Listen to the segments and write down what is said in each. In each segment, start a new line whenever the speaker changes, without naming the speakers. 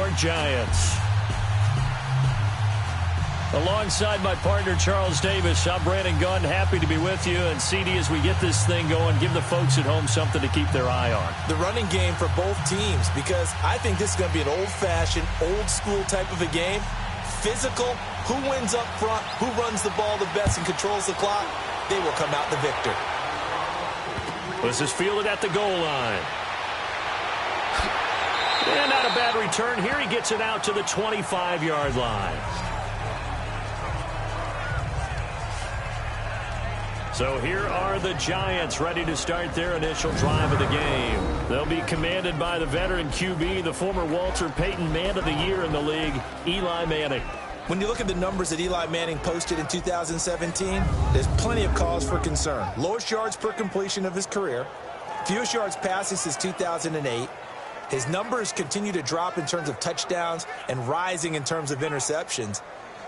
York Giants. Alongside my partner, Charles Davis, I'm Brandon Gunn. Happy to be with you. And, CD, as we get this thing going, give the folks at home something to keep their eye on.
The running game for both teams, because I think this is going to be an old-fashioned, old-school type of a game. Physical, who wins up front, who runs the ball the best and controls the clock, they will come out the victor.
This is fielded at the goal line. And not a bad return. Here he gets it out to the 25-yard line. So here are the Giants ready to start their initial drive of the game. They'll be commanded by the veteran QB, the former Walter Payton Man of the Year in the league, Eli Manning.
When you look at the numbers that Eli Manning posted in 2017, there's plenty of cause for concern. Lowest yards per completion of his career, fewest yards passes since 2008. His numbers continue to drop in terms of touchdowns and rising in terms of interceptions.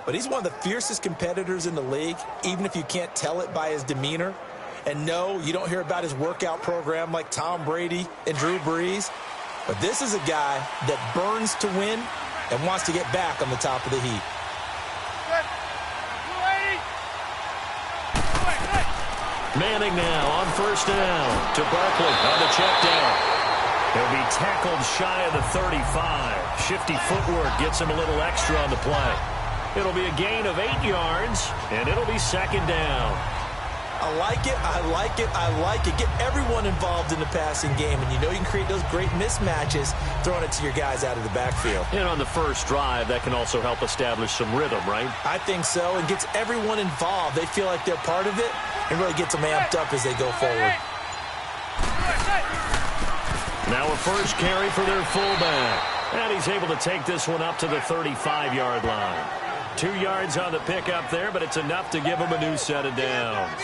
But he's one of the fiercest competitors in the league, even if you can't tell it by his demeanor. And no, you don't hear about his workout program like Tom Brady and Drew Brees. But this is a guy that burns to win and wants to get back on the top of the heap.
Manning now on first down to Barkley on the check down. He'll be tackled shy of the 35. Shifty footwork gets him a little extra on the play. It'll be a gain of 8 yards, and it'll be second down.
I like it, I like it, I like it. Get everyone involved in the passing game, and you know you can create those great mismatches throwing it to your guys out of the backfield.
And on the first drive, that can also help establish some rhythm, right?
I think so, and gets everyone involved. They feel like they're part of it, and really gets them amped up as they go forward.
Now a first carry for their fullback. And he's able to take this one up to the 35-yard line. 2 yards on the pickup there, but it's enough to give him a new set of downs.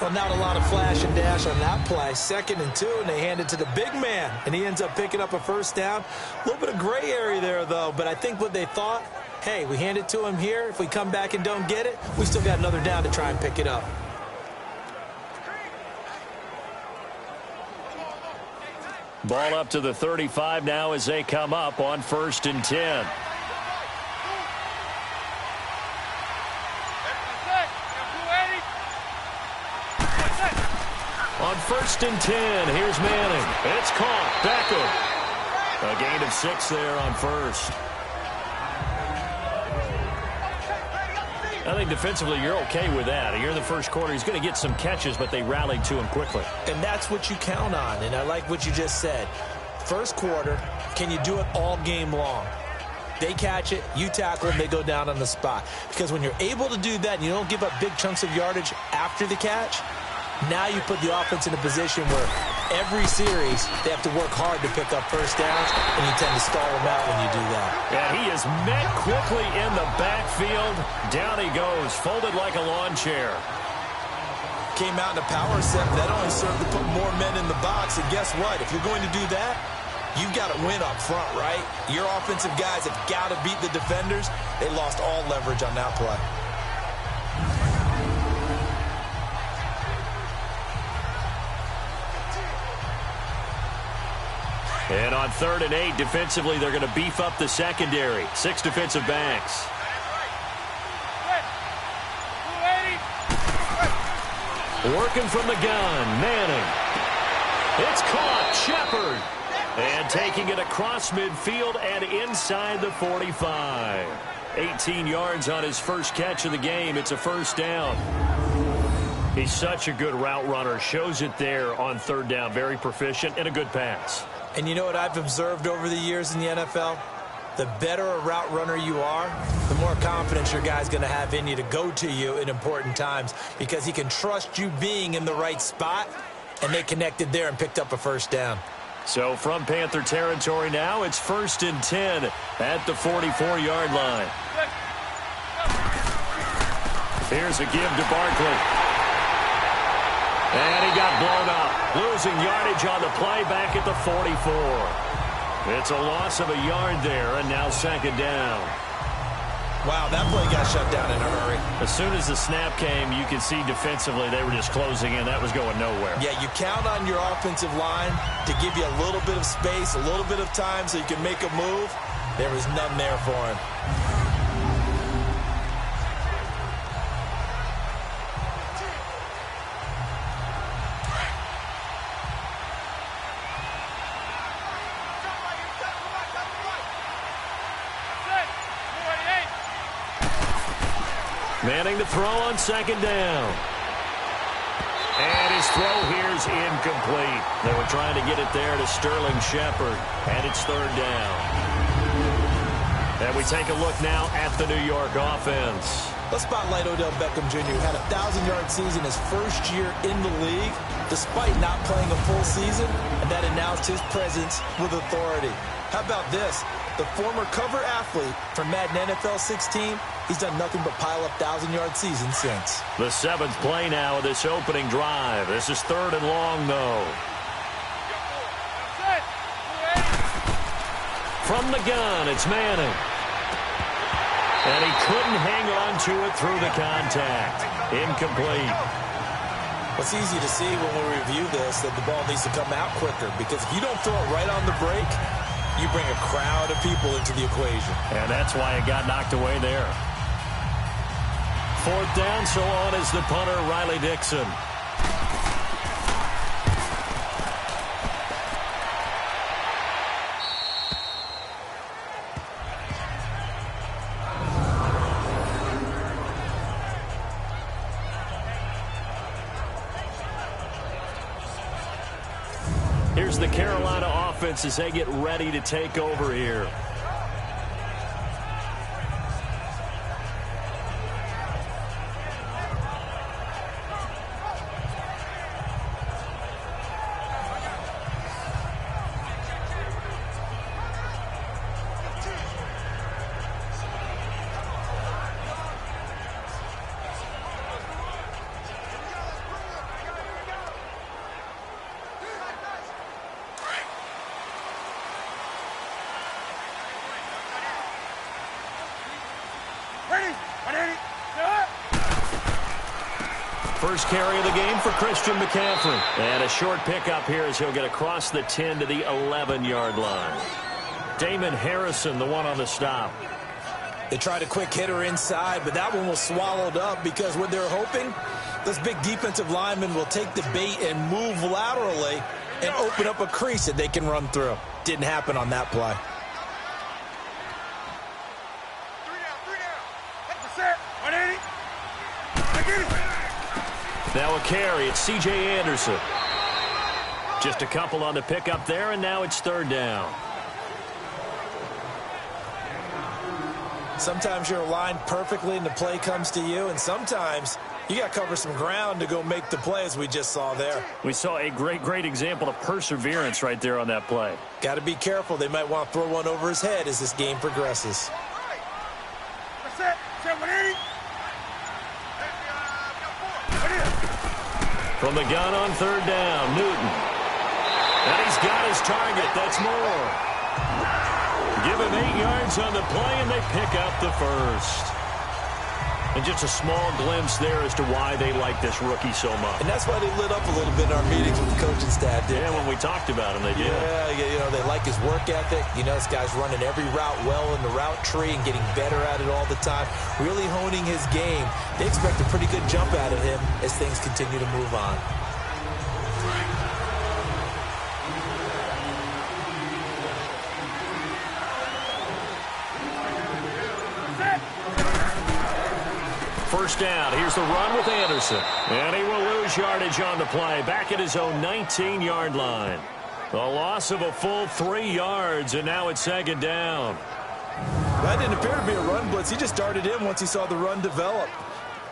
Well, not a lot of flash and dash on that play. 2nd and 2, and they hand it to the big man, and he ends up picking up a first down. A little bit of gray area there, though, but I think what they thought, hey, we hand it to him here. If we come back and don't get it, we still got another down to try and pick it up.
Ball up to the 35 now as they come up on 1st and 10. On 1st and 10, here's Manning. It's caught. Beckham. A gain of 6 there on first. I think defensively you're okay with that. Here in the first quarter, he's going to get some catches, but they rallied to him quickly.
And that's what you count on, and I like what you just said. First quarter, can you do it all game long? They catch it, you tackle them, they go down on the spot. Because when you're able to do that and you don't give up big chunks of yardage after the catch, now you put the offense in a position where every series they have to work hard to pick up first downs, and you tend to stall them out when you do that.
And he is met quickly in the backfield. Down he goes, folded like a lawn chair.
Came out in a power set, but that only served to put more men in the box. And guess what? If you're going to do that, you've got to win up front, right? Your offensive guys have got to beat the defenders. They lost all leverage on that play.
And on 3rd and 8, defensively, they're going to beef up the secondary. 6 defensive backs. Working from the gun, Manning. It's caught, Shepard. And taking it across midfield and inside the 45. 18 yards on his first catch of the game. It's a first down. He's such a good route runner. Shows it there on 3rd down. Very proficient and a good pass.
And you know what I've observed over the years in the NFL? The better a route runner you are, the more confidence your guy's going to have in you to go to you in important times, because he can trust you being in the right spot, and they connected there and picked up a first down.
So from Panther territory now, it's 1st and 10 at the 44-yard line. Here's a give to Barkley. And he got blown up. Losing yardage on the play back at the 44. It's a loss of a yard there, and now 2nd down.
Wow, that play got shut down in a hurry.
As soon as the snap came, you could see defensively they were just closing in. That was going nowhere.
Yeah, you count on your offensive line to give you a little bit of space, a little bit of time so you can make a move. There was none there for him.
Manning to throw on second down. And his throw here's incomplete. They were trying to get it there to Sterling Shepard. And it's third down. And we take a look now at the New York offense.
Let's spotlight Odell Beckham Jr., who had a 1,000-yard season his first year in the league, despite not playing a full season, and that announced his presence with authority. How about this? The former cover athlete from Madden NFL 16, he's done nothing but pile up 1,000-yard seasons since.
The seventh play now of this opening drive. This is third and long, though. From the gun, it's Manning. And he couldn't hang on to it through the contact. Incomplete.
It's easy to see when we review this that the ball needs to come out quicker, because if you don't throw it right on the break, you bring a crowd of people into the equation.
And that's why it got knocked away there. Fourth down, so on is the punter, Riley Dixon. Here's the Carolina offense as they get ready to take over here. First carry of the game for Christian McCaffrey. And a short pickup here as he'll get across the 10 to the 11-yard line. Damon Harrison, the one on the stop.
They tried a quick hitter inside, but that one was swallowed up because what they're hoping, this big defensive lineman will take the bait and move laterally and open up a crease that they can run through. Didn't happen on that play.
Now a carry, it's C.J. Anderson. Just a couple on the pickup there, and now it's third down.
Sometimes you're aligned perfectly and the play comes to you, and sometimes you got to cover some ground to go make the play, as we just saw there.
We saw a great example of perseverance right there on that play.
Got to be careful. They might want to throw one over his head as this game progresses.
From the gun on third down, Newton. And he's got his target. That's more. Give him 8 yards on the play, and they pick up the first. And just a small glimpse there as to why they like this rookie so much.
And that's why they lit up a little bit in our meetings with the coaching staff, didn't
they? When we talked about him, they did.
Yeah, you know, they like his work ethic. You know, this guy's running every route well in the route tree and getting better at it all the time, really honing his game. They expect a pretty good jump out of him as things continue to move on.
First down. Here's the run with Anderson. And he will lose yardage on the play. Back at his own 19-yard line. A loss of a full 3 yards, and now it's second down.
That didn't appear to be a run blitz. He just darted in once he saw the run develop.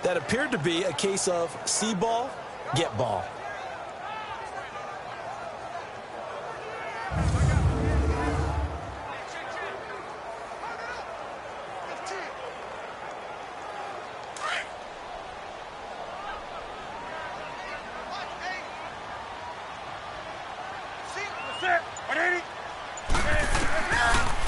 That appeared to be a case of see ball, get ball.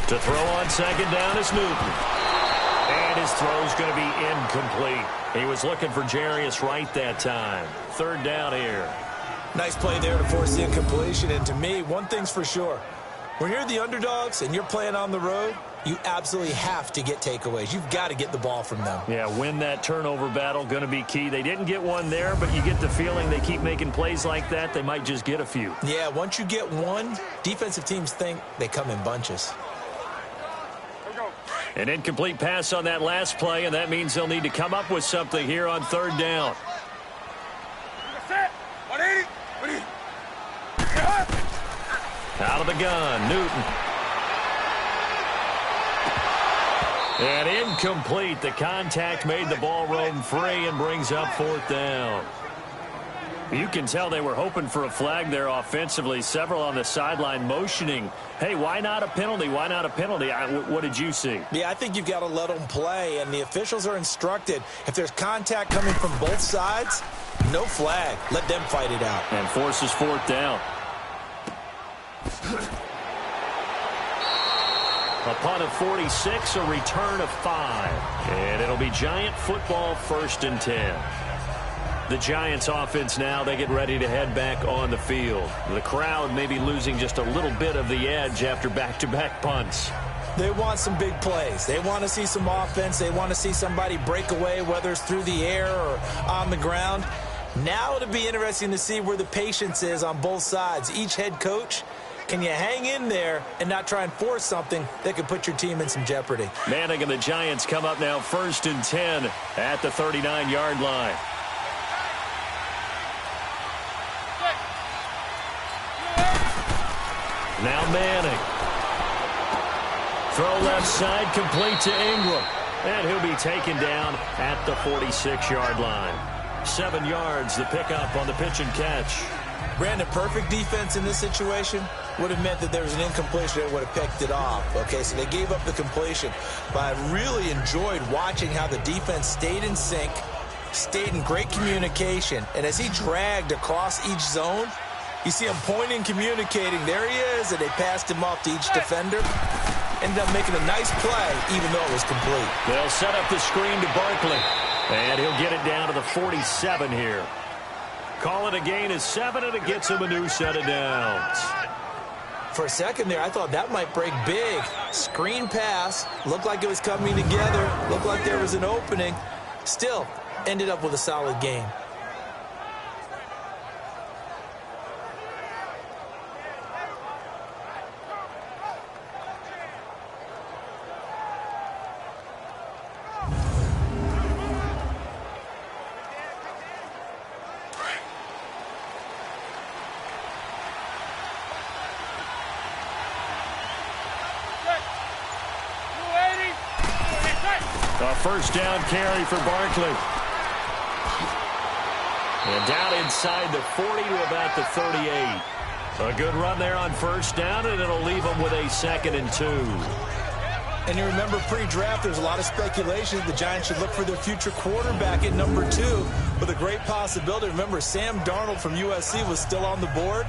To throw on second down is Newton. And his throw's going to be incomplete. He was looking for Jarius Wright that time. Third down here.
Nice play there to force the incompletion. And to me, one thing's for sure. When you're the underdogs and you're playing on the road, you absolutely have to get takeaways. You've got to get the ball from them.
Yeah, win that turnover battle, going to be key. They didn't get one there, but you get the feeling they keep making plays like that, they might just get a few.
Yeah, once you get one, defensive teams think they come in bunches.
An incomplete pass on that last play, and that means they'll need to come up with something here on third down. Out of the gun, Newton. And incomplete. The contact made the ball roam free and brings up fourth down. You can tell they were hoping for a flag there offensively. Several on the sideline motioning, hey, why not a penalty? Why not a penalty? What did you see?
Yeah, I think you've got to let them play, and the officials are instructed. If there's contact coming from both sides, no flag. Let them fight it out.
And forces fourth down. A punt of 46, a return of 5. And it'll be Giant football, 1st and 10. The Giants offense now, they get ready to head back on the field. The crowd may be losing just a little bit of the edge after back-to-back punts.
They want some big plays. They want to see some offense. They want to see somebody break away, whether it's through the air or on the ground. Now it'll be interesting to see where the patience is on both sides. Each head coach, can you hang in there and not try and force something that could put your team in some jeopardy?
Manning and the Giants come up now 1st and 10 at the 39-yard line. Now Manning. Throw left side, complete to Ingram. And he'll be taken down at the 46-yard line. 7 yards, the pickup on the pitch and catch.
Brandon, perfect defense in this situation would have meant that there was an incompletion that would have picked it off. Okay, so they gave up the completion. But I really enjoyed watching how the defense stayed in sync, stayed in great communication. And as he dragged across each zone, you see him pointing, communicating. There he is, and they passed him off to each defender. Ended up making a nice play, even though it was complete.
They'll set up the screen to Barkley. And he'll get it down to the 47 here. Call it a gain of 7, and it gets him a new set of downs.
For a second there, I thought that might break big. Screen pass. Looked like it was coming together. Looked like there was an opening. Still, ended up with a solid gain.
A first down carry for Barkley. And down inside the 40 to about the 38. A good run there on first down, and it'll leave them with a 2nd and 2.
And you remember pre-draft, there's a lot of speculation that the Giants should look for their future quarterback at number 2 with a great possibility. Remember, Sam Darnold from USC was still on the board,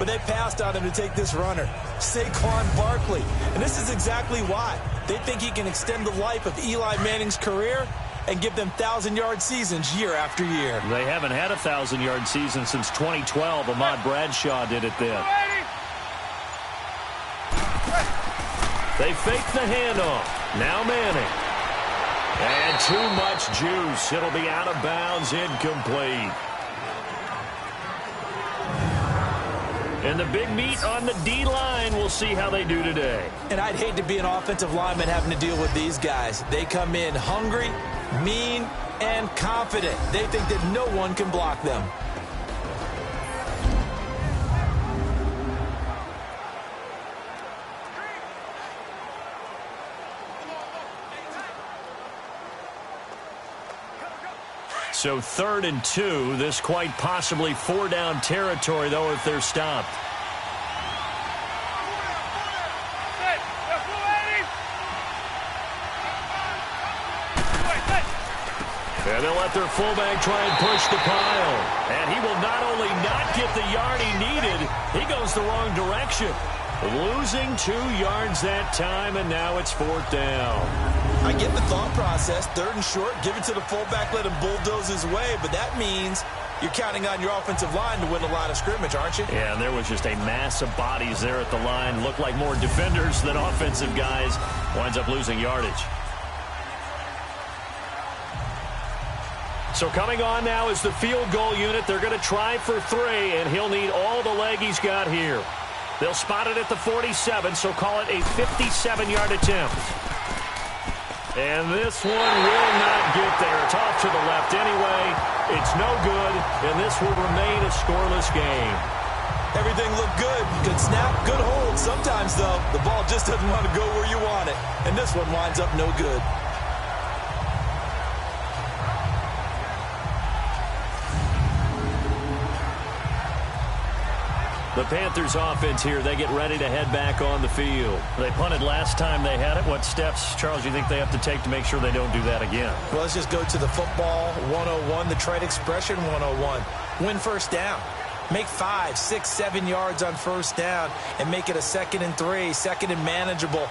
but they passed on him to take this runner, Saquon Barkley. And this is exactly why. They think he can extend the life of Eli Manning's career and give them 1,000-yard seasons year after year.
They haven't had a 1,000-yard season since 2012. Ahmad Bradshaw did it then. They fake the handoff. Now Manning. And too much juice. It'll be out of bounds, incomplete. And the big meat on the D-line, we'll see how they do today.
And I'd hate to be an offensive lineman having to deal with these guys. They come in hungry, mean, and confident. They think that no one can block them.
So 3rd and 2, this quite possibly 4-down territory, though, if they're stopped. And they'll let their fullback try and push the pile. And he will not only not get the yard he needed, he goes the wrong direction. Losing 2 yards that time, and now it's 4th down.
I get the thought process, 3rd and short, give it to the fullback, let him bulldoze his way, but that means You're counting on your offensive line to win the line of scrimmage, aren't you?
Yeah, and there was just a mass of bodies there at the line. Looked like more defenders than offensive guys. Winds up losing yardage. So coming on now is the field goal unit. They're going to try for 3, and he'll need all the leg he's got here. They'll spot it at the 47, so call it a 57-yard attempt. And this one will not get there. It's off to the left anyway. It's no good, and this will remain a scoreless game.
Everything looked good. Good snap, good hold. Sometimes, though, the ball just doesn't want to go where you want it. And this one winds up no good.
The Panthers offense here, they get ready to head back on the field. They punted last time they had it. What steps, Charles, do you think they have to take to make sure they don't do that again?
Well, let's just go to the football 101, the trade expression 101. Win first down. Make 5, 6, 7 yards on first down and make it a 2nd and 3, 2nd and manageable.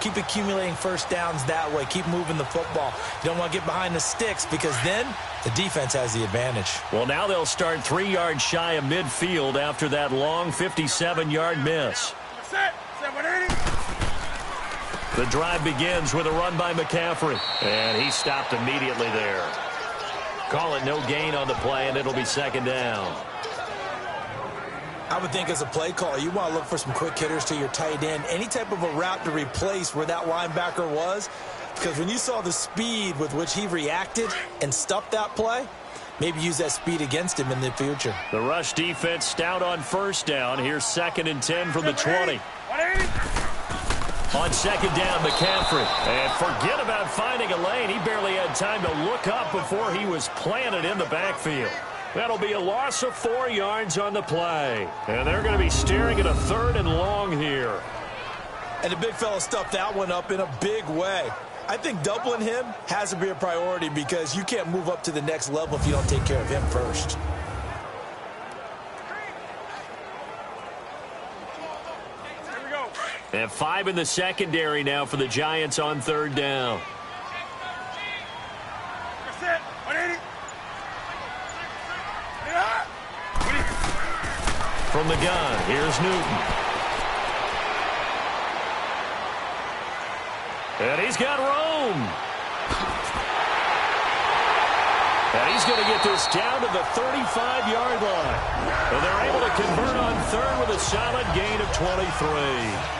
Keep accumulating first downs that way. Keep moving the football. You don't want to get behind the sticks because then the defense has the advantage.
Well, now they'll start 3 yards shy of midfield after that long 57-yard miss. The drive begins with a run by McCaffrey, and he stopped immediately there. Call it no gain on the play, and it'll be 2nd down.
I would think as a play call, you want to look for some quick hitters to your tight end. Any type of a route to replace where that linebacker was. Because when you saw the speed with which he reacted and stuffed that play, maybe use that speed against him in the future.
The rush defense stout on first down. Here's 2nd and 10 from the 20. On 2nd down, McCaffrey. And forget about finding a lane. He barely had time to look up before he was planted in the backfield. That'll be a loss of 4 yards on the play. And they're going to be staring at a 3rd and long here.
And the big fella stuffed that one up in a big way. I think doubling him has to be a priority because you can't move up to the next level if you don't take care of him first.
And 5 in the secondary now for the Giants on 3rd down. From the gun, here's Newton. And he's got room. And he's going to get this down to the 35-yard line. And they're able to convert on 3rd with a solid gain of 23.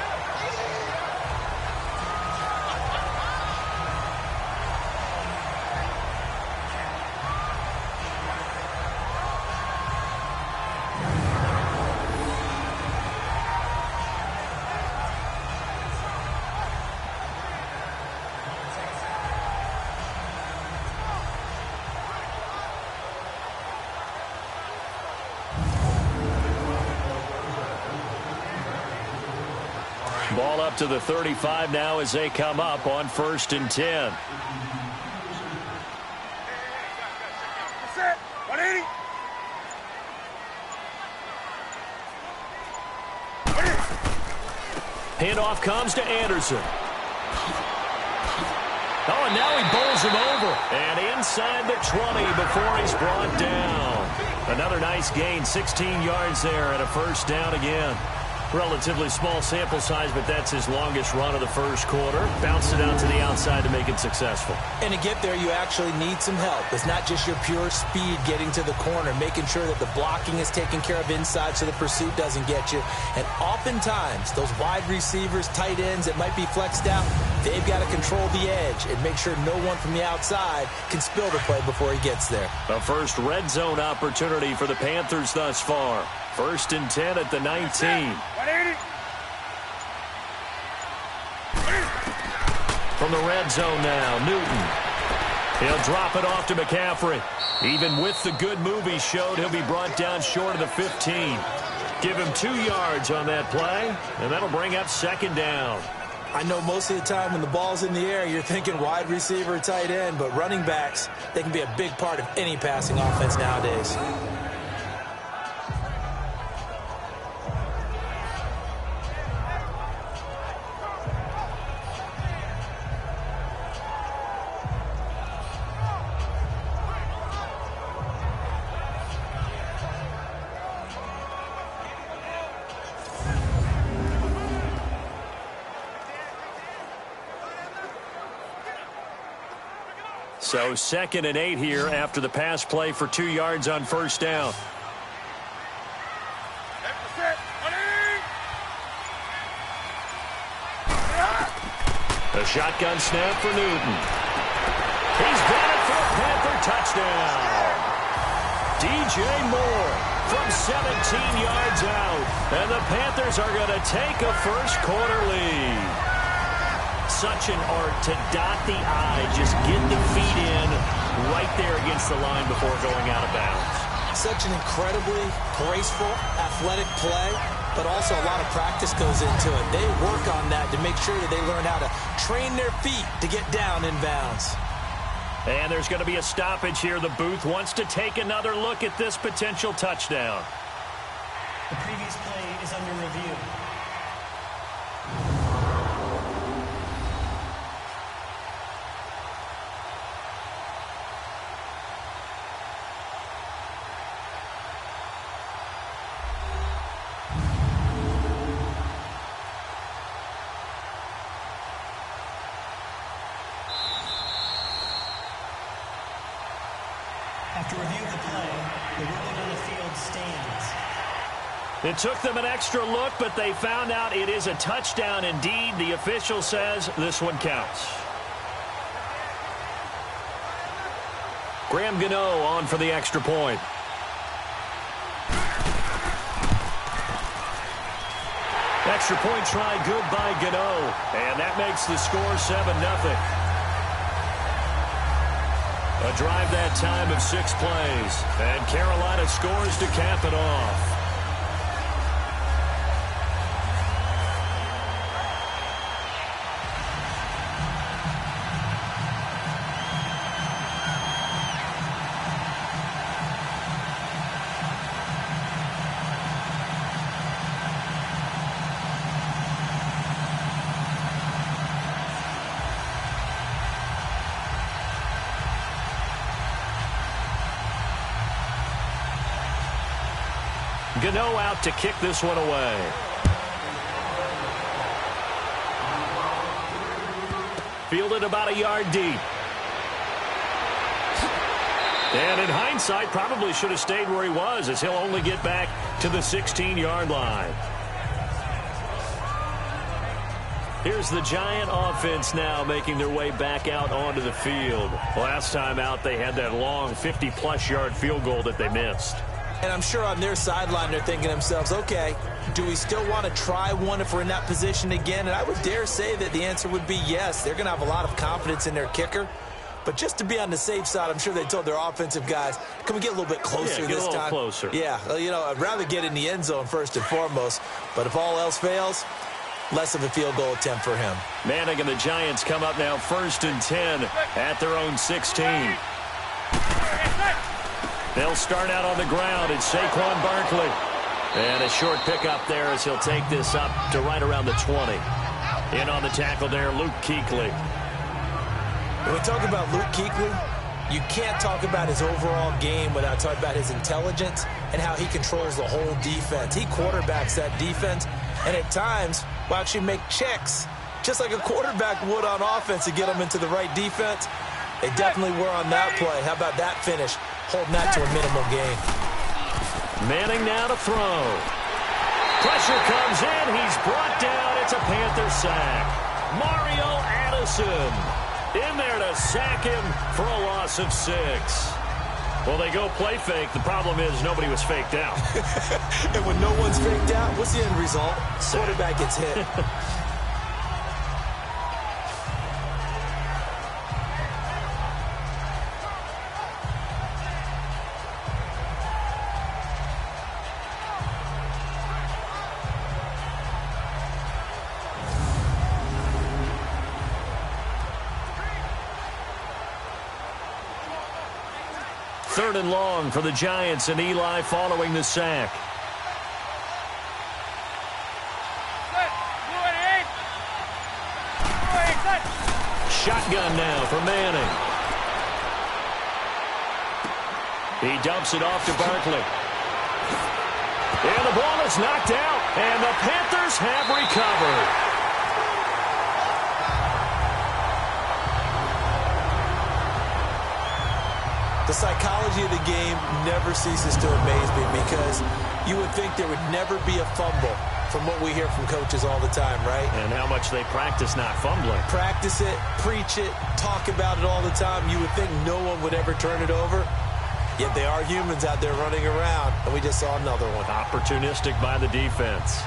Ball up to the 35 now as they come up on 1st and 10. Handoff comes to Anderson. Oh, and now he bowls him over. And inside the 20 before he's brought down. Another nice gain, 16 yards there and a 1st down again. Relatively small sample size, but that's his longest run of the 1st quarter. Bounced it out to the outside to make it successful.
And to get there, you actually need some help. It's not just your pure speed getting to the corner, making sure that the blocking is taken care of inside so the pursuit doesn't get you. And oftentimes, those wide receivers, tight ends that might be flexed out, they've got to control the edge and make sure no one from the outside can spill the play before he gets there.
A first red zone opportunity for the Panthers thus far. 1st and 10 at the 19. From the red zone now, Newton. He'll drop it off to McCaffrey. Even with the good move he showed, he'll be brought down short of the 15. Give him 2 yards on that play, and that'll bring up 2nd down.
I know most of the time when the ball's in the air, you're thinking wide receiver, tight end, but running backs, they can be a big part of any passing offense nowadays.
So 2nd and 8 here after the pass play for 2 yards on first down. A shotgun snap for Newton. He's got it for a Panther touchdown. DJ Moore from 17 yards out. And the Panthers are going to take a first-quarter lead. Such an art to dot the I, just get the feet in right there against the line before going out of bounds.
Such an incredibly graceful, athletic play, but also a lot of practice goes into it. They work on that to make sure that they learn how to train their feet to get down in bounds.
And there's going to be a stoppage here. The booth wants to take another look at this potential touchdown.
The previous play is under review. After review of the play, the ruling on the field stands.
It took them an extra look, but they found out it is a touchdown indeed. The official says this one counts. Graham Gano on for the extra point. Extra point try good by Gano, and that makes the score 7-0. A drive that time of 6 plays, and Carolina scores to cap it off. Gano out to kick this one away. Fielded about a yard deep. And in hindsight, probably should have stayed where he was, as he'll only get back to the 16-yard line. Here's the Giant offense now making their way back out onto the field. Last time out, they had that long 50-plus yard field goal that they missed.
And I'm sure on their sideline they're thinking to themselves, okay, do we still want to try one if we're in that position again? And I would dare say that the answer would be yes. They're going to have a lot of confidence in their kicker. But just to be on the safe side, I'm sure they told their offensive guys, can we get a little bit closer this time?
Get a little closer.
Yeah, you know, I'd rather get in the end zone first and foremost. But if all else fails, less of a field goal attempt for him.
Manning and the Giants come up now 1st and 10 at their own 16. They'll start out on the ground. It's Saquon Barkley. And a short pickup there as he'll take this up to right around the 20. In on the tackle there, Luke Kuechly.
When we talk about Luke Kuechly, you can't talk about his overall game without talking about his intelligence and how he controls the whole defense. He quarterbacks that defense, and at times will actually make checks, just like a quarterback would on offense to get them into the right defense. They definitely were on that play. How about that finish? Holding that to a minimal gain.
Manning now to throw. Pressure comes in. He's brought down. It's a Panther sack. Mario Addison in there to sack him for a loss of 6. Well, they go play fake. The problem is nobody was faked out.
And when no one's faked out, what's the end result? Quarterback gets hit.
Third and long for the Giants, and Eli following the sack. Shotgun now for Manning. He dumps it off to Barkley. And the ball is knocked out, and the Panthers have recovered.
The psychology of the game never ceases to amaze me because you would think there would never be a fumble from what we hear from coaches all the time, right?
And how much they practice not fumbling.
Practice it, preach it, talk about it all the time. You would think no one would ever turn it over. Yet they are humans out there running around, and we just saw another one.
Opportunistic by the defense.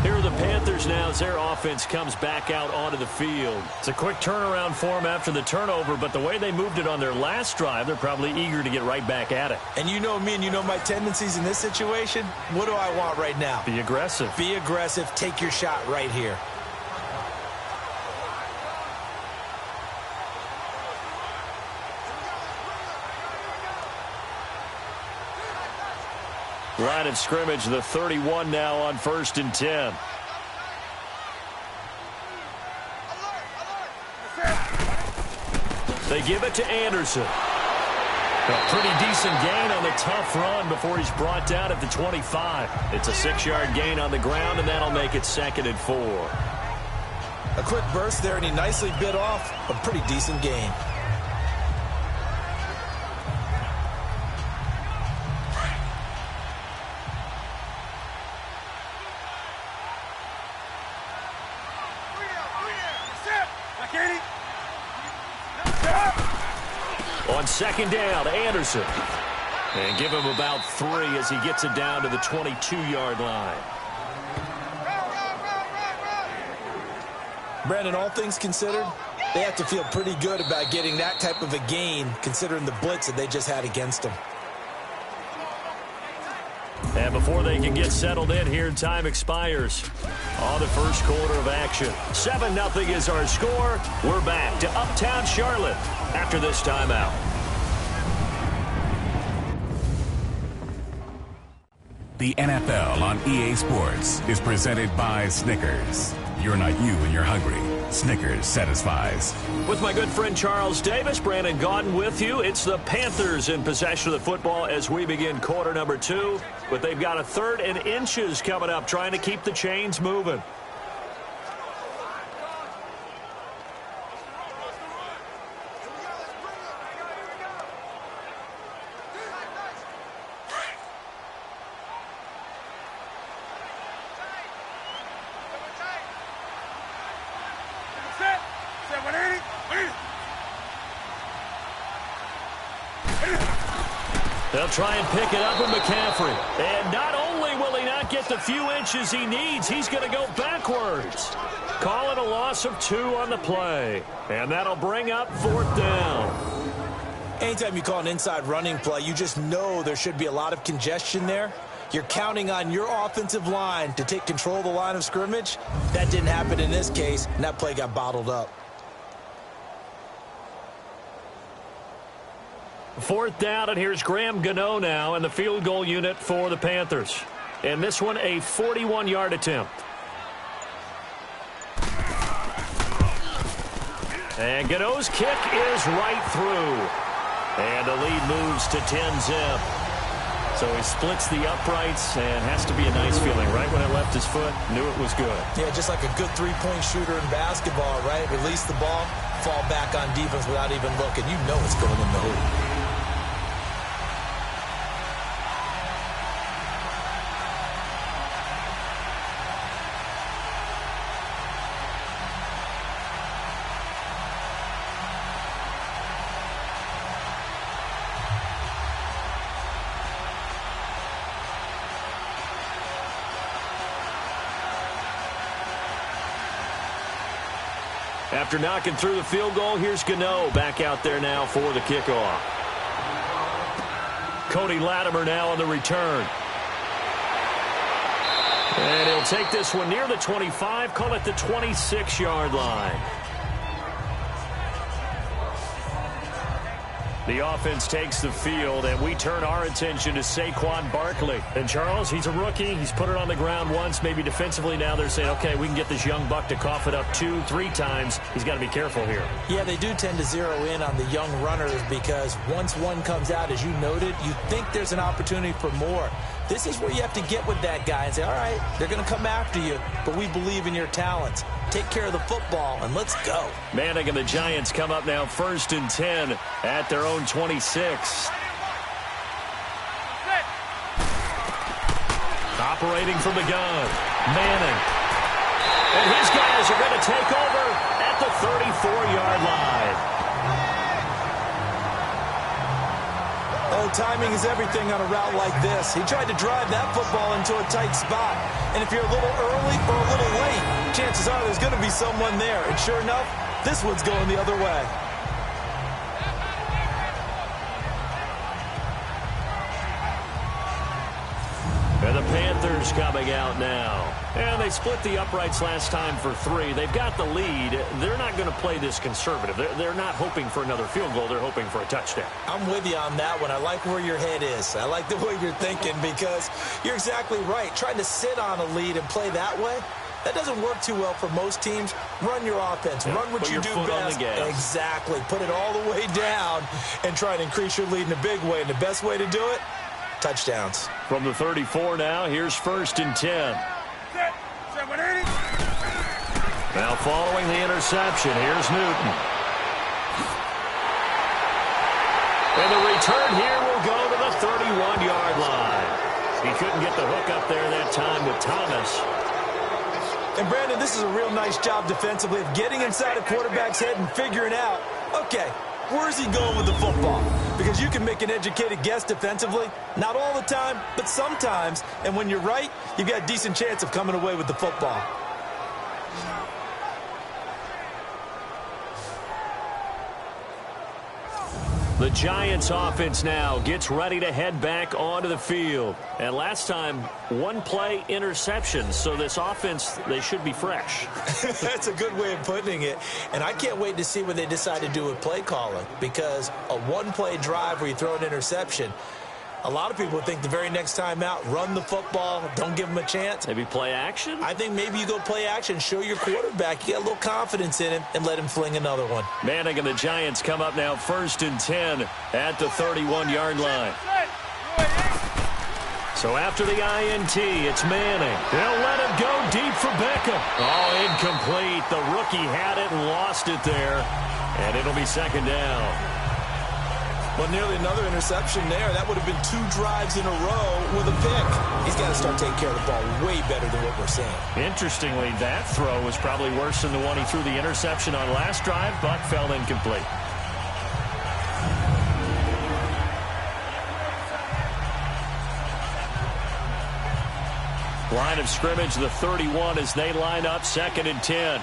Here are the Panthers now as their offense comes back out onto the field. It's a quick turnaround for them after the turnover, but the way they moved it on their last drive, they're probably eager to get right back at it.
And you know me and you know my tendencies in this situation. What do I want right now?
Be aggressive.
Be aggressive. Take your shot right here.
Line of scrimmage, the 31 now on 1st and 10. They give it to Anderson. A pretty decent gain on the tough run before he's brought down at the 25. It's a 6-yard gain on the ground, and that'll make it 2nd and 4.
A quick burst there, and he nicely bit off a pretty decent gain.
On 2nd down, Anderson. And give him about 3 as he gets it down to the 22-yard line.
Brandon, all things considered, they have to feel pretty good about getting that type of a gain considering the blitz that they just had against them.
And before they can get settled in here, time expires on the first quarter of action. 7-0 is our score. We're back to Uptown Charlotte after this timeout.
The NFL on EA Sports is presented by Snickers. You're not you when you're hungry. Snickers satisfies.
With my good friend Charles Davis, Brandon Gaudin with you. It's the Panthers in possession of the football as we begin quarter number 2. But they've got a 3rd and inches coming up, trying to keep the chains moving. They'll try and pick it up with McCaffrey. And not only will he not get the few inches he needs, he's going to go backwards. Call it a loss of 2 on the play. And that'll bring up 4th down.
Anytime you call an inside running play, you just know there should be a lot of congestion there. You're counting on your offensive line to take control of the line of scrimmage. That didn't happen in this case, and that play got bottled up.
4th down, and here's Graham Gano now in the field goal unit for the Panthers. And this one, a 41-yard attempt. And Gano's kick is right through. And the lead moves to 10-zip. So he splits the uprights and has to be a nice feeling. Right when it left his foot, knew it was good.
Yeah, just like a good three-point shooter in basketball, right? Release the ball, fall back on defense without even looking. You know it's going in the hoop.
After knocking through the field goal, here's Gano back out there now for the kickoff. Cody Latimer now on the return. And he'll take this one near the 25, call it the 26-yard line. The offense takes the field, and we turn our attention to Saquon Barkley. And, Charles, he's a rookie. He's put it on the ground once, maybe defensively. Now they're saying, okay, we can get this young buck to cough it up 2-3 times. He's got to be careful here.
Yeah, they do tend to zero in on the young runners because once one comes out, as you noted, you think there's an opportunity for more. This is where you have to get with that guy and say, all right, they're going to come after you, but we believe in your talents. Take care of the football, and let's go.
Manning and the Giants come up now 1st and 10 at their own 26. Operating from the gun, Manning. And his guys are going to take over at the 34-yard line.
Oh, timing is everything on a route like this. He tried to drive that football into a tight spot. And if you're a little early or a little late, chances are there's going to be someone there. And sure enough, this one's going the other way.
And the Panthers coming out now. And they split the uprights last time for 3. They've got the lead. They're not going to play this conservative. They're not hoping for another field goal. They're hoping for a touchdown.
I'm with you on that one. I like where your head is. I like the way you're thinking because you're exactly right. Trying to sit on a lead and play that way, that doesn't work too well for most teams. Run your offense.
Yeah,
run what you do best. Exactly. Put it all the way down and try to increase your lead in a big way. And the best way to do it, touchdowns.
From the 34 now, here's 1st and 10. Now following the interception, here's Newton. And the return here will go to the 31-yard line. He couldn't get the hook up there that time with Thomas.
And, Brandon, this is a real nice job defensively of getting inside a quarterback's head and figuring out, okay, where's he going with the football? Because you can make an educated guess defensively. Not all the time, but sometimes. And when you're right, you've got a decent chance of coming away with the football.
The Giants offense now gets ready to head back onto the field. And last time, one play interception. So this offense, they should be fresh.
That's a good way of putting it. And I can't wait to see what they decide to do with play calling. Because a one-play drive where you throw an interception, a lot of people think the very next time out, run the football, don't give them a chance.
Maybe play action?
I think maybe you go play action, show your quarterback you got a little confidence in him, and let him fling another one.
Manning and the Giants come up now 1st and 10 at the 31-yard line. So after the INT, it's Manning. They'll let him go deep for Beckham. Oh, incomplete. The rookie had it and lost it there. And it'll be 2nd down.
Well, nearly another interception there. That would have been 2 drives in a row with a pick. He's got to start taking care of the ball way better than what we're seeing.
Interestingly, that throw was probably worse than the one he threw the interception on last drive, but fell incomplete. Line of scrimmage, the 31 as they line up 2nd and 10.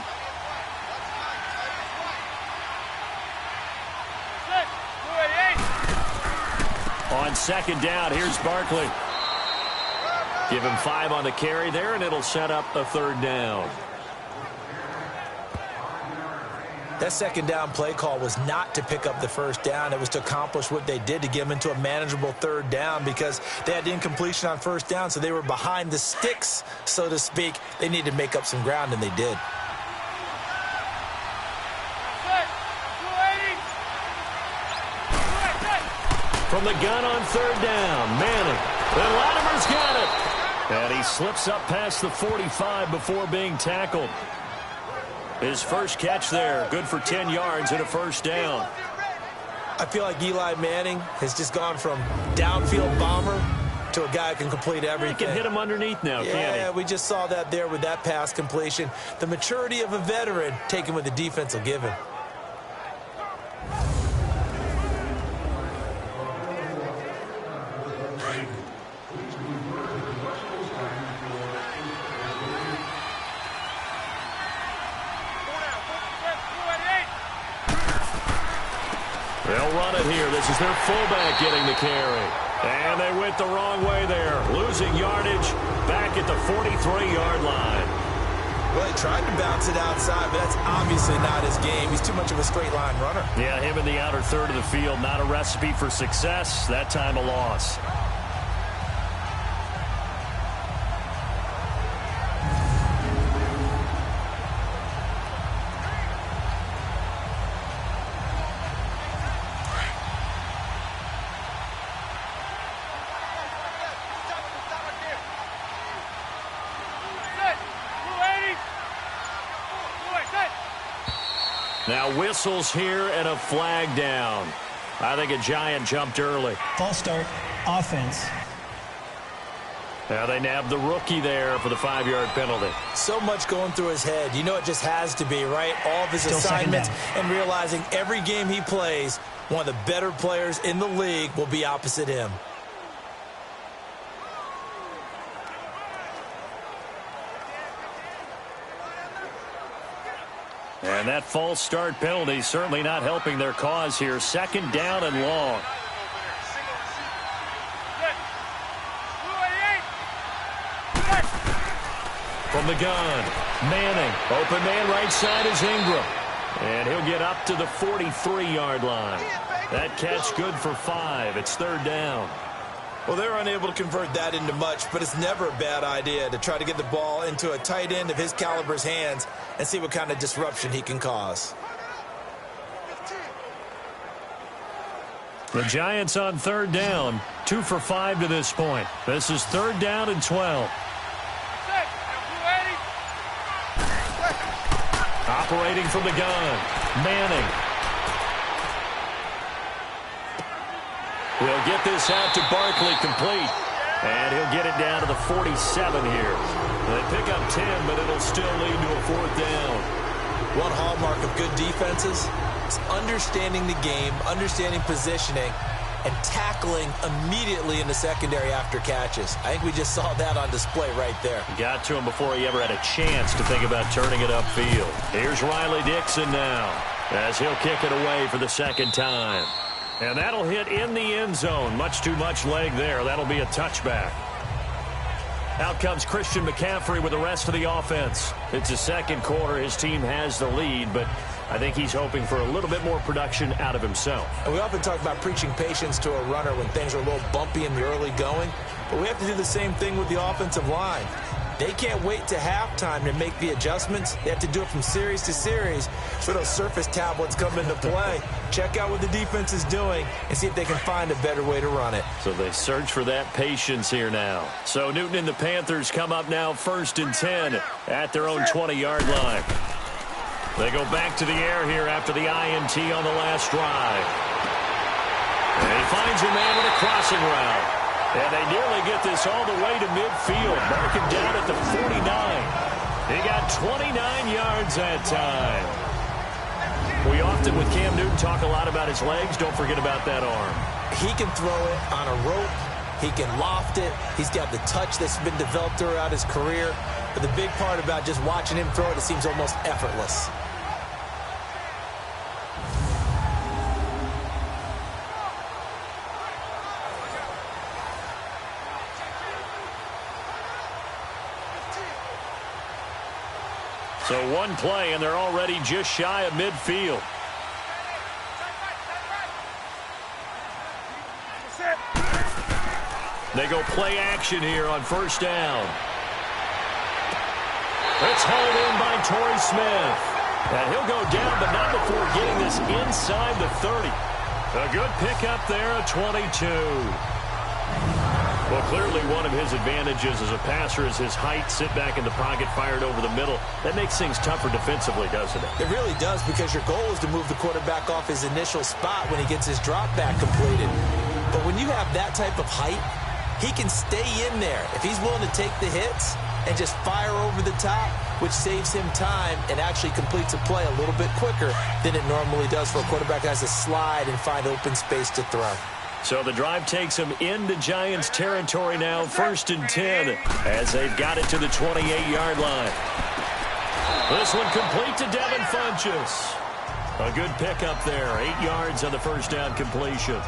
On 2nd down, here's Barkley. Give him 5 on the carry there, and it'll set up a 3rd down.
That 2nd down play call was not to pick up the 1st down. It was to accomplish what they did to get them into a manageable 3rd down because they had incompletion on 1st down, so they were behind the sticks, so to speak. They needed to make up some ground, and they did.
From the gun on 3rd down, Manning. And Latimer's got it. And he slips up past the 45 before being tackled. His first catch there, good for 10 yards and a 1st down.
I feel like Eli Manning has just gone from downfield bomber to a guy who can complete everything.
He can hit him underneath now, can't he?
Yeah, we just saw that there with that pass completion. The maturity of a veteran taken what the defense will give him.
They'll run it here. This is their fullback getting the carry. And they went the wrong way there. Losing yardage back at the 43-yard line.
Well, he tried to bounce it outside, but that's obviously not his game. He's too much of a straight line runner.
Yeah, him in the outer third of the field, not a recipe for success. That time a loss. Now whistles here and a flag down. I think a Giant jumped early.
False start, offense.
Now they nabbed the rookie there for the 5-yard penalty.
So much going through his head. You know it just has to be, right? All of his assignments and realizing every game he plays, one of the better players in the league will be opposite him.
And that false start penalty certainly not helping their cause here. 2nd down and long. From the gun, Manning. Open man right side is Ingram. And he'll get up to the 43-yard line. That catch good for 5. It's 3rd down.
Well, they're unable to convert that into much, but it's never a bad idea to try to get the ball into a tight end of his caliber's hands and see what kind of disruption he can cause.
The Giants on 3rd down, 2 for 5 to this point. This is 3rd down and 12. Operating from the gun, Manning. He'll get this out to Barkley complete. And he'll get it down to the 47 here. They pick up 10, but it'll still lead to a 4th down.
One hallmark of good defenses is understanding the game, understanding positioning, and tackling immediately in the secondary after catches. I think we just saw that on display right there.
Got to him before he ever had a chance to think about turning it upfield. Here's Riley Dixon now as he'll kick it away for the 2nd time. And that'll hit in the end zone. Much too much leg there. That'll be a touchback. Out comes Christian McCaffrey with the rest of the offense. It's the 2nd quarter. His team has the lead, but I think he's hoping for a little bit more production out of himself.
And we often talk about preaching patience to a runner when things are a little bumpy in the early going, but we have to do the same thing with the offensive line. They can't wait to halftime to make the adjustments. They have to do it from series to series so those surface tablets come into play. Check out what the defense is doing and see if they can find a better way to run it.
So they search for that patience here now. So Newton and the Panthers come up now 1st and 10 at their own 20-yard line. They go back to the air here after the INT on the last drive. And he finds a man with a crossing route. And they nearly get this all the way to midfield. Mark him down at the 49. He got 29 yards that time. We often, with Cam Newton, talk a lot about his legs. Don't forget about that arm.
He can throw it on a rope. He can loft it. He's got the touch that's been developed throughout his career. But the big part about just watching him throw it, it seems almost effortless.
So one play, and they're already just shy of midfield. They go play action here on 1st down. It's hauled in by Torrey Smith. And he'll go down, but not before getting this inside the 30. A good pickup there at 22. Well, clearly one of his advantages as a passer is his height. Sit back in the pocket, fired over the middle. That makes things tougher defensively, doesn't it?
It really does, because your goal is to move the quarterback off his initial spot when he gets his drop back completed. But when you have that type of height, he can stay in there if he's willing to take the hits and just fire over the top, which saves him time and actually completes a play a little bit quicker than it normally does for a quarterback that has to slide and find open space to throw.
So the drive takes them into Giants territory now, 1st and 10, as they've got it to the 28-yard line. This one complete to Devin Funchess. A good pickup there, 8 yards on the 1st down completion.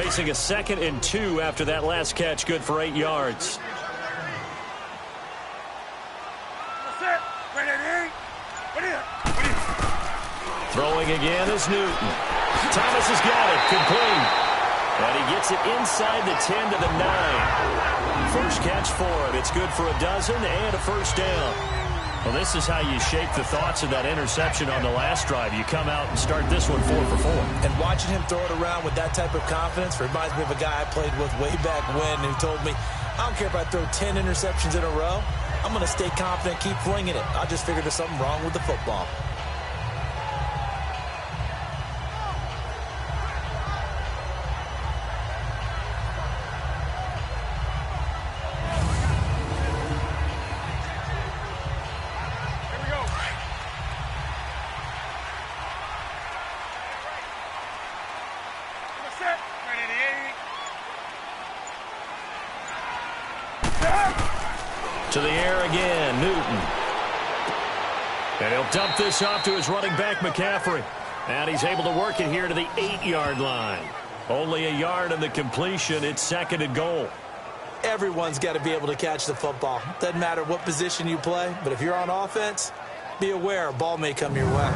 facing a 2nd and 2 after that last catch, good for 8 yards. Throwing again is Newton. Thomas has got it, complete. And he gets it inside the 10 to the 9. First catch for him. It's good for a dozen and a first down. Well, this is how you shape the thoughts of that interception on the last drive. You come out and start this one 4 for 4.
And watching him throw it around with that type of confidence reminds me of a guy I played with way back when who told me, I don't care if I throw 10 interceptions in a row. I'm going to stay confident, keep flinging it. I just figured there's something wrong with the football.
To the air again, Newton. And he'll dump this off to his running back, McCaffrey. And he's able to work it here to the 8-yard line. Only a yard on the completion. It's 2nd and goal.
Everyone's got to be able to catch the football. Doesn't matter what position you play, but if you're on offense, be aware a ball may come your way.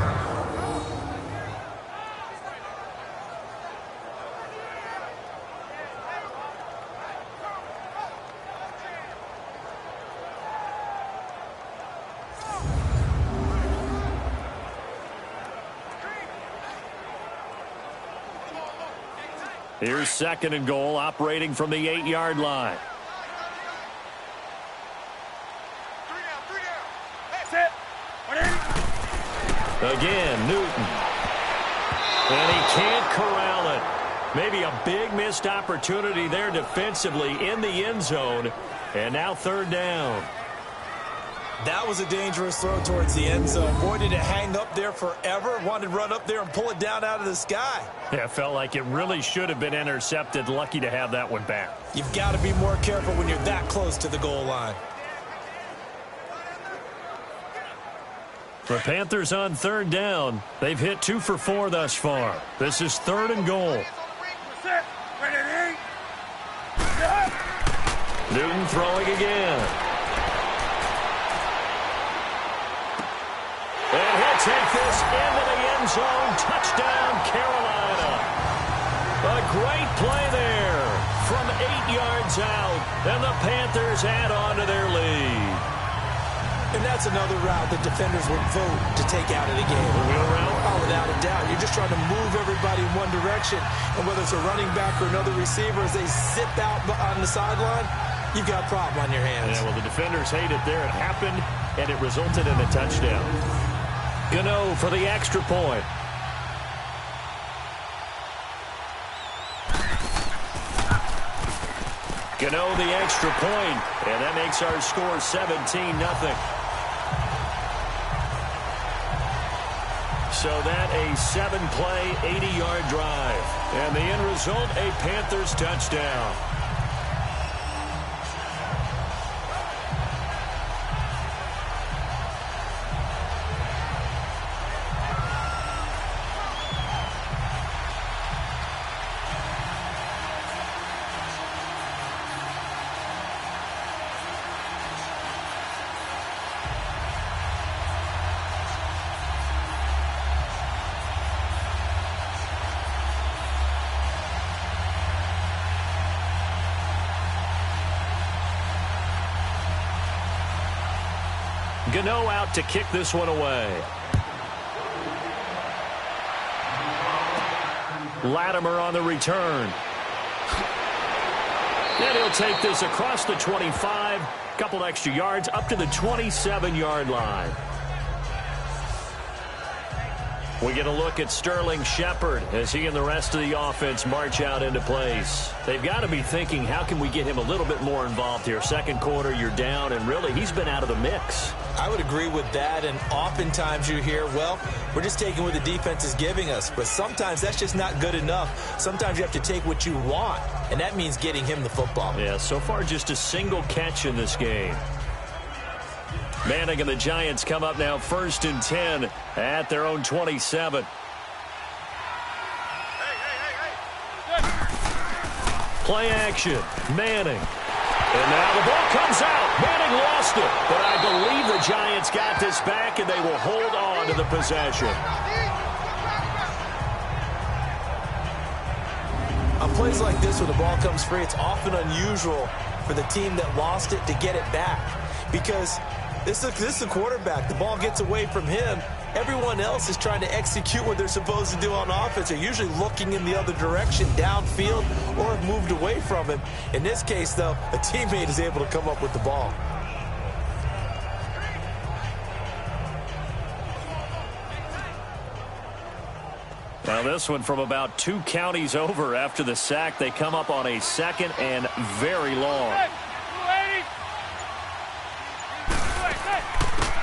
Here's 2nd and goal, operating from the 8-yard line. Again, Newton. And he can't corral it. Maybe a big missed opportunity there defensively in the end zone. And now 3rd down.
That was a dangerous throw towards the end zone. Boy, did it hang up there forever. Wanted to run up there and pull it down out of the sky.
Yeah, it felt like it really should have been intercepted. Lucky to have that one back.
You've got to be more careful when you're that close to the goal line.
The Panthers on 3rd down. They've hit 2 for 4 thus far. This is 3rd and goal. Newton throwing again. And he'll take this into the end zone. Touchdown, Carolina. A great play there from 8 yards out. And the Panthers add on to their lead.
And that's another route that defenders would vote to take out of the game.
The wheel route?
Oh, without a doubt. You're just trying to move everybody in one direction. And whether it's a running back or another receiver, as they zip out on the sideline, you've got a problem on your hands.
Yeah, well, the defenders hate it there. It happened, and it resulted in a touchdown. Gano for the extra point. Gano the extra point, and that makes our score 17-0. So that a 7-play, 80-yard drive. And the end result, a Panthers touchdown. Gano out to kick this one away. Latimer on the return. And he'll take this across the 25, couple extra yards up to the 27-yard line. We get a look at Sterling Shepard as he and the rest of the offense march out into place. They've got to be thinking, how can we get him a little bit more involved here? Second quarter, you're down, and really, he's been out of the mix.
I would agree with that, and oftentimes you hear, well, we're just taking what the defense is giving us, but sometimes that's just not good enough. Sometimes you have to take what you want, and that means getting him the football.
Yeah, so far just a single catch in this game. Manning and the Giants come up now 1st and 10 at their own 27. play action. Manning. And now the ball comes out. Manning lost it. But I believe the Giants got this back, and they will hold on to the possession.
On plays like this, when the ball comes free, it's often unusual for the team that lost it to get it back. Because this is a quarterback. The ball gets away from him. Everyone else is trying to execute what they're supposed to do on offense. They're usually looking in the other direction, downfield, or have moved away from him. In this case, though, a teammate is able to come up with the ball.
Now this one from about 2 counties over after the sack. They come up on a 2nd and very long.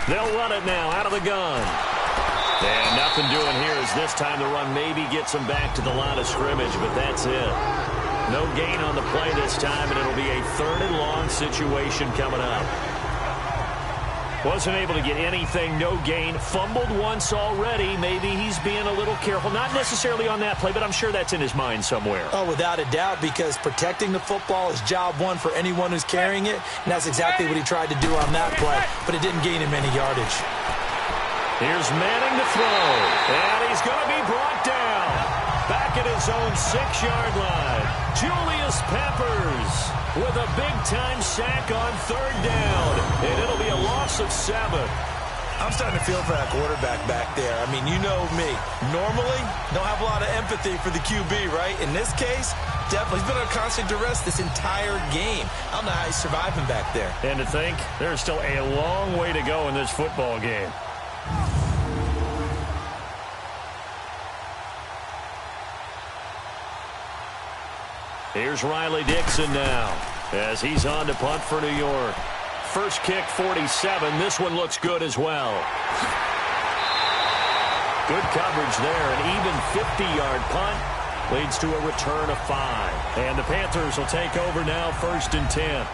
They'll run it now out of the gun. And nothing doing here as this time the run maybe gets them back to the line of scrimmage, but that's it. No gain on the play this time, and it'll be a 3rd and long situation coming up. Wasn't able to get anything, no gain. Fumbled once already. Maybe he's being a little careful. Not necessarily on that play, but I'm sure that's in his mind somewhere.
Oh, without a doubt, because protecting the football is job one for anyone who's carrying it, and that's exactly what he tried to do on that play, but it didn't gain him any yardage.
Here's Manning to throw, and he's going to be brought down. Back at his own 6-yard line. Julius Peppers with a big-time sack on 3rd down, and it'll be a loss of 7.
I'm starting to feel for that quarterback back there. I mean, you know me. Normally, don't have a lot of empathy for the QB, right? In this case, definitely. He's been under constant duress this entire game. I don't know how he's surviving back there.
And to think, there's still a long way to go in this football game. Here's Riley Dixon now as he's on to punt for New York. First kick, 47. This one looks good as well. Good coverage there. An even 50-yard punt leads to a return of 5. And the Panthers will take over now, 1st and 10.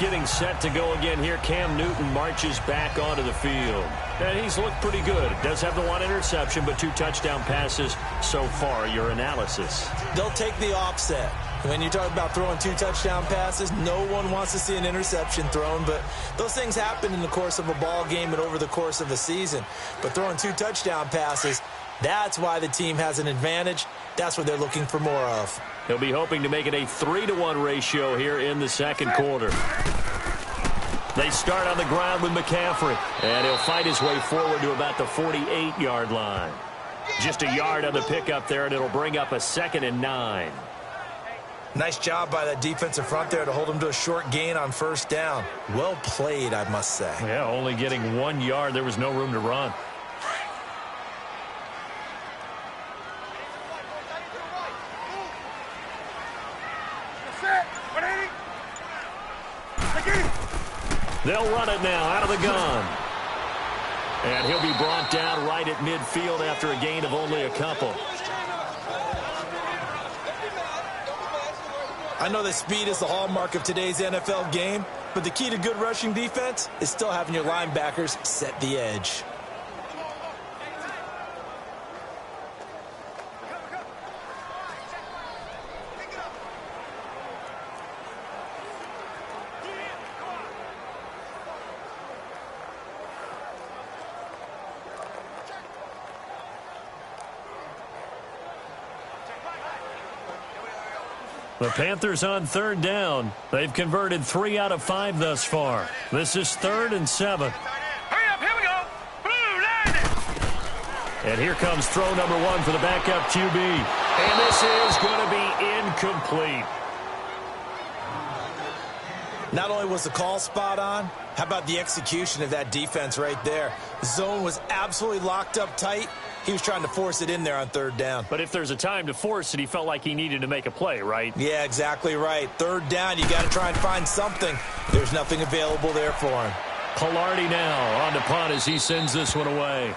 Getting set to go again here. Cam Newton marches back onto the field. And he's looked pretty good. Does have the 1 interception, but 2 touchdown passes so far. Your analysis?
They'll take the offset. When you talk about throwing 2 touchdown passes, no one wants to see an interception thrown, but those things happen in the course of a ball game and over the course of a season. But throwing 2 touchdown passes, that's why the team has an advantage. That's what they're looking for more of.
He'll be hoping to make it a 3-to-1 ratio here in the 2nd quarter. They start on the ground with McCaffrey, and he'll fight his way forward to about the 48-yard line. Just a yard on the pickup there, and it'll bring up a 2nd and 9.
Nice job by that defensive front there to hold him to a short gain on 1st down. Well played, I must say.
Yeah, only getting 1 yard. There was no room to run. They'll run it now out of the gun. And he'll be brought down right at midfield after a gain of only a couple.
I know that speed is the hallmark of today's NFL game, but the key to good rushing defense is still having your linebackers set the edge.
The Panthers on 3rd down. They've converted 3 out of 5 thus far. This is 3rd and 7.
Hurry up, here we go. Blue, line it.
And here comes throw number 1 for the backup QB. And this is going to be incomplete.
Not only was the call spot on, how about the execution of that defense right there? The zone was absolutely locked up tight. He was trying to force it in there on 3rd down.
But if there's a time to force it, he felt like he needed to make a play, right?
Yeah, exactly right. 3rd down, you got to try and find something. There's nothing available there for him.
Pilardi now on to punt as he sends this one away.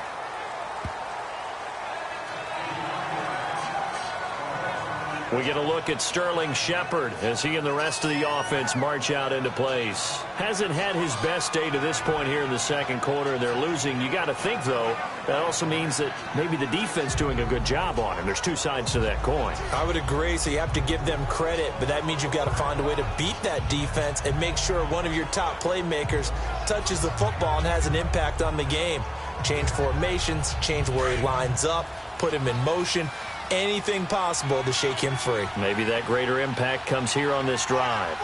We get a look at Sterling Shepard as he and the rest of the offense march out into place. Hasn't had his best day to this point here in the second quarter. They're losing. You got to think, though, that also means that maybe the defense doing a good job on him. There's two sides to that coin.
I would agree, so you have to give them credit, but that means you've got to find a way to beat that defense and make sure one of your top playmakers touches the football and has an impact on the game. Change formations, change where he lines up, put him in motion. Anything possible to shake him free.
Maybe that greater impact comes here on this drive.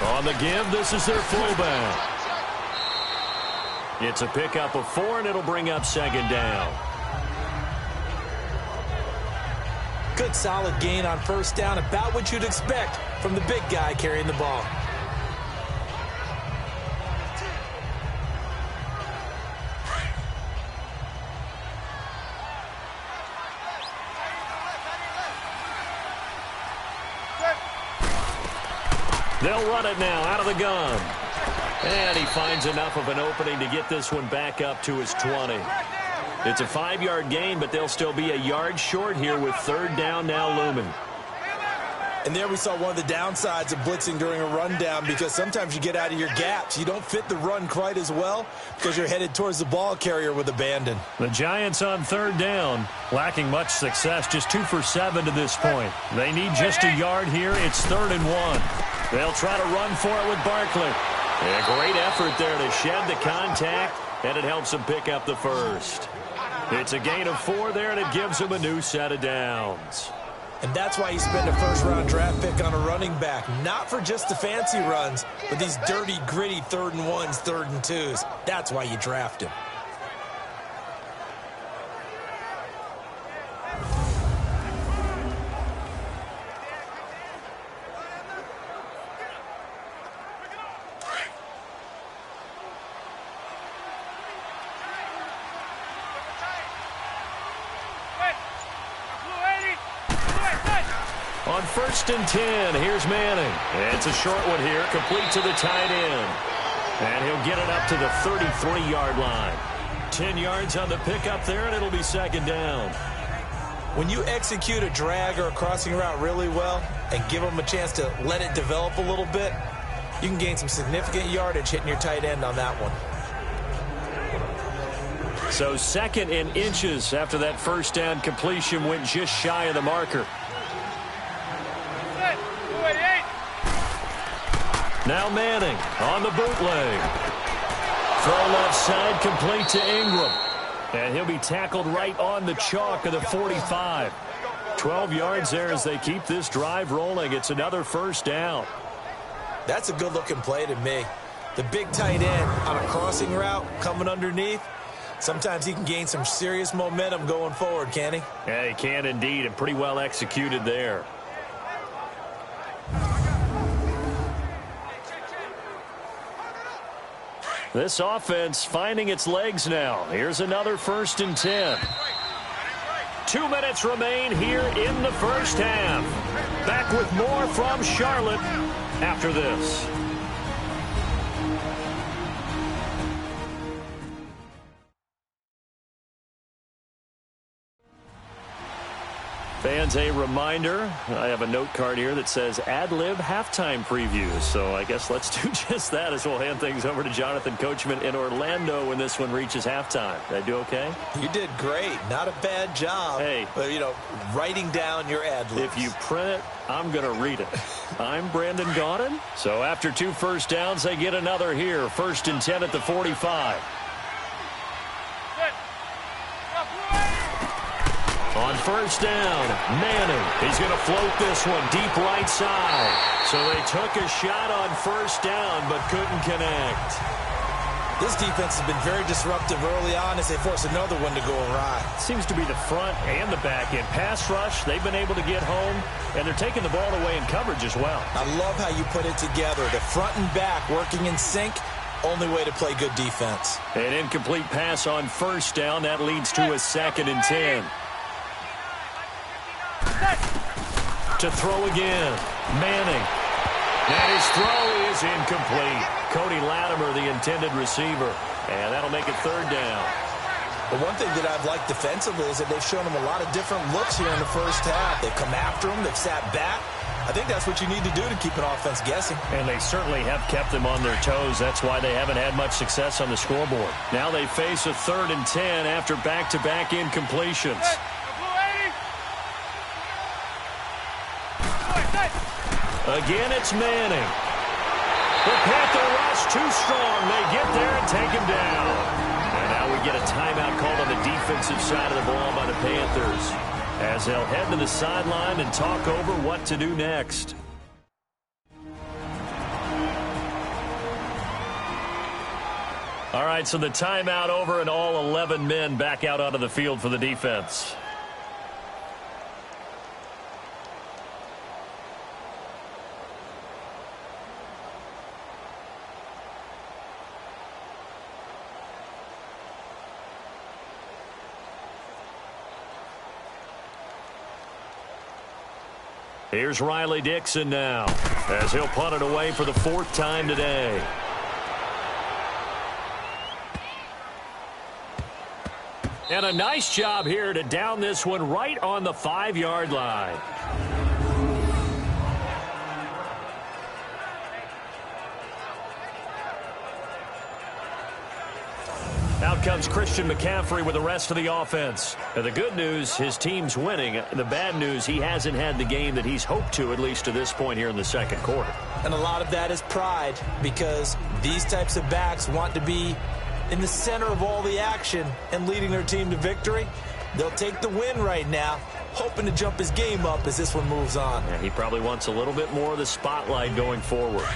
On the give, this is their fullback. It's a pickup of 4, and it'll bring up second down.
Good solid gain on first down, about what you'd expect from the big guy carrying the ball.
They'll run it now out of the gun. And he finds enough of an opening to get this one back up to his 20. It's a 5-yard gain, but they'll still be a yard short here with third down now looming.
And there we saw one of the downsides of blitzing during a rundown, because sometimes you get out of your gaps. You don't fit the run quite as well because you're headed towards the ball carrier with abandon.
The Giants on third down, lacking much success, just 2 for 7 to this point. They need just a yard here. It's 3rd and 1. They'll try to run for it with Barkley. A great effort there to shed the contact, and it helps him pick up the first. It's a gain of 4 there, and it gives him a new set of downs.
And that's why you spend a first-round draft pick on a running back. Not for just the fancy runs, but these dirty, gritty 3rd and 1s, 3rd and 2s. That's why you draft him.
On 1st and 10, here's Manning. It's a short one here, complete to the tight end. And he'll get it up to the 33-yard line. 10 yards on the pickup there, and it'll be second down.
When you execute a drag or a crossing route really well and give them a chance to let it develop a little bit, you can gain some significant yardage hitting your tight end on that one.
So 2nd and inches after that first down completion went just shy of the marker. Now Manning on the bootleg. Throw left side, complete to Ingram. And he'll be tackled right on the chalk of the 45. 12 yards there as they keep this drive rolling. It's another first down.
That's a good-looking play to me. The big tight end on a crossing route coming underneath. Sometimes he can gain some serious momentum going forward, can he?
Yeah, he can indeed, and pretty well executed there. This offense finding its legs now. Here's another 1st and 10. 2 minutes remain here in the first half. Back with more from Charlotte after this. Fans, a reminder, I have a note card here that says ad-lib halftime previews. So I guess let's do just that as we'll hand things over to Jonathan Coachman in Orlando when this one reaches halftime. Did I do okay?
You did great. Not a bad job.
Hey.
But, writing down your ad-libs.
If you print it, I'm going to read it. I'm Brandon Gaudin. So after 2 first downs, they get another here. 1st and 10 at the 45. On first down, Manning. He's going to float this one deep right side. So they took a shot on first down but couldn't connect.
This defense has been very disruptive early on as they force another one to go awry.
Seems to be the front and the back end. Pass rush, they've been able to get home, and they're taking the ball away in coverage as well.
I love how you put it together. The front and back working in sync. Only way to play good defense.
An incomplete pass on first down. That leads to a 2nd and 10. To throw again, Manning. And his throw is incomplete. Cody Latimer, the intended receiver. And that'll make it 3rd down.
But one thing that I've liked defensively is that they've shown him a lot of different looks here in the first half. They've come after him. They've sat back. I think that's what you need to do to keep an offense guessing.
And they certainly have kept them on their toes. That's why they haven't had much success on the scoreboard. Now they face a 3rd and 10 after back-to-back incompletions. Again, it's Manning. The Panther rush too strong. They get there and take him down. And now we get a timeout called on the defensive side of the ball by the Panthers, as they'll head to the sideline and talk over what to do next. All right, so the timeout over and all 11 men back out onto the field for the defense. Here's Riley Dixon now, as he'll punt it away for the 4th time today. And a nice job here to down this one right on the 5-yard line. Out comes Christian McCaffrey with the rest of the offense. And the good news, his team's winning. The bad news, he hasn't had the game that he's hoped to, at least to this point here in the second quarter.
And a lot of that is pride, because these types of backs want to be in the center of all the action and leading their team to victory. They'll take the win right now, hoping to jump his game up as this one moves on.
Yeah, he probably wants a little bit more of the spotlight going forward.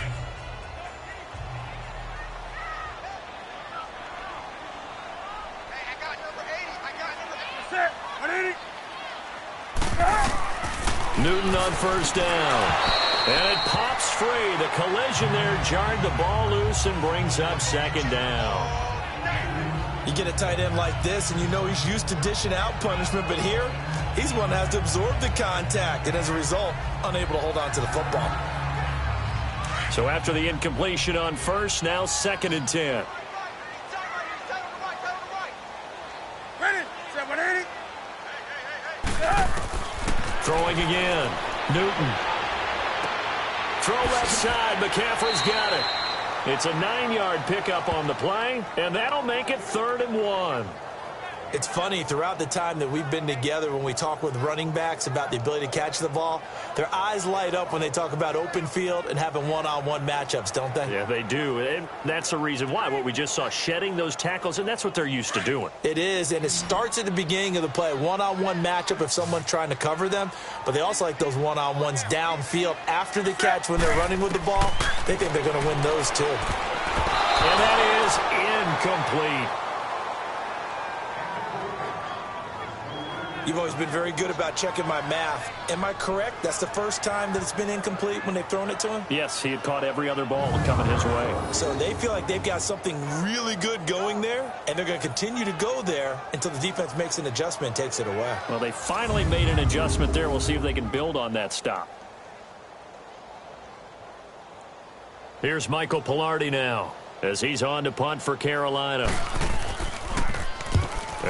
Newton on first down. And it pops free. The collision there jarred the ball loose and brings up 2nd down.
You get a tight end like this, and you know he's used to dishing out punishment, but here, he's one that has to absorb the contact, and as a result, unable to hold on to the football.
So after the incompletion on first, now 2nd and 10. Throwing again. Newton. Throw left side. McCaffrey's got it. It's a 9-yard pickup on the play, and that'll make it 3rd and 1.
It's funny, throughout the time that we've been together, when we talk with running backs about the ability to catch the ball, their eyes light up when they talk about open field and having one-on-one matchups, don't they?
Yeah, they do. And that's the reason why. What we just saw, shedding those tackles, and that's what they're used to doing.
It is, and it starts at the beginning of the play. One-on-one matchup if someone's trying to cover them, but they also like those one-on-ones downfield after the catch when they're running with the ball. They think they're going to win those too.
And that is incomplete.
You've always been very good about checking my math. Am I correct? That's the first time that it's been incomplete when they've thrown it to him?
Yes, he had caught every other ball coming his way.
So they feel like they've got something really good going there, and they're going to continue to go there until the defense makes an adjustment and takes it away.
Well, they finally made an adjustment there. We'll see if they can build on that stop. Here's Michael Pilardi now, as he's on to punt for Carolina.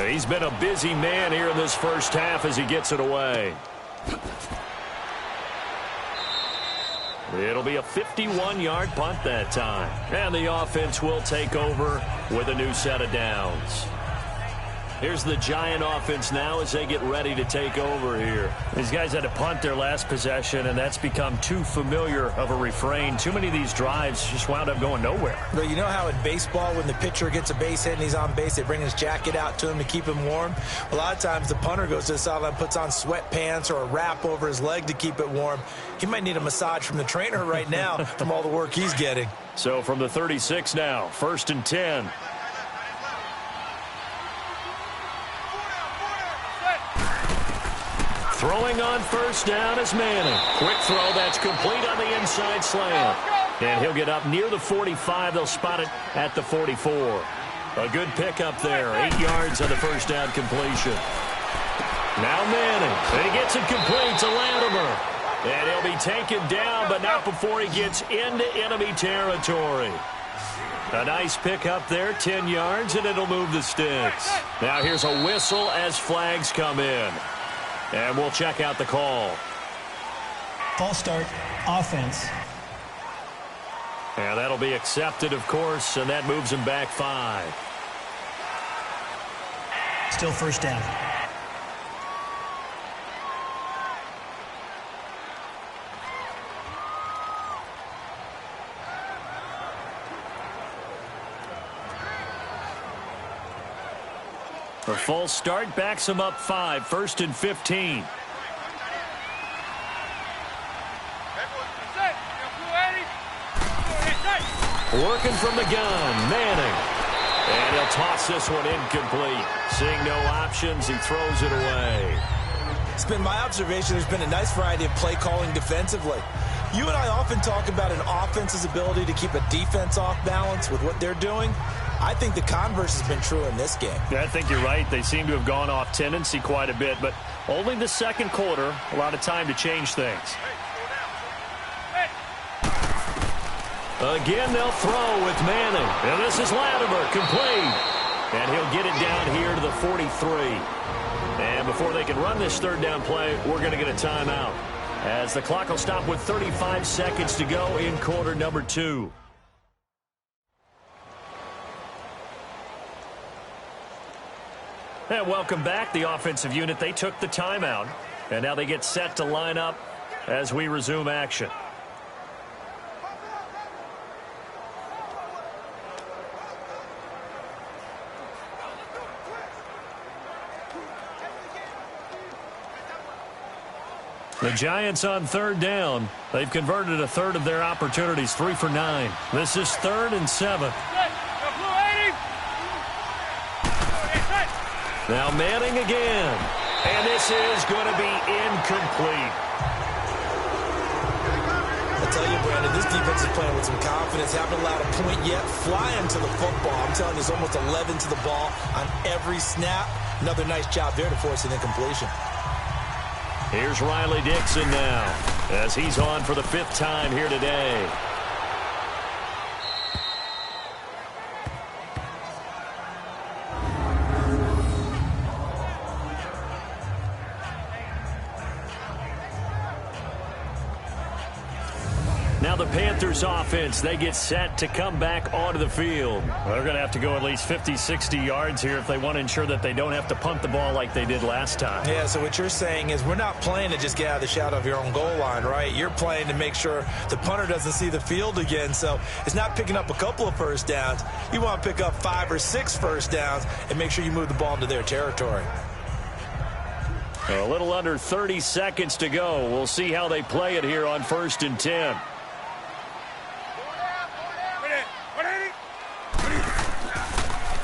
He's been a busy man here in this first half as he gets it away. It'll be a 51-yard punt that time. And the offense will take over with a new set of downs. Here's the Giant offense now as they get ready to take over here. These guys had to punt their last possession, and that's become too familiar of a refrain. Too many of these drives just wound up going nowhere.
But you know how in baseball, when the pitcher gets a base hit and he's on base, they bring his jacket out to him to keep him warm? A lot of times the punter goes to the sideline, puts on sweatpants or a wrap over his leg to keep it warm. He might need a massage from the trainer right now from all the work he's getting.
So from the 36 now, 1st and 10. Throwing on first down is Manning. Quick throw, that's complete on the inside slant. And he'll get up near the 45. They'll spot it at the 44. A good pickup there. 8 yards on the first down completion. Now Manning. And he gets it complete to Latimer. And he'll be taken down, but not before he gets into enemy territory. A nice pick up there, 10 yards, and it'll move the sticks. Now here's a whistle as flags come in. And we'll check out the call.
False start, offense.
And that'll be accepted, of course, and that moves him back 5.
Still first down.
A false start backs him up 5, 1st and 15. Working from the gun, Manning. And he'll toss this one incomplete. Seeing no options, he throws it away.
It's been my observation there's been a nice variety of play calling defensively. You and I often talk about an offense's ability to keep a defense off balance with what they're doing. I think the converse has been true in this game.
Yeah, I think you're right. They seem to have gone off tendency quite a bit, but only the second quarter, a lot of time to change things. Again, they'll throw with Manning. And this is Latimer, complete. And he'll get it down here to the 43. And before they can run this third down play, we're going to get a timeout, as the clock will stop with 35 seconds to go in quarter number 2. And welcome back, the offensive unit. They took the timeout, and now they get set to line up as we resume action. The Giants on third down. They've converted a third of their opportunities, 3 for 9. This is 3rd and 7. Now Manning again. And this is going to be incomplete.
I tell you, Brandon, this defense is playing with some confidence. Haven't allowed a point yet. Flying to the football. I'm telling you, there's almost 11 to the ball on every snap. Another nice job there to force an incompletion.
Here's Riley Dixon now, as he's on for the 5th time here today. Now the Panthers offense, they get set to come back onto the field. They're going to have to go at least 50, 60 yards here if they want to ensure that they don't have to punt the ball like they did last time.
Yeah, so what you're saying is we're not playing to just get out of the shadow of your own goal line, right? You're playing to make sure the punter doesn't see the field again. So it's not picking up a couple of first downs. You want to pick up 5 or 6 first downs and make sure you move the ball into their territory.
A little under 30 seconds to go. We'll see how they play it here on 1st and 10.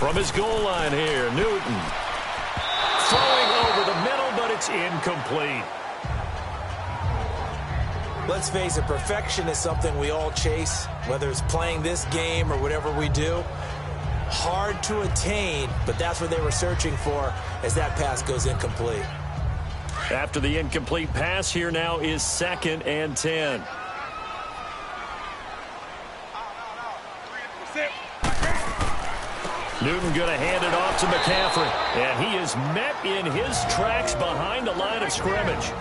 From his goal line here, Newton. Throwing over the middle, but it's incomplete.
Let's face it, perfection is something we all chase, whether it's playing this game or whatever we do. Hard to attain, but that's what they were searching for as that pass goes incomplete.
After the incomplete pass, here now is 2nd and 10. Newton going to hand it off to McCaffrey. And he is met in his tracks behind the line of scrimmage.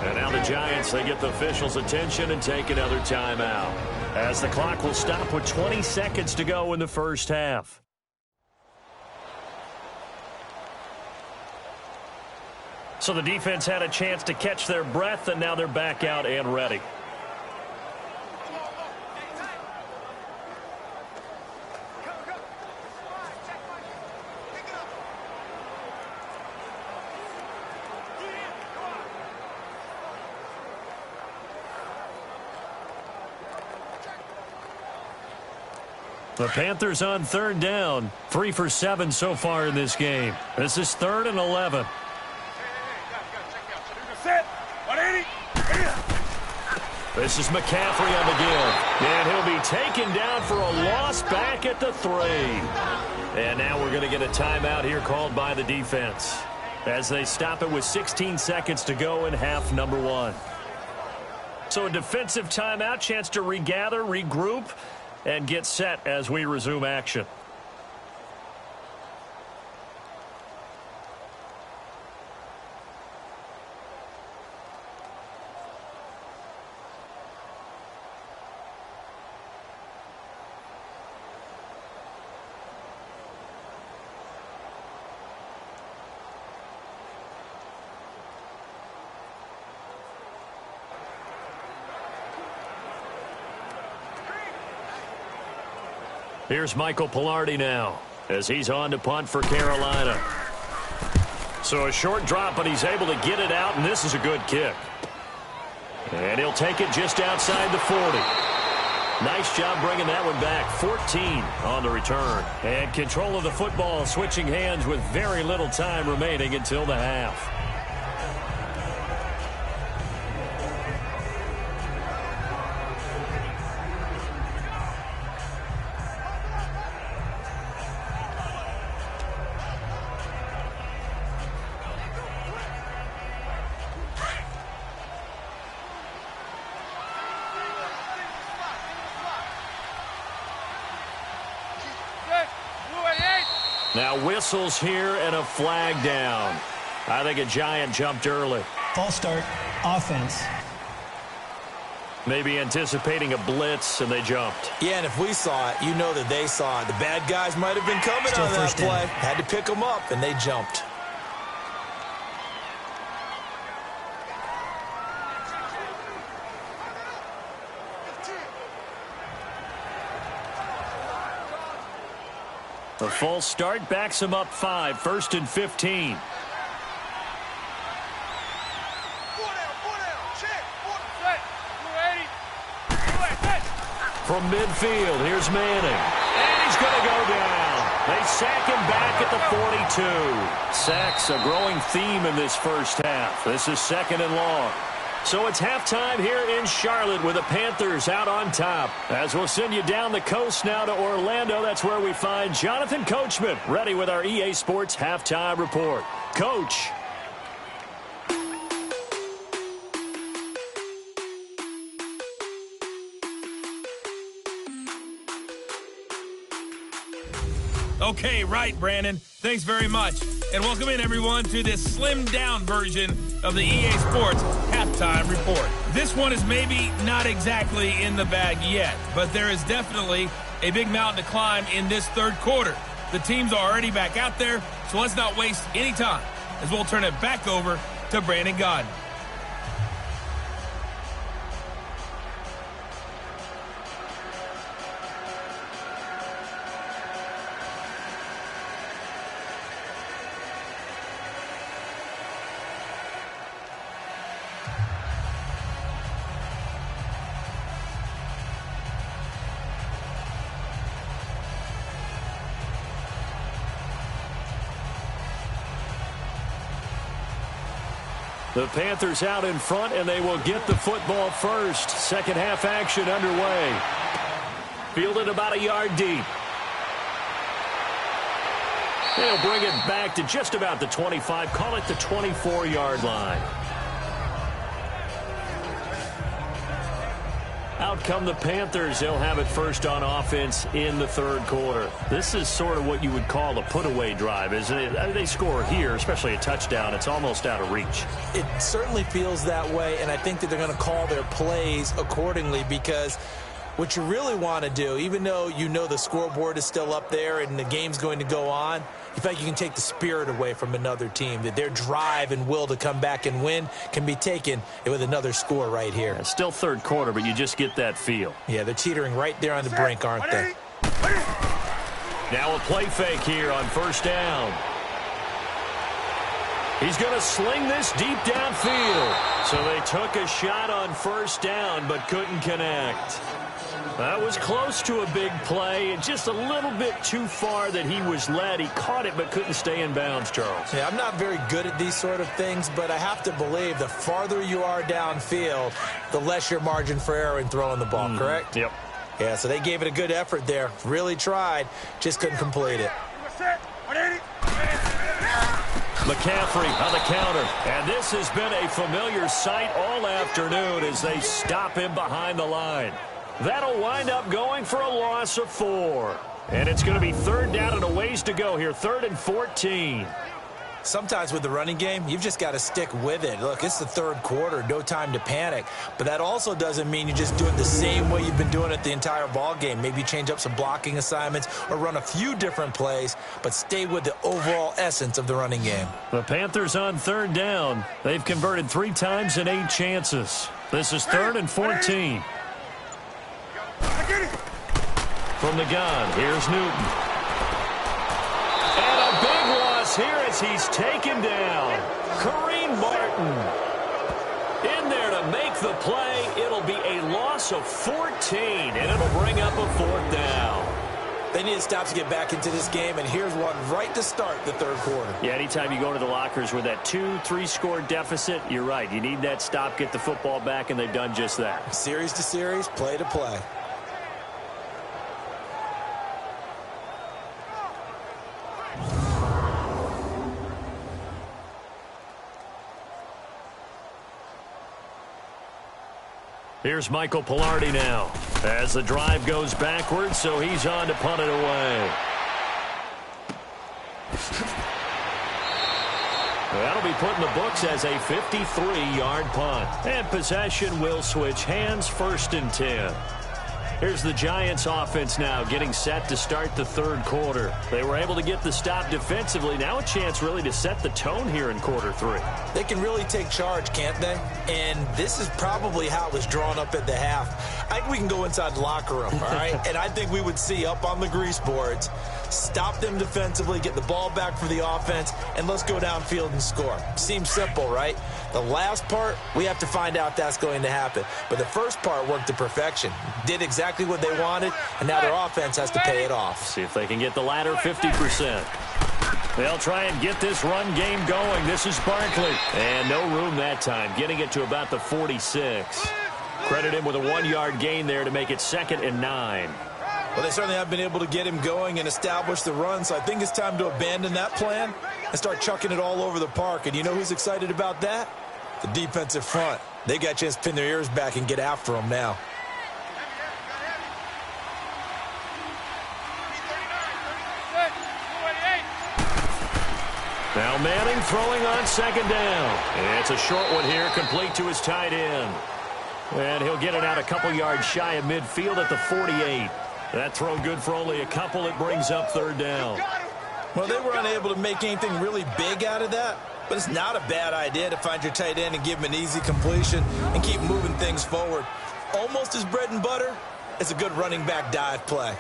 And now the Giants, they get the officials' attention and take another timeout, as the clock will stop with 20 seconds to go in the first half. So the defense had a chance to catch their breath, and now they're back out and ready. The Panthers on third down, 3 for 7 so far in this game. This is 3rd and 11. This is McCaffrey on the give. And he'll be taken down for a loss back at the 3. And now we're going to get a timeout here called by the defense, as they stop it with 16 seconds to go in half number 1. So a defensive timeout, chance to regather, regroup, and get set as we resume action. Here's Michael Pilardi now as he's on to punt for Carolina. So a short drop, but he's able to get it out, and this is a good kick. And he'll take it just outside the 40. Nice job bringing that one back. 14 on the return. And control of the football switching hands with very little time remaining until the half. Now whistles here and a flag down. I think a Giant jumped early.
False start, offense.
Maybe anticipating a blitz, and they jumped.
Yeah, and if we saw it, you know that they saw it. The bad guys might have been coming
Still
on that
first
play.
down.
Had to pick them up, and they jumped.
A false start backs him up 5, 1st and 15. From midfield, here's Manning. And he's going to go down. They sack him back at the 42. Sacks a growing theme in this first half. This is 2nd and long. So it's halftime here in Charlotte with the Panthers out on top. As we'll send you down the coast now to Orlando, that's where we find Jonathan Coachman ready with our EA Sports Halftime Report. Coach.
Okay, right, Brandon. Thanks very much. And welcome in, everyone, to this slimmed-down version of the EA Sports Halftime Report. This one is maybe not exactly in the bag yet, but there is definitely a big mountain to climb in this third quarter. The teams are already back out there, so let's not waste any time as we'll turn it back over to Brandon Godden.
The Panthers out in front, and they will get the football first. Second half action underway. Fielded about a yard deep. They'll bring it back to just about the 25. Call it the 24-yard line. Out come the Panthers. They'll have it first on offense in the third quarter. This is sort of what you would call a put-away drive, isn't it? They score here, especially a touchdown. It's almost out of reach.
It certainly feels that way, and I think that they're going to call their plays accordingly because what you really want to do, even though you know the scoreboard is still up there and the game's going to go on, you feel like you can take the spirit away from another team, that their drive and will to come back and win can be taken with another score right here.
It's still third quarter, but you just get that feel.
Yeah, they're teetering right there on the brink, aren't they?
Now a play fake here on first down. He's going to sling this deep downfield. So they took a shot on first down, but couldn't connect. That was close to a big play, just a little bit too far that he was led. He caught it but couldn't stay in bounds, Charles.
Yeah, I'm not very good at these sort of things, but I have to believe the farther you are downfield, the less your margin for error in throwing the ball, correct?
Yep.
Yeah, so they gave it a good effort there. Really tried, just couldn't complete it.
McCaffrey on the counter. And this has been a familiar sight all afternoon as they stop him behind the line. That'll wind up going for a loss of 4. And it's going to be 3rd down and a ways to go here, 3rd and 14.
Sometimes with the running game, you've just got to stick with it. Look, it's the 3rd quarter, no time to panic. But that also doesn't mean you just do it the same way you've been doing it the entire ball game. Maybe change up some blocking assignments or run a few different plays, but stay with the overall essence of the running game.
The Panthers on 3rd down. They've converted 3 times in 8 chances. This is 3rd and 14. From the gun, here's Newton. And a big loss here as he's taken down. Kareem Martin in there to make the play. It'll be a loss of 14, and it'll bring up a 4th down.
They need to stop to get back into this game, and here's one right to start the 3rd quarter.
Yeah, anytime you go to the lockers with that 2-3 score deficit, you're right. You need that stop, get the football back, and they've done just that.
Series to series, play to play.
Here's Michael Pilardi now as the drive goes backwards, so he's on to punt it away. That'll be put in the books as a 53-yard punt. And possession will switch hands, 1st and 10. Here's the Giants offense now getting set to start the 3rd quarter. They were able to get the stop defensively. Now a chance really to set the tone here in quarter 3.
They can really take charge, can't they? And this is probably how it was drawn up at the half. I think we can go inside the locker room, all right? And I think we would see up on the grease boards, stop them defensively, get the ball back for the offense, and let's go downfield and score. Seems simple, right? The last part, we have to find out that's going to happen. But the first part worked to perfection. Did exactly what they wanted, and now their offense has to pay it off.
See if they can get the latter 50%. They'll try and get this run game going. This is Barkley. And no room that time, getting it to about the 46. Credit him with a 1-yard gain there to make it 2nd and 9.
Well, they certainly have been able to get him going and establish the run, so I think it's time to abandon that plan and start chucking it all over the park. And you know who's excited about that? The defensive front. They got a chance to pin their ears back and get after him now.
Now Manning throwing on 2nd down. It's a short one here, complete to his tight end. And he'll get it out a couple yards shy of midfield at the 48. That throw good for only a couple. It brings up 3rd down.
Well, they were unable to make anything really big out of that, but it's not a bad idea to find your tight end and give him an easy completion and keep moving things forward. Almost as bread and butter as a good running back dive play.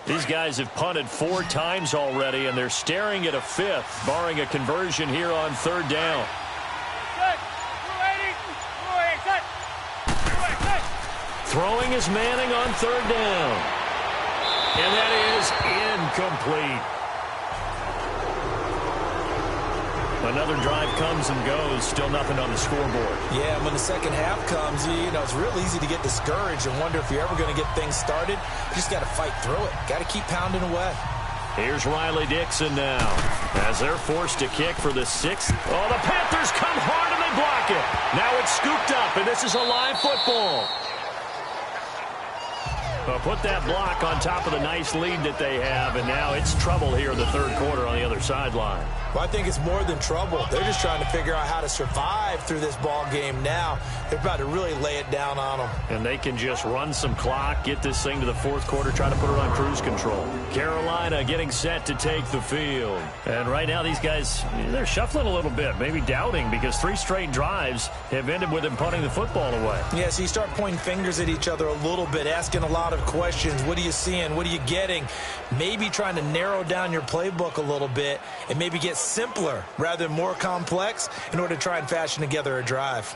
These guys have punted 4 times already, and they're staring at a 5th, barring a conversion here on 3rd down. Throwing is Manning on 3rd down. And that is incomplete. Another drive comes and goes, still nothing on the scoreboard.
Yeah, and when the second half comes, you know, it's real easy to get discouraged and wonder if you're ever going to get things started. You just got to fight through it. Got to keep pounding away.
Here's Riley Dixon now as they're forced to kick for the 6th. Oh, the Panthers come hard and they block it. Now it's scooped up, and this is a live football. Put that block on top of the nice lead that they have, and now it's trouble here in the 3rd quarter on the other sideline.
Well, I think it's more than trouble. They're just trying to figure out how to survive through this ball game now. They're about to really lay it down on them.
And they can just run some clock, get this thing to the 4th quarter, try to put it on cruise control. Carolina getting set to take the field. And right now these guys, they're shuffling a little bit, maybe doubting, because 3 straight drives have ended with them punting the football away.
Yeah, so you start pointing fingers at each other a little bit, asking a lot of questions. What are you seeing? What are you getting? Maybe trying to narrow down your playbook a little bit and maybe get simpler rather than more complex in order to try and fashion together a drive.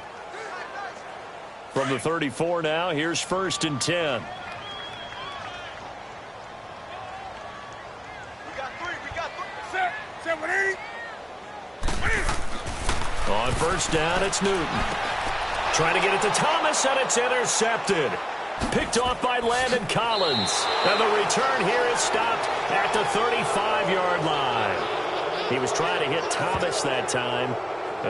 From the 34 now, here's 1st and 10. On 1st down, it's Newton. Trying to get it to Thomas, and it's intercepted. Picked off by Landon Collins. And the return here is stopped at the 35-yard line. He was trying to hit Thomas that time.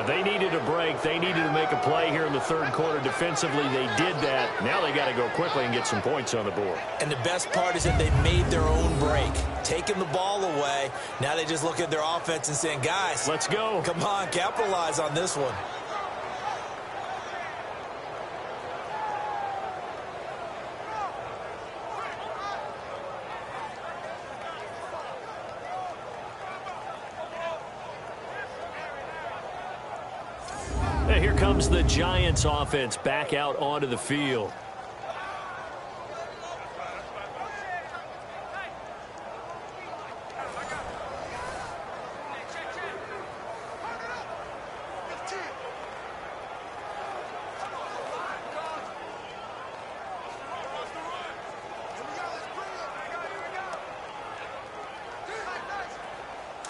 They needed a break. They needed to make a play here in the third quarter defensively. They did that. Now they got to go quickly and get some points on the board.
And the best part is that they made their own break. Taking the ball away. Now they just look at their offense and saying, guys,
let's go.
Come on, capitalize on this one.
And here comes the Giants offense back out onto the field.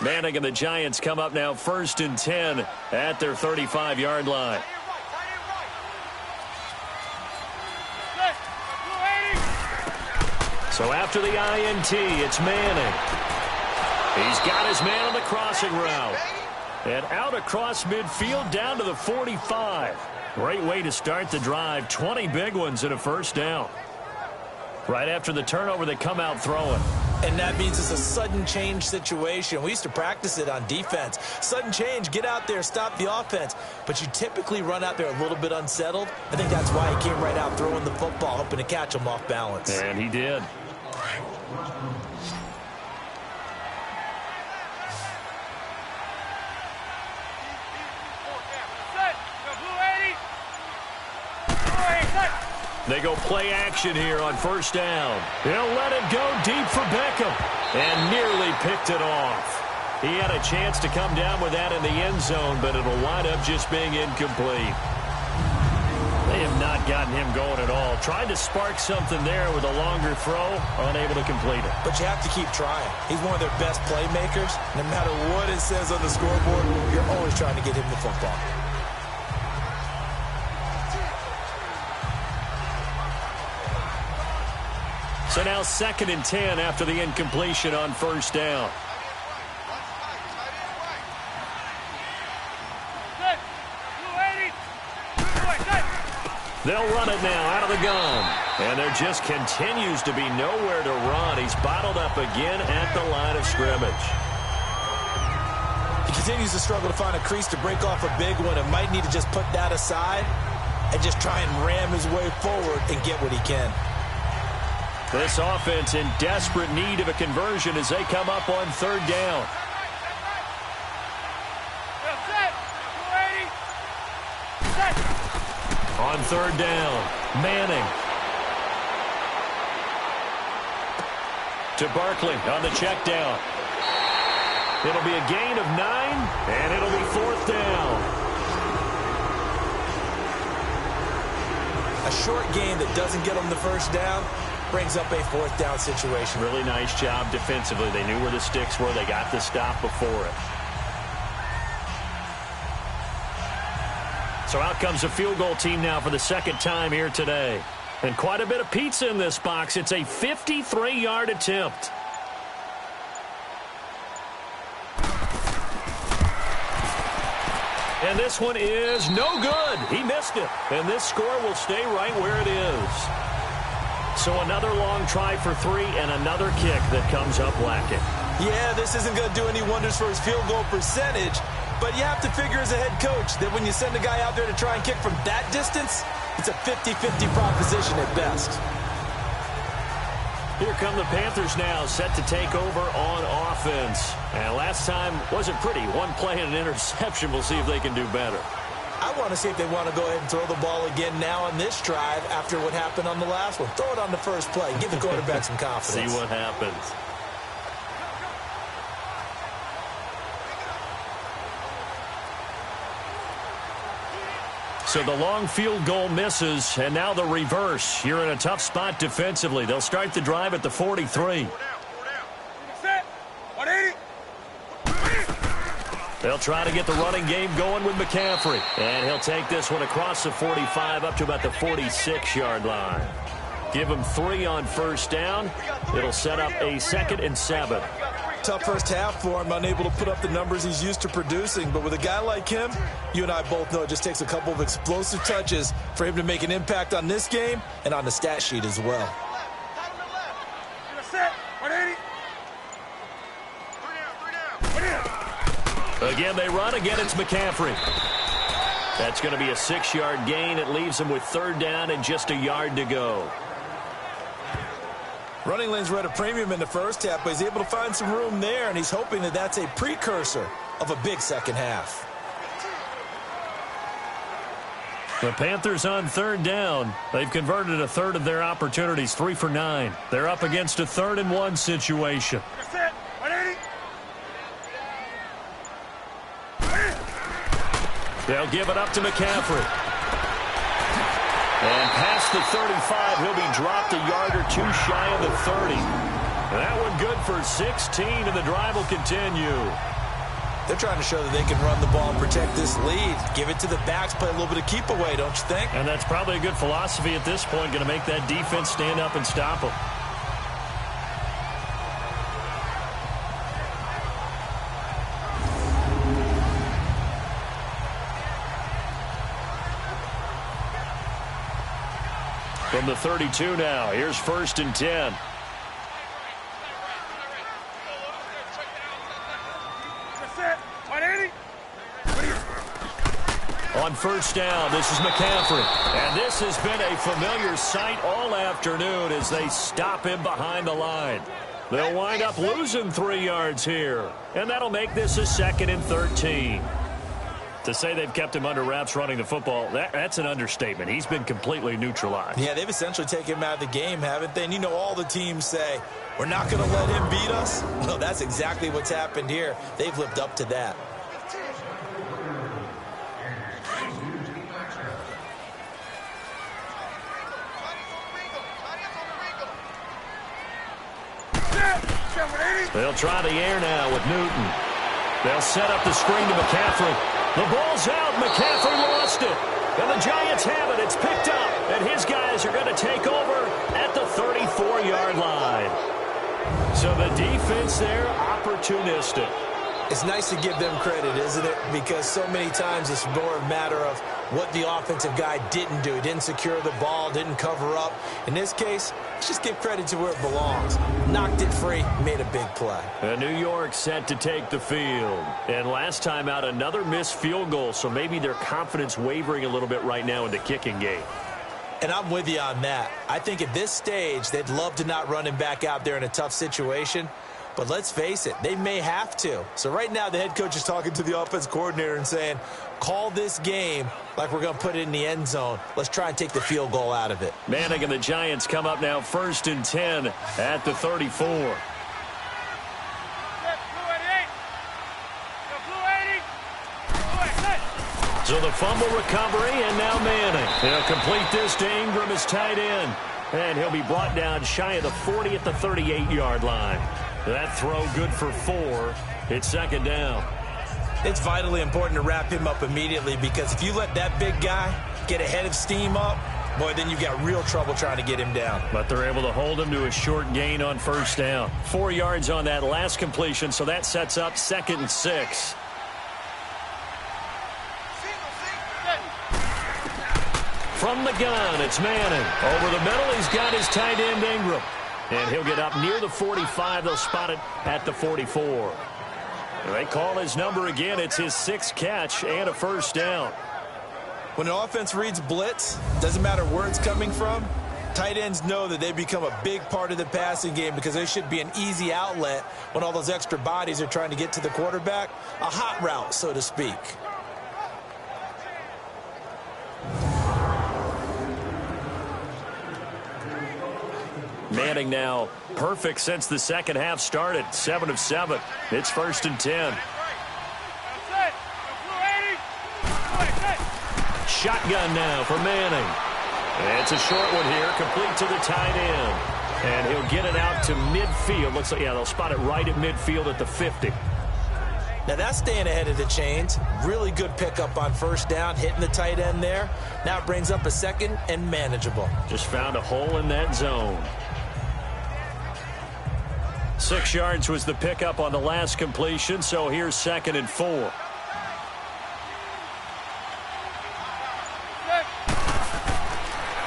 Manning and the Giants come up now 1st and 10 at their 35-yard line. So after the INT, it's Manning. He's got his man on the crossing route. And out across midfield down to the 45. Great way to start the drive. 20 big ones and a first down. Right after the turnover, they come out throwing.
And that means it's a sudden change situation. We used to practice it on defense. Sudden change, get out there, stop the offense. But you typically run out there a little bit unsettled. I think that's why he came right out throwing the football, hoping to catch him off balance.
And he did. They go play action here on first down. He'll let it go deep for Beckham. And nearly picked it off. He had a chance to come down with that in the end zone, but it'll wind up just being incomplete. They have not gotten him going at all. Tried to spark something there with a longer throw, unable to complete it.
But you have to keep trying. He's one of their best playmakers. No matter what it says on the scoreboard, you're always trying to get him the football.
So now 2nd and 10 after the incompletion on first down. They'll run it now out of the gun. And there just continues to be nowhere to run. He's bottled up again at the line of scrimmage.
He continues to struggle to find a crease to break off a big one and might need to just put that aside and just try and ram his way forward and get what he can.
This offense in desperate need of a conversion as they come up on third down. On third down, Manning. To Barkley on the check down. It'll be a gain of 9, and it'll be 4th down.
A short gain that doesn't get them the first down brings up a 4th down situation.
Really nice job defensively. They knew where the sticks were. They got the stop before it. So out comes a field goal team now for the 2nd time here today. And quite a bit of pizza in this box. It's a 53-yard attempt. And this one is no good. He missed it. And this score will stay right where it is. So another long try for 3 and another kick that comes up lacking.
Yeah, this isn't going to do any wonders for his field goal percentage, but you have to figure as a head coach that when you send a guy out there to try and kick from that distance, it's a 50-50 proposition at best.
Here come the Panthers now, set to take over on offense. And last time wasn't pretty. One play and an interception. We'll see if they can do better.
I want to see if they want to go ahead and throw the ball again now on this drive after what happened on the last one. Throw it on the first play. Give the quarterback some confidence.
See what happens. So the long field goal misses, and now the reverse. You're in a tough spot defensively. They'll start the drive at the 43. They'll try to get the running game going with McCaffrey. And he'll take this one across the 45 up to about the 46-yard line. give him 3 on first down. It'll set up a 2nd and 7.
Tough first half for him, unable to put up the numbers he's used to producing. But with a guy like him, you and I both know it just takes a couple of explosive touches for him to make an impact on this game and on the stat sheet as well.
Again, they run. Again, it's McCaffrey. That's going to be a 6-yard gain. It leaves him with 3rd down and just a yard to go.
Running lanes were at a premium in the first half, but he's able to find some room there, and he's hoping that that's a precursor of a big second half.
The Panthers on 3rd down. They've converted a third of their opportunities, 3 for 9. They're up against a 3rd and 1 situation. They'll give it up to McCaffrey. And past the 35, he'll be dropped a yard or 2 shy of the 30. And that one good for 16, and the drive will continue.
They're trying to show that they can run the ball and protect this lead. Give it to the backs, play a little bit of keep away, don't you think?
And that's probably a good philosophy at this point, going to make that defense stand up and stop them. From the 32 now, here's 1st and 10. On first down, this is McCaffrey. And this has been a familiar sight all afternoon as they stop him behind the line. They'll wind up losing 3 yards here. And that'll make this a 2nd and 13. To say they've kept him under wraps running the football, that's an understatement. He's been completely neutralized.
Yeah, they've essentially taken him out of the game, haven't they? And you know all the teams say, we're not going to let him beat us. Well, that's exactly what's happened here. They've lived up to that.
They'll try the air now with Newton. They'll set up the screen to McCaffrey. The ball's out. McCaffrey lost it. And the Giants have it. It's picked up. And his guys are going to take over at the 34-yard line. So the defense there, opportunistic.
It's nice to give them credit, isn't it? Because so many times it's more a matter of what the offensive guy didn't do. He didn't secure the ball, didn't cover up. In this case, let's just give credit to where it belongs. Knocked it free, made a big play.
And New York set to take the field. And last time out, another missed field goal, so maybe their confidence wavering a little bit right now in the kicking game.
And I'm with you on that. I think at this stage, they'd love to not run him back out there in a tough situation. But let's face it, they may have to. So right now, the head coach is talking to the offense coordinator and saying, call this game like we're going to put it in the end zone. Let's try and take the field goal out of it.
Manning and the Giants come up now 1st and 10 at the 34. So the fumble recovery, and now Manning. He'll complete this to Ingram as tight end. And he'll be brought down shy of the 40 at the 38-yard line. That throw good for 4. It's 2nd down.
It's vitally important to wrap him up immediately because if you let that big guy get a head of steam up, boy, then you've got real trouble trying to get him down.
But they're able to hold him to a short gain on 1st down. 4 yards on that last completion, so that sets up 2nd and 6. From the gun, it's Manning. Over the middle, he's got his tight end Ingram. And he'll get up near the 45. They'll spot it at the 44. They call his number again. It's his 6th catch and a 1st down.
When an offense reads blitz, doesn't matter where it's coming from, tight ends know that they become a big part of the passing game because they should be an easy outlet when all those extra bodies are trying to get to the quarterback. A hot route, so to speak.
Manning now perfect since the second half started. 7 of 7. It's 1st and 10. Shotgun now for Manning. And it's a short one here, complete to the tight end. And he'll get it out to midfield. Looks like, yeah, they'll spot it right at midfield at the 50.
Now that's staying ahead of the chains. Really good pickup on first down, hitting the tight end there. Now it brings up a second and manageable.
Just found a hole in that zone. 6 yards was the pickup on the last completion, so here's 2nd and 4.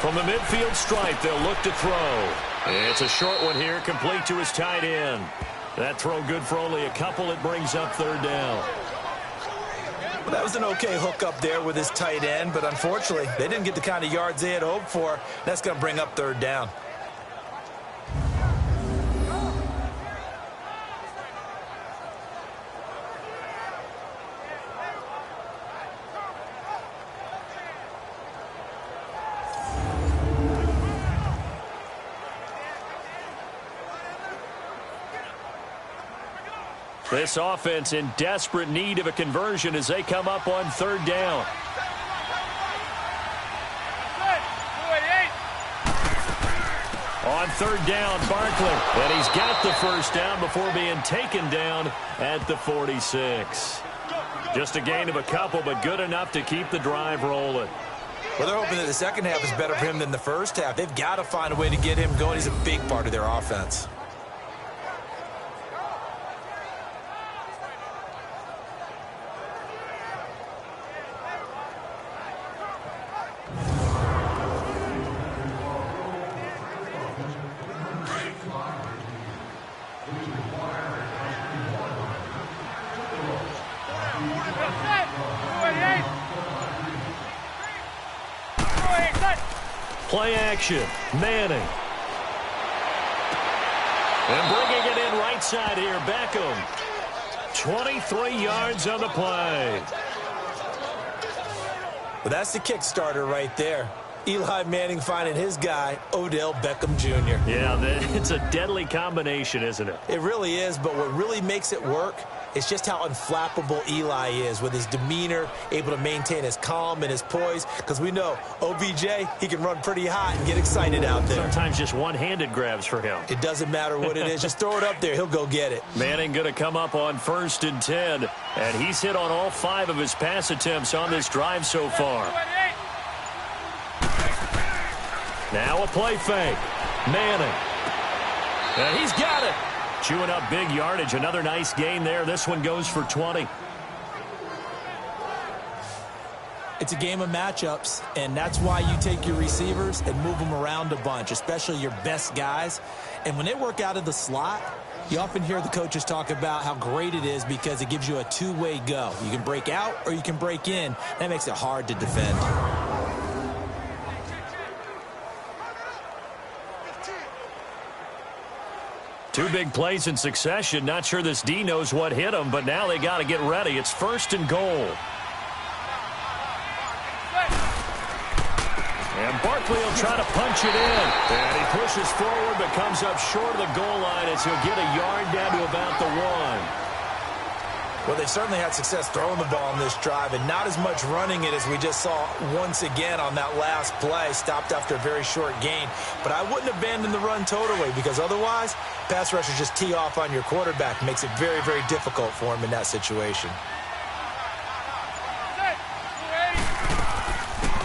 From the midfield stripe, they'll look to throw. It's a short one here, complete to his tight end. That throw good for only a couple. It brings up 3rd down.
Well, that was an okay hook up there with his tight end, but unfortunately, they didn't get the kind of yards they had hoped for. That's going to bring up 3rd down.
This offense in desperate need of a conversion as they come up on 3rd down. On 3rd down, Barkley. And he's got the first down before being taken down at the 46. Just a gain of a couple, but good enough to keep the drive rolling.
Well, they're hoping that the second half is better for him than the first half. They've got to find a way to get him going. He's a big part of their offense.
Play action. Manning. And bringing it in right side here, Beckham. 23 yards on the play.
Well, that's the kickstarter right there. Eli Manning finding his guy, Odell Beckham Jr.
Yeah, it's a deadly combination, isn't it?
It really is, but what really makes it work is just how unflappable Eli is with his demeanor, able to maintain his calm and his poise, because we know OBJ, he can run pretty hot and get excited out there.
Sometimes just one-handed grabs for him.
It doesn't matter what it is. Just throw it up there. He'll go get it.
Manning going to come up on 1st and 10, and he's hit on all 5 of his pass attempts on this drive so far. Now a play fake. Manning. And he's got it. Chewing up big yardage. Another nice gain there. This one goes for 20.
It's a game of matchups, and that's why you take your receivers and move them around a bunch, especially your best guys. And when they work out of the slot, you often hear the coaches talk about how great it is because it gives you a two-way go. You can break out or you can break in. That makes it hard to defend.
Two big plays in succession. Not sure this D knows what hit him, but now they got to get ready. It's 1st and goal. And Barkley will try to punch it in. And he pushes forward but comes up short of the goal line as he'll get a yard down to about the 1.
Well, they certainly had success throwing the ball in this drive and not as much running it as we just saw once again on that last play. Stopped after a very short gain. But I wouldn't abandon the run totally because otherwise, pass rushers just tee off on your quarterback. Makes it very, very difficult for him in that situation.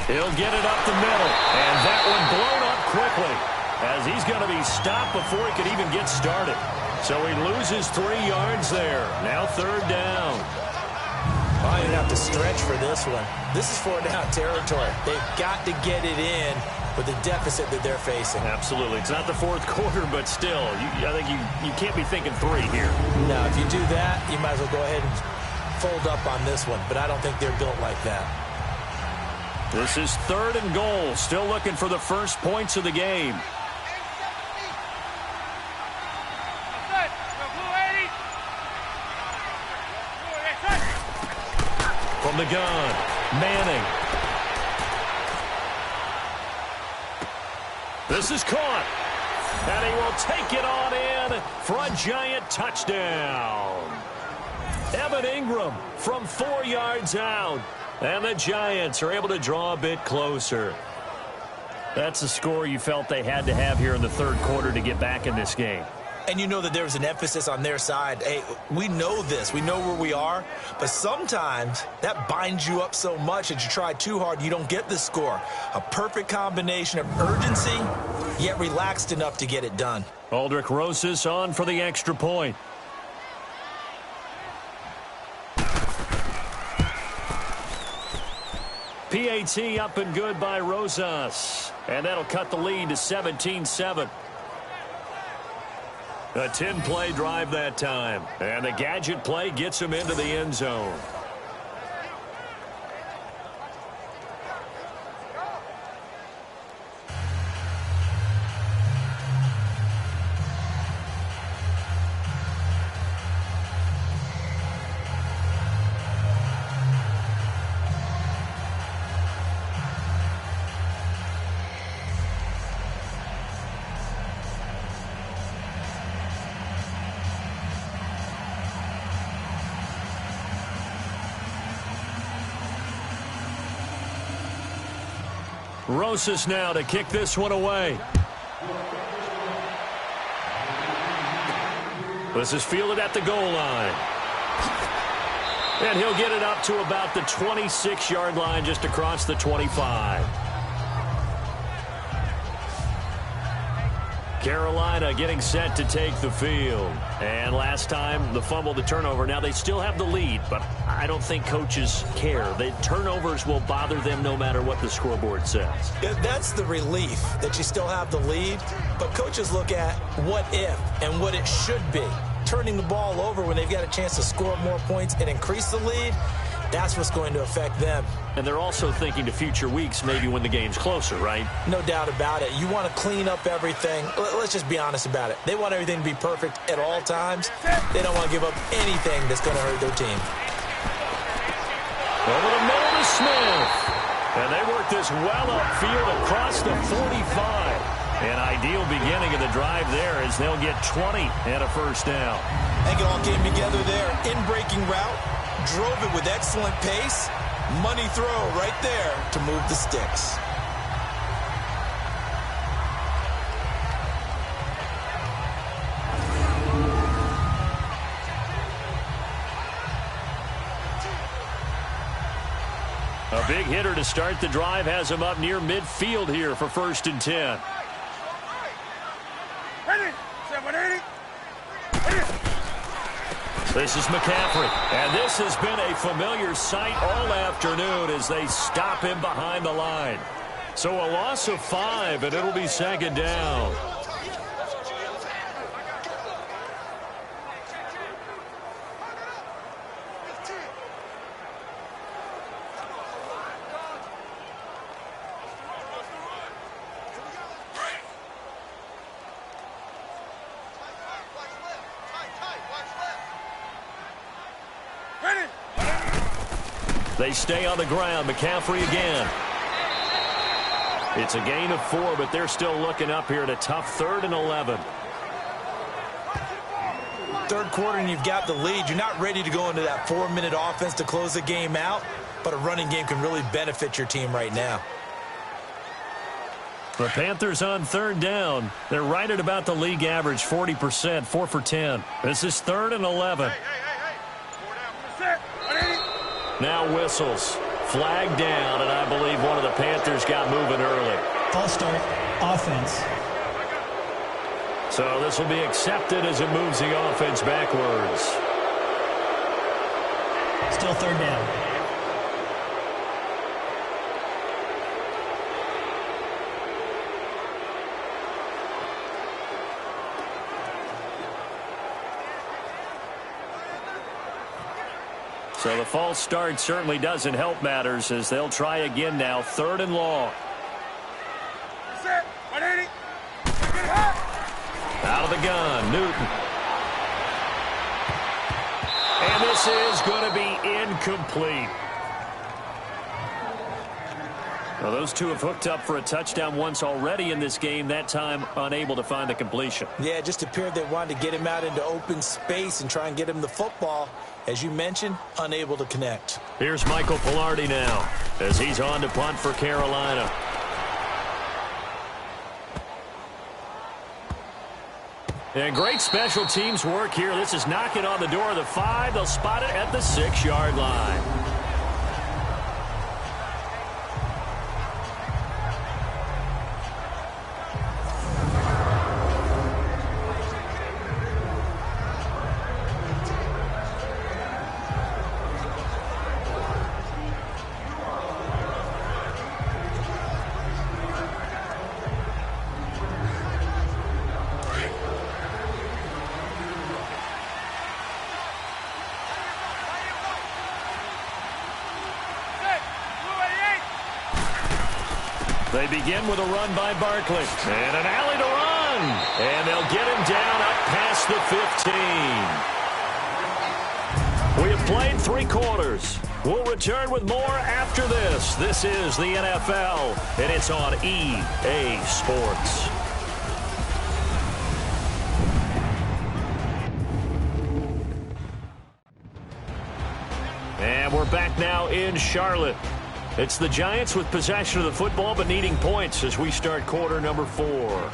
He'll get it up the middle. And that one blown up quickly as he's going to be stopped before he could even get started. So he loses 3 yards there. Now 3rd down.
I didn't have to stretch for this one. This is 4th down territory. They've got to get it in with the deficit that they're facing.
Absolutely. It's not the 4th quarter, but still, I think you can't be thinking 3 here.
No, if you do that, you might as well go ahead and fold up on this one. But I don't think they're built like that.
This is 3rd and goal. Still looking for the first points of the game. From the gun, Manning. This is caught. And he will take it on in for a giant touchdown. Evan Ingram from 4 yards out. And the Giants are able to draw a bit closer. That's the score you felt they had to have here in the 3rd quarter to get back in this game.
And you know that there's an emphasis on their side. Hey, we know this. We know where we are. But sometimes that binds you up so much that you try too hard, you don't get the score. A perfect combination of urgency, yet relaxed enough to get it done.
Aldrich Rosas on for the extra point. PAT up and good by Rosas. And that'll cut the lead to 17-7. A 10-play drive that time. And the gadget play gets him into the end zone. Rosas now to kick this one away. This is fielded at the goal line. And he'll get it up to about the 26-yard line, just across the 25. Carolina getting set to take the field. And last time, the fumble, the turnover. Now, they still have the lead, but I don't think coaches care. The turnovers will bother them no matter what the scoreboard says.
That's the relief that you still have the lead, but coaches look at what if and what it should be. Turning the ball over when they've got a chance to score more points and increase the lead, that's what's going to affect them.
And they're also thinking to future weeks, maybe when the game's closer, right?
No doubt about it. You want to clean up everything. Let's just be honest about it. They want everything to be perfect at all times. They don't want to give up anything that's going to hurt their team.
Over the middle to Smith. And they work this well upfield across the 45. An ideal beginning of the drive there as they'll get 20 and a first down.
I think it all came together there. In-breaking route. Drove it with excellent pace. Money throw right there to move the sticks.
A big hitter to start the drive has him up near midfield here for 1st and 10. This is McCaffrey, and this has been a familiar sight all afternoon as they stop him behind the line. So a loss of 5, and it'll be 2nd down. They stay on the ground. McCaffrey again. It's a gain of 4, but they're still looking up here at a tough 3rd and 11.
Third quarter and you've got the lead. You're not ready to go into that 4-minute offense to close the game out, but a running game can really benefit your team right now.
The Panthers on 3rd down. They're right at about the league average, 40%, 4 for 10. This is 3rd and 11. Now whistles. Flag down, and I believe one of the Panthers got moving early.
False start, offense.
So this will be accepted as it moves the offense backwards.
Still 3rd down.
So the false start certainly doesn't help matters as they'll try again now. 3rd and long. Out of the gun, Newton. And this is going to be incomplete. Well, those two have hooked up for a touchdown once already in this game, that time unable to find the completion.
Yeah, it just appeared they wanted to get him out into open space and try and get him the football. As you mentioned, unable to connect.
Here's Michael Pilardi now as he's on to punt for And great special teams work here. This is knocking on the door of the 5. They'll spot it at the 6-yard line. They begin with a run by Barkley. And an alley to run. And they'll get him down up past the 15. We have played 3 quarters. We'll return with more after this. This is the NFL, and it's on EA Sports. And we're back now in Charlotte. It's the Giants with possession of the football but needing points as we start quarter number 4.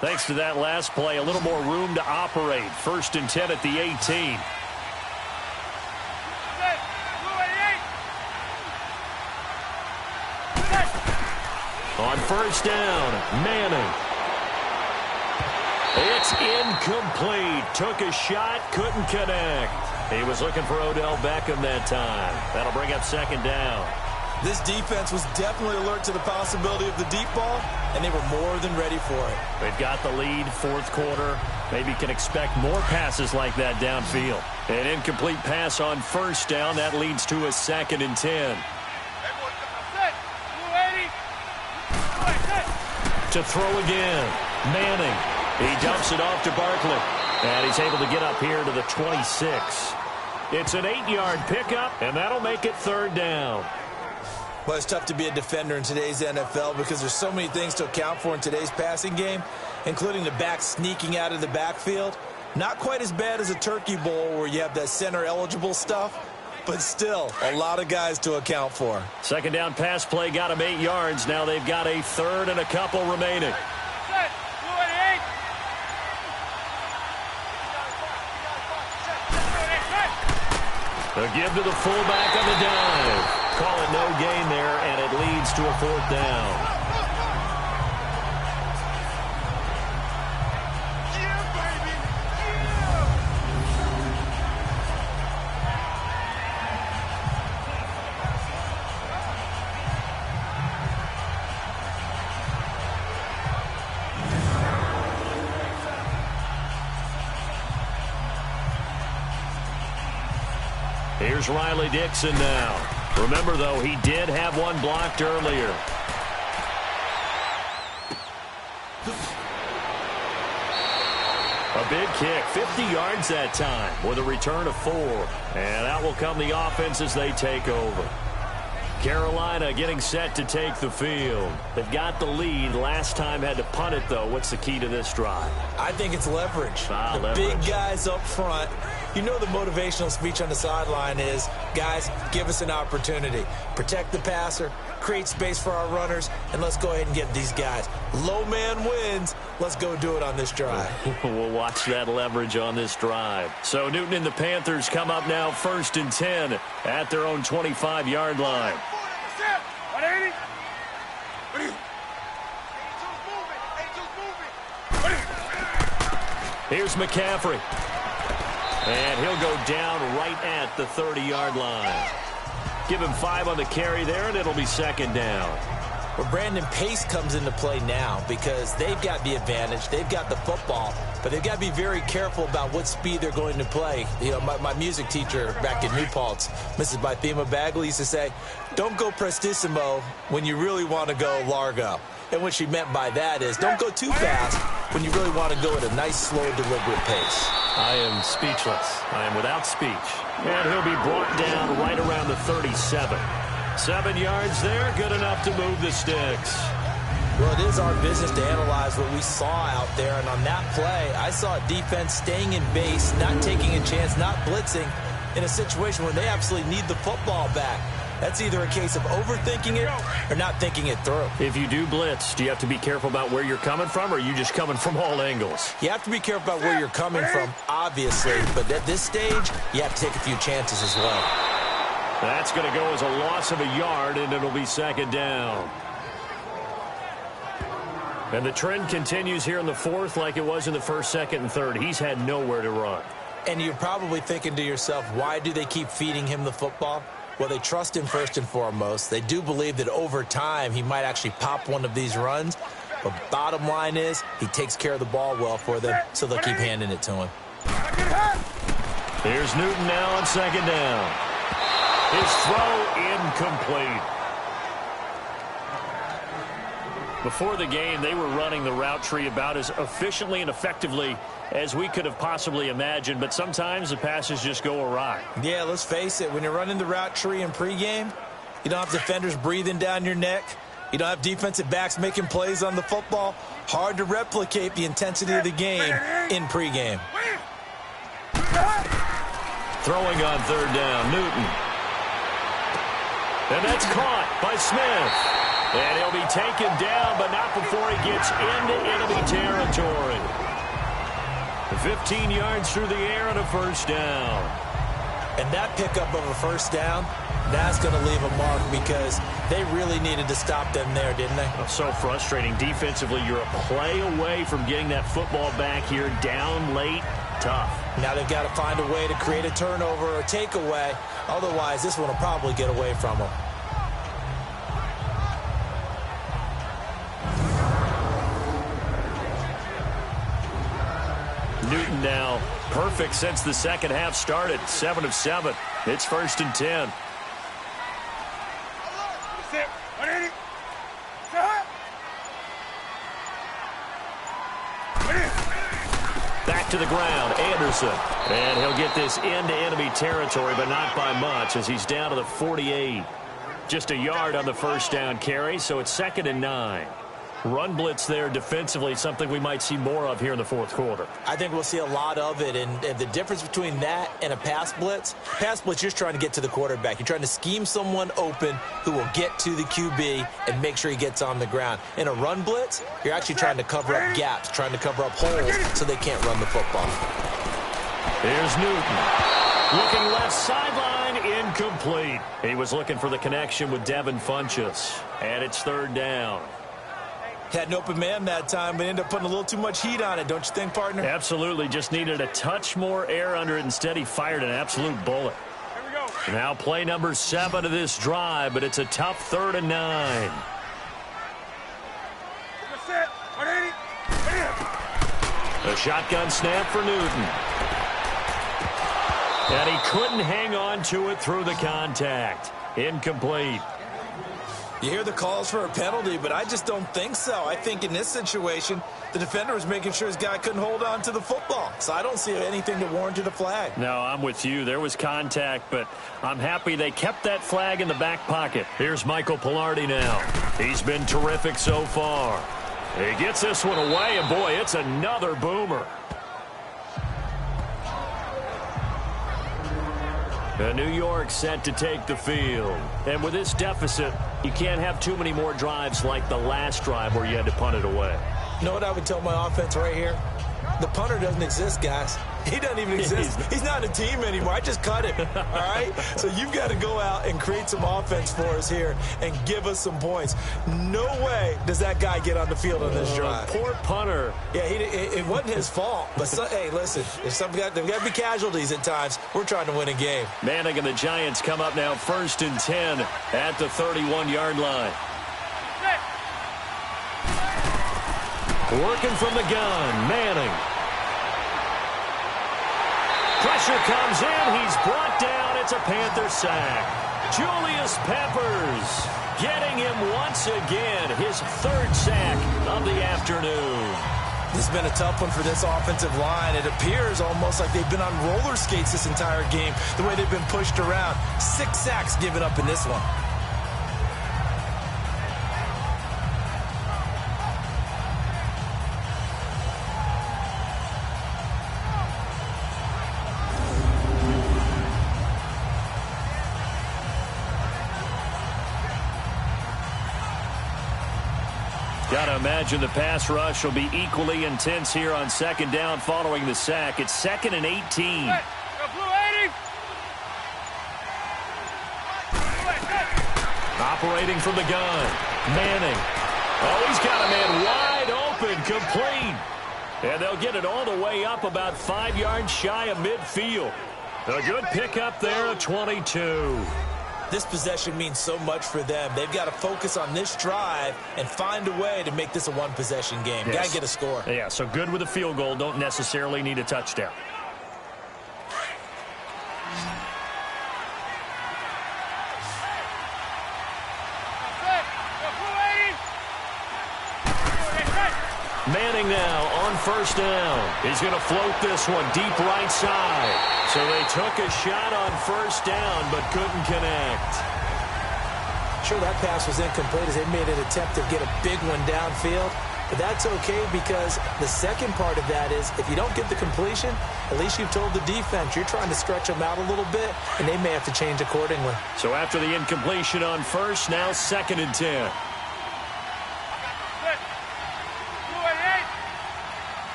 Thanks to that last play, a little more room to operate. 1st and 10 at the 18. On 1st down, Manning. It's incomplete. Took a shot, couldn't connect. He was looking for Odell Beckham that time. That'll bring up 2nd down.
This defense was definitely alert to the possibility of the deep ball, and they were more than ready for it.
They've got the lead, 4th quarter. Maybe can expect more passes like that downfield. An incomplete pass on 1st down. That leads to a 2nd and 10. To throw again. Manning. He dumps it off to Barkley. And he's able to get up here to the 26. It's an 8-yard pickup, and that'll make it 3rd down.
Well, it's tough to be a defender in today's NFL because there's so many things to account for in today's passing game, including the back sneaking out of the backfield. Not quite as bad as a turkey bowl where you have that center-eligible stuff, but still a lot of guys to account for.
2nd down pass play got him 8 yards. Now they've got a 3rd and a couple remaining. They'll give to the fullback on the dive. Call it no gain there, and it leads to a 4th down. Here's Riley Dixon now. Remember, though, he did have one blocked earlier. A big kick, 50 yards that time with a return of 4. And out will come the offense as they take over. Carolina getting set to take the field. They've got the lead. Last time had to punt it, though. What's the key to this drive?
I think it's leverage.
Leverage.
Big guys up front. You know the motivational speech on the sideline is, guys, give us an opportunity. Protect the passer, create space for our runners, and let's go ahead and get these guys. Low man wins. Let's go do it on this drive.
We'll watch that leverage on this drive. So Newton and the Panthers come up now 1st and 10 at their own 25-yard line. Here's McCaffrey. And he'll go down right at the 30-yard line. Give him 5 on the carry there, and it'll be 2nd down.
Well, Brandon, pace comes into play now because they've got the advantage. They've got the football, but they've got to be very careful about what speed they're going to play. You know, my music teacher back in New Paltz, Mrs. Bythema Bagley, used to say, don't go prestissimo when you really want to go largo. And what she meant by that is don't go too fast when you really want to go at a nice, slow, deliberate pace.
I am speechless. I am without speech. And he'll be brought down right around the 37. 7 yards there, good enough to move the sticks.
Well, it is our business to analyze what we saw out there. And on that play, I saw a defense staying in base, not taking a chance, not blitzing in a situation where they absolutely need the football back. That's either a case of overthinking it or not thinking it through.
If you do blitz, do you have to be careful about where you're coming from, or are you just coming from all angles?
You have to be careful about where you're coming from, obviously. But at this stage, you have to take a few chances as well.
That's going to go as a loss of a yard, and it'll be second down. And the trend continues here in the fourth like it was in the first, second, and third. He's had nowhere to run.
And you're probably thinking to yourself, why do they keep feeding him the football? Well, they trust him first and foremost. They do believe that over time he might actually pop one of these runs. But bottom line is he takes care of the ball well for them, so they'll keep handing it to him.
Here's Newton now on second down. His throw incomplete. Before the game, they were running the route tree about as efficiently and effectively as we could have possibly imagined, but sometimes the passes just go awry.
Yeah, let's face it. When you're running the route tree in pregame, you don't have defenders breathing down your neck. You don't have defensive backs making plays on the football. Hard to replicate the intensity of the game in pregame.
Throwing on third down, Newton. And that's caught by Smith. And he'll be taken down, but not before he gets into enemy territory. 15 yards through the air and a first down.
And that pickup of a first down, that's going to leave a mark because they really needed to stop them there, didn't they?
Oh, so frustrating. Defensively, you're a play away from getting that football back here down late. Tough.
Now they've got to find a way to create a turnover or takeaway. Otherwise, this one will probably get away from them.
Newton now perfect since the second half started. 7 of 7. It's 1st and 10. Back to the ground, Anderson. And he'll get this into enemy territory, but not by much as he's down to the 48. Just a yard on the first down carry, so it's 2nd and 9. Run blitz there defensively, something we might see more of here in the fourth quarter.
I think we'll see a lot of it, and the difference between that and a pass blitz, you're just trying to get to the quarterback. You're trying to scheme someone open who will get to the QB and make sure he gets on the ground. In a run blitz, you're actually trying to cover up gaps, trying to cover up holes so they can't run the football.
Here's Newton. Looking left sideline, incomplete. He was looking for the connection with Devin Funchess, and it's 3rd down.
Had an open man that time, but ended up putting a little too much heat on it, don't you think, partner?
Absolutely. Just needed a touch more air under it. Instead, he fired an absolute bullet.
Here we go.
Now play number 7 of this drive, but it's a tough 3rd and 9.
Set. 180.
A shotgun snap for Newton. And he couldn't hang on to it through the contact. Incomplete.
You hear the calls for a penalty, but I just don't think so. I think in this situation, the defender was making sure his guy couldn't hold on to the football. So I don't see anything that warranted a flag.
No, I'm with you. There was contact, but I'm happy they kept that flag in the back pocket. Here's Michael Pilardi now. He's been terrific so far. He gets this one away, and boy, it's another boomer. New York set to take the field. And with this deficit, you can't have too many more drives like the last drive where you had to punt it away.
You know what I would tell my offense right here? The punter doesn't exist, guys. He doesn't even exist. He's not a team anymore. I just cut him, all right? So you've got to go out and create some offense for us here and give us some points. No way does that guy get on the field on this drive.
Poor punter.
Yeah, it wasn't his fault. But, hey, listen, there's got to be casualties at times. We're trying to win a game.
Manning and the Giants come up now 1st and 10 at the 31-yard line. Working from the gun, Manning. Pressure comes in. He's brought down. It's a Panther sack. Julius Peppers getting him once again. His 3rd sack of the afternoon.
This has been a tough one for this offensive line. It appears almost like they've been on roller skates this entire game, the way they've been pushed around. 6 sacks given up in this one.
Got to imagine the pass rush will be equally intense here on second down following the sack. It's 2nd and 18. Operating from the gun. Manning. Oh, he's got a man wide open, complete. And they'll get it all the way up about 5 yards shy of midfield. A good pickup there at 22.
This possession means so much for them. They've got to focus on this drive and find a way to make this a one-possession game.
Yes.
Got to get a score.
Yeah, so good with a field goal. Don't necessarily need a touchdown. Manning now on first down. He's going to float this one deep right side. So they took a shot on first down but couldn't connect.
Sure, that pass was incomplete as they made an attempt to get a big one downfield. But that's okay because the second part of that is if you don't get the completion, at least you've told the defense you're trying to stretch them out a little bit, and they may have to change accordingly.
So after the incompletion on first, now 2nd and 10.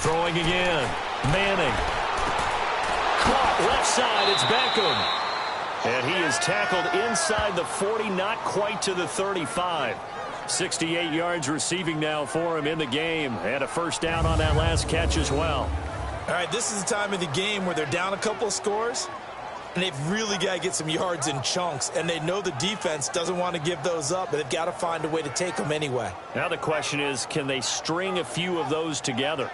Throwing again. Manning. Caught left side. It's Beckham. And he is tackled inside the 40, not quite to the 35. 68 yards receiving now for him in the game. And a first down on that last catch as well.
All right, this is the time of the game where they're down a couple of scores, and they've really got to get some yards in chunks. And they know the defense doesn't want to give those up, but they've got to find a way to take them anyway.
Now the question is, can they string a few of those together?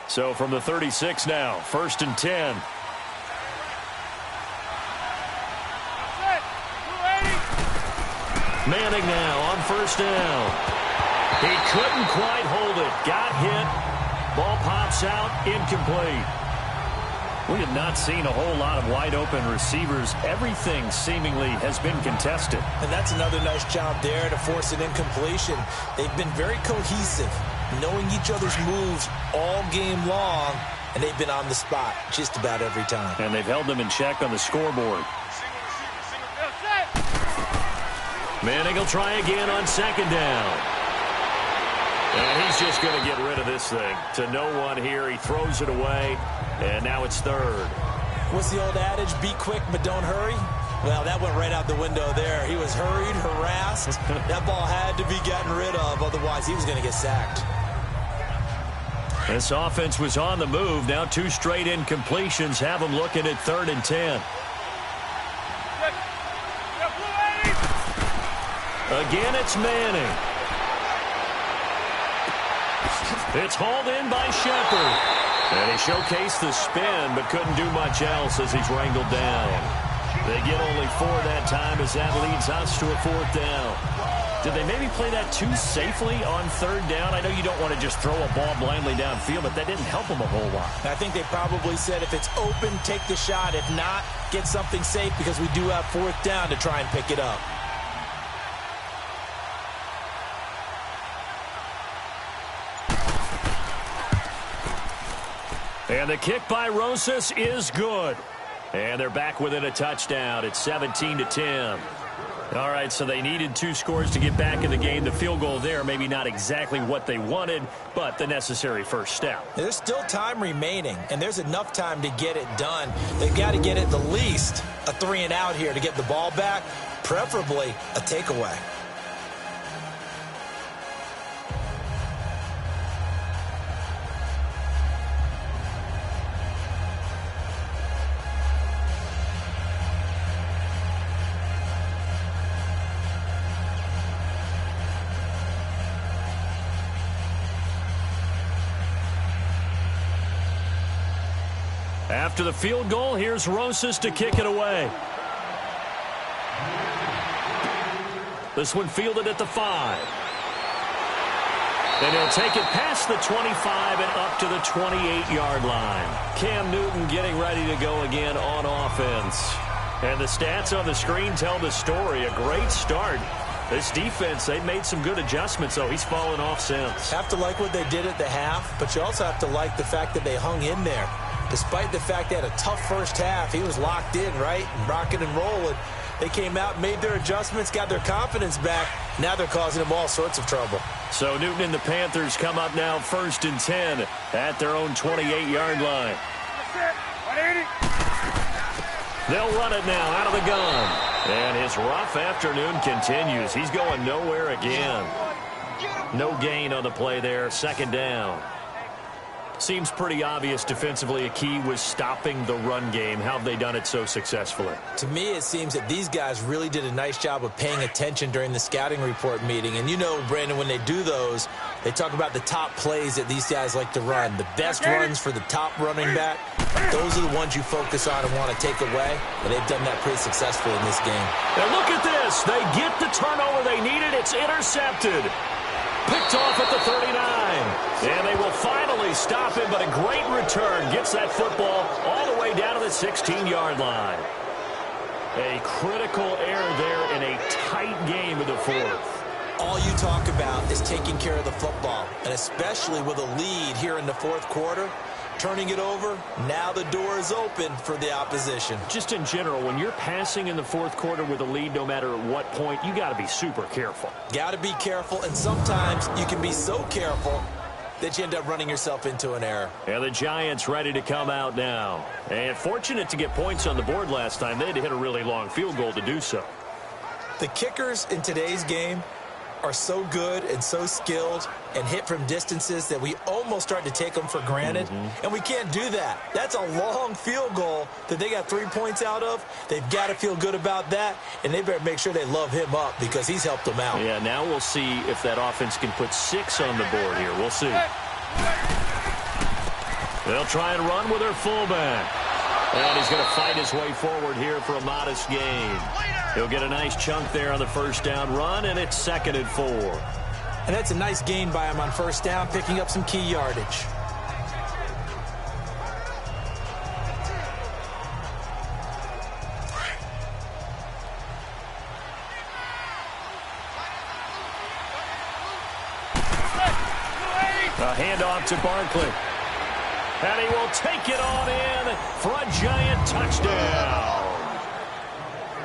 So from the 36 now, 1st and 10. Manning now on first down. He couldn't quite hold it. Got hit. Ball pops out. Incomplete. We have not seen a whole lot of wide open receivers. Everything seemingly has been contested.
And that's another nice job there to force an incompletion. They've been very cohesive, knowing each other's moves all game long, and they've been on the spot just about every time.
And they've held them in check on the scoreboard. Manning will try again on second down. And he's just going to get rid of this thing. To no one here. He throws it away, and now it's 3rd.
What's the old adage? Be quick, but don't hurry? Well, that went right out the window there. He was hurried, harassed. That ball had to be gotten rid of, otherwise he was going to get sacked.
This offense was on the move. Now 2 straight incompletions have them looking at 3rd and 10. Again, it's Manning. It's hauled in by Shepard. And he showcased the spin, but couldn't do much else as he's wrangled down. They get only 4 that time as that leads us to a 4th down. Did they maybe play that too safely on 3rd down? I know you don't want to just throw a ball blindly downfield, but that didn't help them a whole lot.
I think they probably said if it's open, take the shot. If not, get something safe because we do have 4th down to try and pick it up.
And the kick by Rosas is good. And they're back within a touchdown. It's 17-10. All right, so they needed 2 scores to get back in the game. The field goal there, maybe not exactly what they wanted, but the necessary first step.
There's still time remaining, and there's enough time to get it done. They've got to get at the least a 3-and-out here to get the ball back, preferably a takeaway.
After the field goal, here's Rosas to kick it away. This one fielded at the 5. And he'll take it past the 25 and up to the 28-yard line. Cam Newton getting ready to go again on offense. And the stats on the screen tell the story. A great start This defense, they made some good adjustments, though. He's fallen off since.
Have to like what they did at the half, but you also have to like the fact that they hung in there. Despite the fact they had a tough first half, he was locked in, right? And rocking and rolling. They came out, made their adjustments, got their confidence back. Now they're causing them all sorts of trouble.
So Newton and the Panthers come up now 1st and 10 at their own 28-yard line. They'll run it now out of the gun. And his rough afternoon continues. He's going nowhere again. No gain on the play there. 2nd down. Seems pretty obvious defensively a key was stopping the run game. How have they done it so successfully?
To me, it seems that these guys really did a nice job of paying attention during the scouting report meeting. And you know, Brandon, when they do those, they talk about the top plays that these guys like to run. The best runs for the top running back, those are the ones you focus on and want to take away. And they've done that pretty successfully in this game.
And look at this. They get the turnover they needed. It's intercepted. Picked off at the 39. And they will finally stop him, but a great return. Gets that football all the way down to the 16-yard line. A critical error there in a tight game of the 4th.
All you talk about is taking care of the football, and especially with a lead here in the 4th quarter. Turning it over, now the door is open for the opposition.
Just in general, when you're passing in the 4th quarter with a lead, no matter at what point, you got to be super careful.
Got to be careful, and sometimes you can be so careful that you end up running yourself into an error.
And the Giants ready to come out now. And fortunate to get points on the board last time. They had to hit a really long field goal to do so.
The kickers in today's game are so good and so skilled and hit from distances that we almost start to take them for granted. And we can't do that. That's a long field goal that they got 3 points out of. They've got to feel good about that, and they better make sure they love him up because he's helped them out.
Yeah, now we'll see if that offense can put 6 on the board here. We'll see. They'll try and run with their fullback. And he's going to fight his way forward here for a modest gain. He'll get a nice chunk there on the 1st down run, and it's 2nd and 4.
And that's a nice gain by him on 1st down, picking up some key yardage.
A handoff to Barkley. And he will take it on in for a giant touchdown.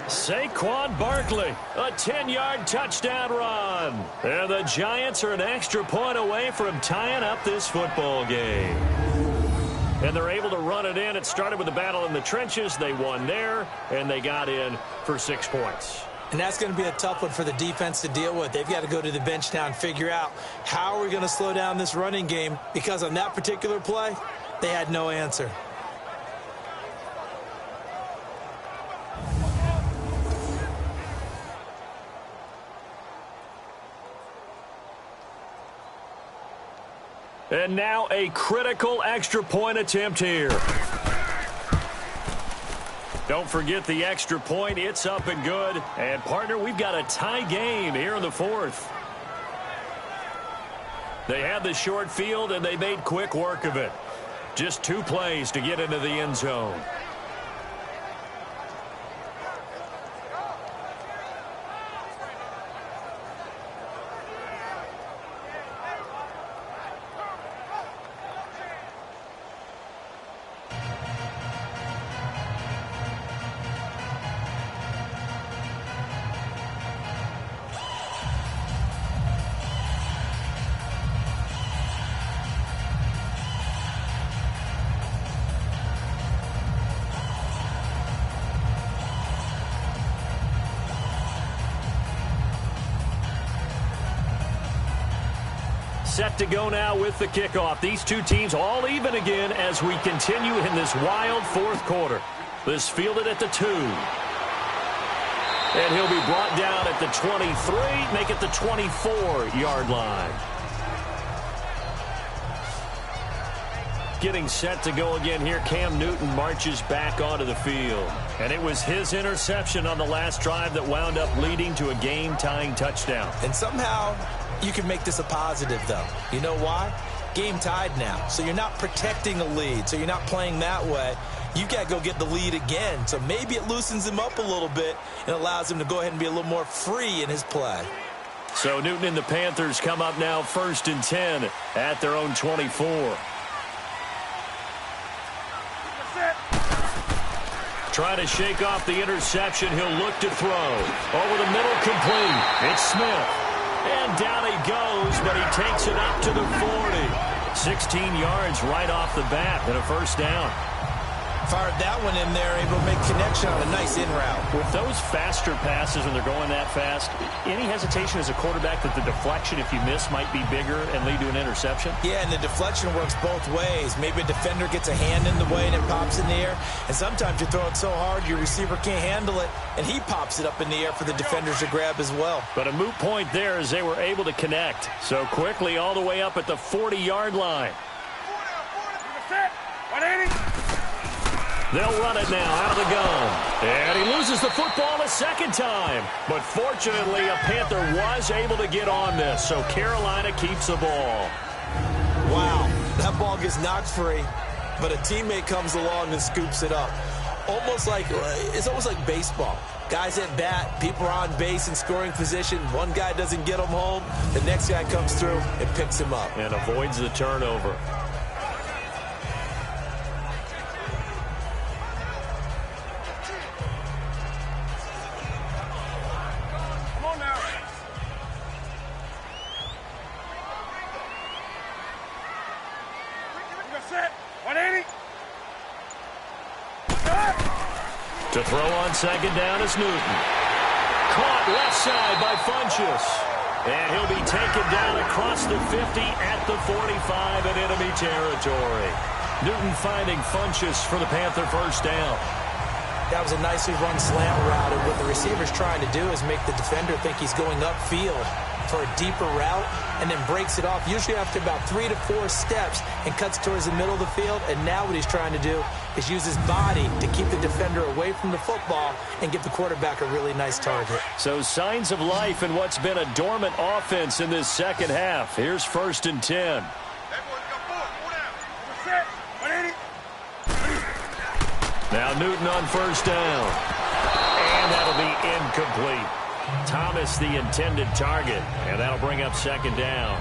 Saquon Barkley, a 10-yard touchdown run. And the Giants are an extra point away from tying up this football game. And they're able to run it in. It started with a battle in the trenches. They won there, and they got in for 6 points.
And that's going to be a tough one for the defense to deal with. They've got to go to the bench now and figure out how are we going to slow down this running game, because on that particular play, they had no answer.
And now a critical extra point attempt here. Don't forget the extra point. It's up and good. And, partner, we've got a tie game here in the 4th. They had the short field, and they made quick work of it. Just 2 plays to get into the end zone. Set to go now with the kickoff. These two teams all even again as we continue in this wild 4th quarter. This fielded at the 2. And he'll be brought down at the 23, make it the 24-yard line. Getting set to go again here. Cam Newton marches back onto the field. And it was his interception on the last drive that wound up leading to a game-tying touchdown.
And somehow you can make this a positive, though. You know why? Game tied now. So you're not protecting a lead. So you're not playing that way. you got to go get the lead again. So maybe it loosens him up a little bit and allows him to go ahead and be a little more free in his play.
So Newton and the Panthers come up now 1st and 10 at their own 24. Try to shake off the interception. He'll look to throw. Over the middle, complete. It's Smith. And down he goes, but he takes it up to the 40. 16 yards right off the bat and a first down.
Fired that one in there, able to make connection on a nice in route.
With those faster passes when they're going that fast, any hesitation as a quarterback that the deflection, if you miss, might be bigger and lead to an interception?
Yeah, and the deflection works both ways. Maybe a defender gets a hand in the way and it pops in the air. And sometimes you throw it so hard your receiver can't handle it, and he pops it up in the air for the defenders to grab as well.
But a moot point there as they were able to connect. So quickly all the way up at the 40-yard line.
180.
They'll run it now out of the gun. And he loses the football a second time. But fortunately, a Panther was able to get on this. So Carolina keeps the ball.
Wow, that ball gets knocked free, but a teammate comes along and scoops it up. It's almost like baseball. Guys at bat, people are on base in scoring position. One guy doesn't get him home. The next guy comes through and picks him up.
And avoids the turnover. To throw on second down is Newton. Caught left side by Funchess. And he'll be taken down across the 50 at the 45 in enemy territory. Newton finding Funchess for the Panther first down.
That was a nicely run slant route, and what the receiver's trying to do is make the defender think he's going upfield for a deeper route and then breaks it off, usually after about 3 to 4 steps, and cuts towards the middle of the field. And now what he's trying to do is use his body to keep the defender away from the football and give the quarterback a really nice target.
So signs of life in what's been a dormant offense in this second half. Here's 1st and 10. Now Newton on first down. And that'll be incomplete. Thomas the intended target, and that'll bring up second down.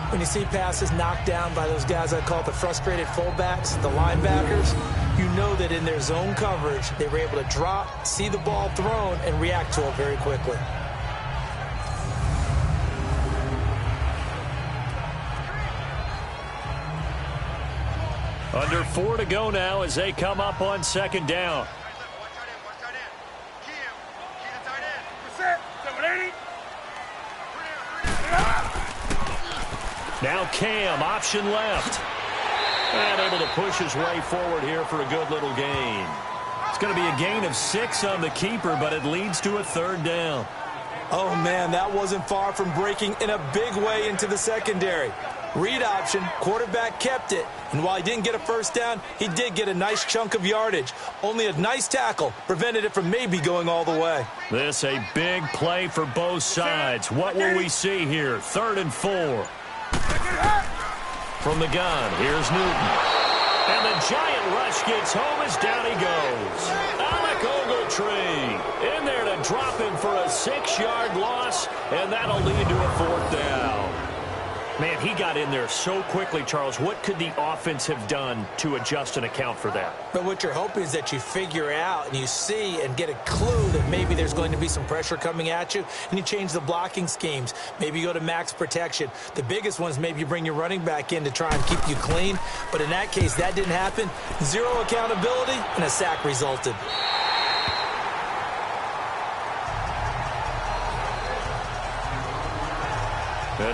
When you see passes knocked down by those guys I call the frustrated fullbacks, the linebackers, you know that in their zone coverage, they were able to drop, see the ball thrown, and react to it very quickly.
Under 4 to go now as they come up on second down. Now Cam, option left. And able to push his way forward here for a good little gain. It's going to be a gain of 6 on the keeper, but it leads to a third down.
Oh, man, that wasn't far from breaking in a big way into the secondary. Read option, quarterback kept it. And while he didn't get a first down, he did get a nice chunk of yardage. Only a nice tackle prevented it from maybe going all the way.
This a big play for both sides. What will we see here? 3rd and 4. From the gun, here's Newton. And the giant rush gets home as down he goes. Alec Ogletree in there to drop him for a 6-yard loss, and that'll lead to a 4th down. Man, he got in there so quickly, Charles. What could the offense have done to adjust and account for that?
But what you're hoping is that you figure out and you see and get a clue that maybe there's going to be some pressure coming at you, and you change the blocking schemes. Maybe you go to max protection. The biggest one is maybe you bring your running back in to try and keep you clean. But in that case, that didn't happen. 0 accountability, and a sack resulted.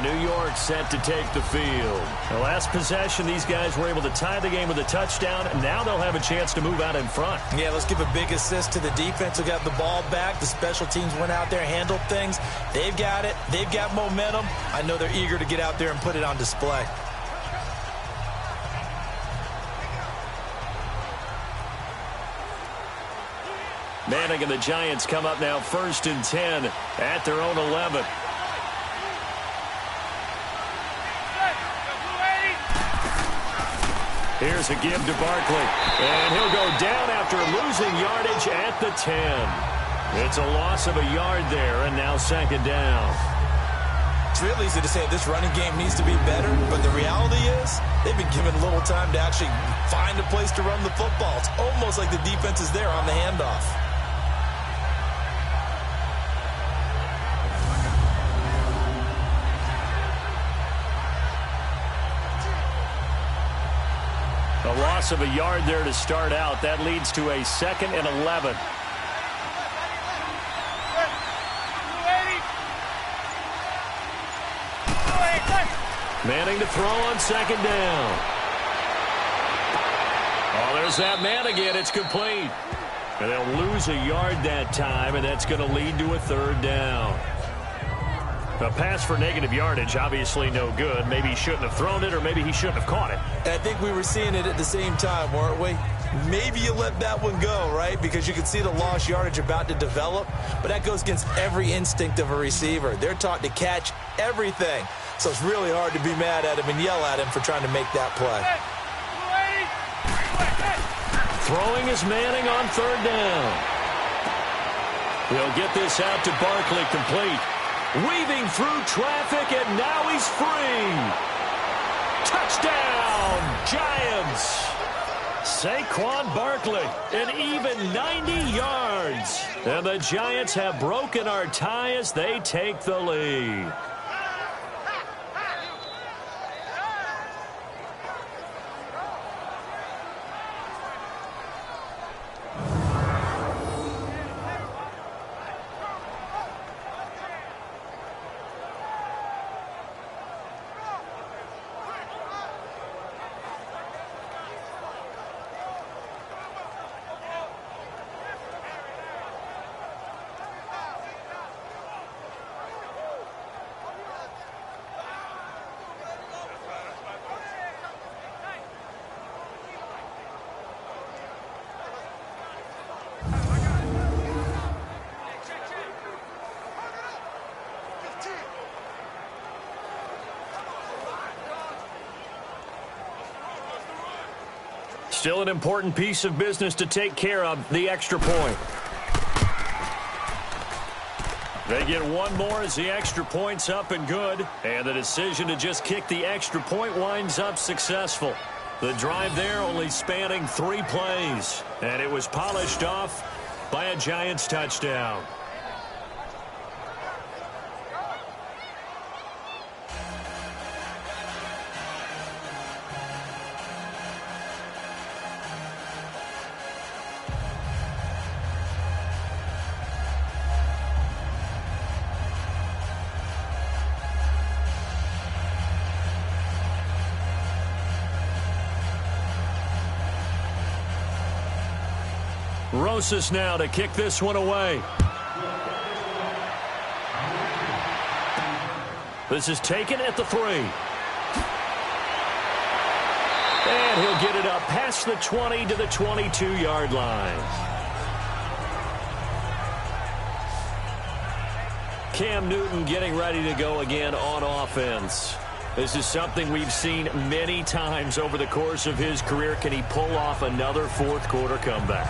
New York set to take the field. The last possession, these guys were able to tie the game with a touchdown, and now they'll have a chance to move out in front.
Yeah, let's give a big assist to the defense who got the ball back. The special teams went out there, handled things. They've got it. They've got momentum. I know they're eager to get out there and put it on display.
Manning and the Giants come up now 1st and 10 at their own 11. Here's a give to Barkley. And he'll go down after losing yardage at the 10. It's a loss of a yard there, and now second down.
It's real easy to say this running game needs to be better, but the reality is they've been given little time to actually find a place to run the football. It's almost like the defense is there on the handoff.
A loss of a yard there to start out. That leads to a 2nd and 11. Manning to throw on second down. Oh, there's that man again. It's complete. And they'll lose a yard that time, and that's going to lead to a 3rd down. A pass for negative yardage, obviously no good. Maybe he shouldn't have thrown it, or maybe he shouldn't have caught it.
And I think we were seeing it at the same time, weren't we? Maybe you let that one go, right? Because you can see the lost yardage about to develop. But that goes against every instinct of a receiver. They're taught to catch everything. So it's really hard to be mad at him and yell at him for trying to make that play.
Throwing is Manning on 3rd down. He'll get this out to Barkley, complete. Weaving through traffic, and now he's free. Touchdown, Giants. Saquon Barkley, an even 90 yards. And the Giants have broken our tie as they take the lead. Still an important piece of business to take care of, the extra point. They get one more as the extra point's up and good. And the decision to just kick the extra point winds up successful. The drive there only spanning 3 plays. And it was polished off by a Giants touchdown. Rosas now to kick this one away. This is taken at the 3. And he'll get it up past the 20 to the 22-yard line. Cam Newton getting ready to go again on offense. This is something we've seen many times over the course of his career. Can he pull off another fourth-quarter comeback?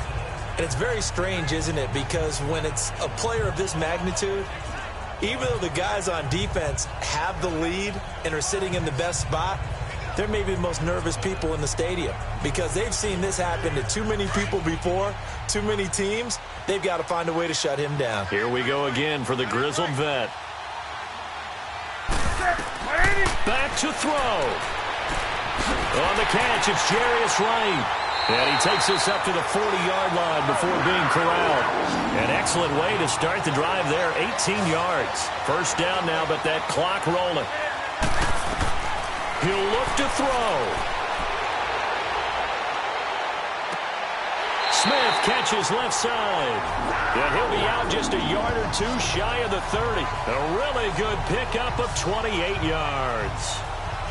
And it's very strange, isn't it? Because when it's a player of this magnitude, even though the guys on defense have the lead and are sitting in the best spot, they're maybe the most nervous people in the stadium because they've seen this happen to too many people before, too many teams. They've got to find a way to shut him down.
Here we go again for the grizzled vet. Back to throw. On the catch, it's Jarius Wright. And he takes this up to the 40-yard line before being corralled. An excellent way to start the drive there, 18 yards. First down now, but that clock rolling. He'll look to throw. Smith catches left side. And he'll be out just a yard or 2 shy of the 30. A really good pickup of 28 yards.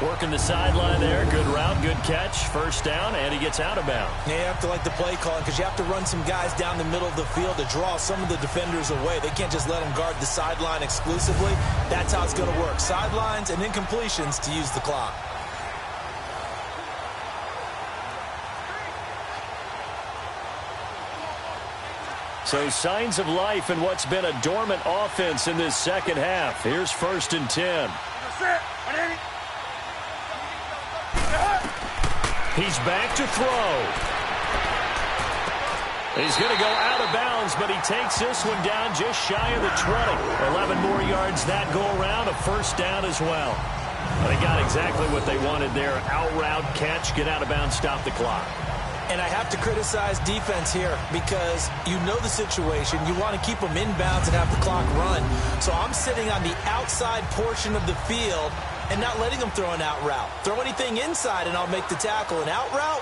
Working the sideline there. Good route, good catch. First down, and he gets out of bounds.
Yeah, you have to like the play calling because you have to run some guys down the middle of the field to draw some of the defenders away. They can't just let them guard the sideline exclusively. That's how it's going to work. Sidelines and incompletions to use the clock.
So signs of life in what's been a dormant offense in this second half. Here's 1st and 10. He's back to throw. He's going to go out of bounds, but he takes this one down just shy of the 20. 11 more yards that go around, a first down as well. They got exactly what they wanted there. Out route, catch, get out of bounds, stop the clock.
And I have to criticize defense here because you know the situation. You want to keep them inbounds and have the clock run. So I'm sitting on the outside portion of the field and not letting them throw an out route. Throw anything inside and I'll make the tackle. An out route?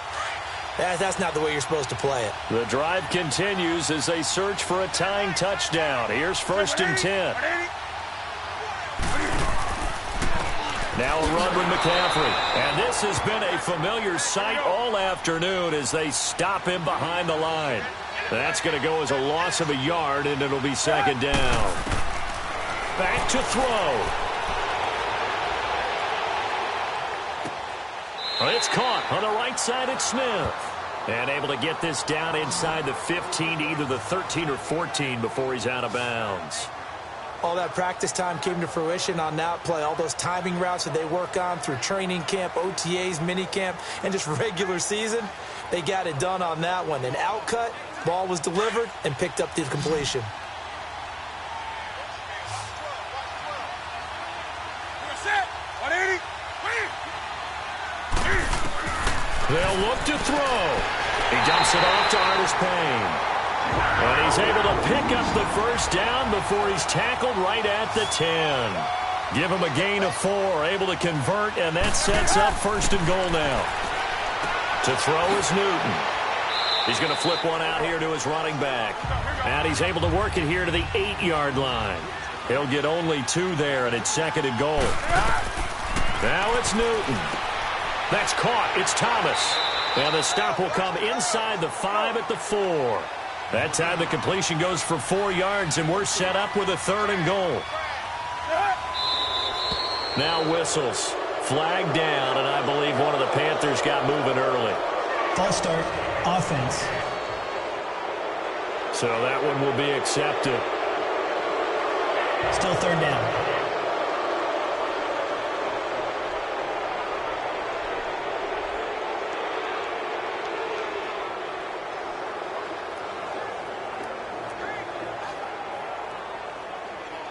That's not the way you're supposed to play it.
The drive continues as they search for a tying touchdown. Here's 1st and 10. Now a run with McCaffrey. And this has been a familiar sight all afternoon as they stop him behind the line. That's going to go as a loss of a yard, and it'll be 2nd down. Back to throw. It's caught on the right side at Smith. And able to get this down inside the 15 to either the 13 or 14 before he's out of bounds.
All that practice time came to fruition on that play. All those timing routes that they work on through training camp, OTAs, minicamp, and just regular season, they got it done on that one. An out cut, ball was delivered, and picked up the completion.
They'll look to throw. He dumps it off to Artis Payne. And he's able to pick up the first down before he's tackled right at the 10. Give him a gain of 4, able to convert, and that sets up 1st and goal now. To throw is Newton. He's going to flip one out here to his running back. And he's able to work it here to the 8-yard line. He'll get only 2 there, and it's 2nd and goal. Now it's Newton. That's caught. It's Thomas. And the stop will come inside the 5 at the 4. That time the completion goes for 4 yards, and we're set up with a 3rd and goal. Now whistles. Flag down, and I believe one of the Panthers got moving early.
False start, offense.
So that one will be accepted.
Still 3rd down.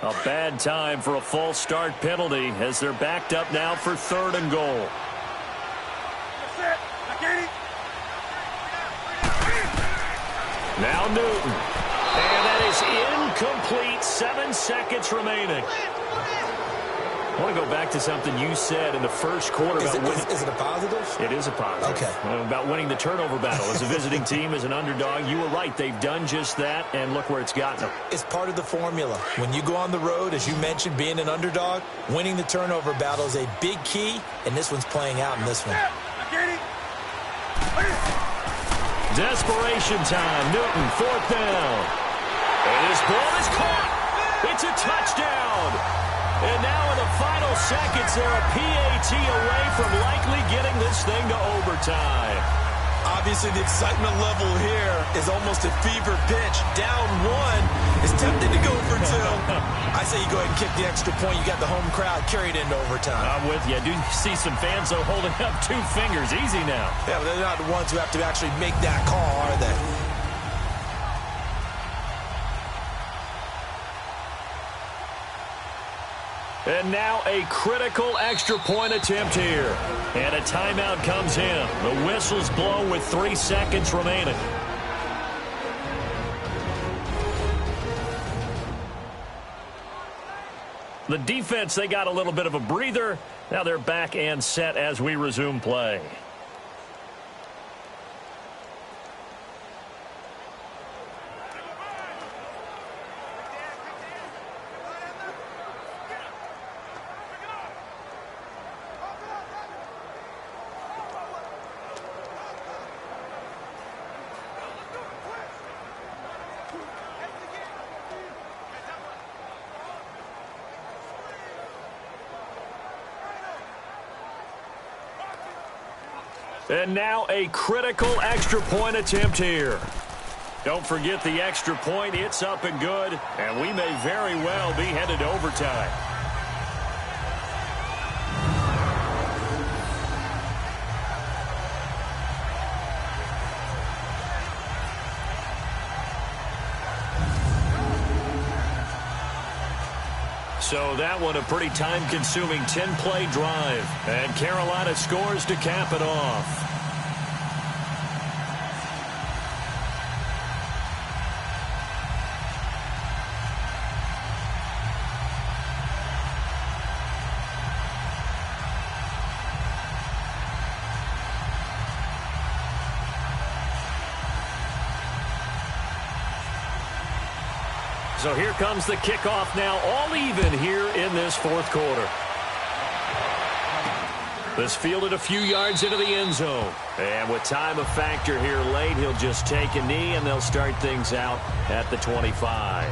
A bad time for a false start penalty as they're backed up now for 3rd and goal. Now Newton. And that is incomplete. 7 seconds remaining. I want to go back to something you said in the first quarter.
Is it a positive?
It is a positive.
Okay.
About winning the turnover battle. As a visiting team, as an underdog, you were right. They've done just that, and look where it's gotten them.
It's part of the formula. When you go on the road, as you mentioned, being an underdog, winning the turnover battle is a big key, and this one's playing out in this one.
Desperation time. Newton, 4th down. And his ball is caught. It's a touchdown. And now in the final seconds, they're a PAT away from likely getting this thing to overtime.
Obviously, the excitement level here is almost a fever pitch. Down 1 is tempted to go for 2. I say you go ahead and kick the extra point. You got the home crowd carried into overtime.
I'm with you. I do see some fans, though, holding up 2 fingers. Easy now.
Yeah, but they're not the ones who have to actually make that call, are they?
And now a critical extra point attempt here. And a timeout comes in. The whistle's blown with 3 seconds remaining. The defense, they got a little bit of a breather. Now they're back and set as we resume play. And now a critical extra point attempt here. Don't forget the extra point. It's up and good, and we may very well be headed to overtime. So that one a pretty time-consuming 10-play drive. And Carolina scores to cap it off. So here comes the kickoff now, all even here in this fourth quarter. This fielded a few yards into the end zone. And with time a factor here late, he'll just take a knee, and they'll start things out at the 25.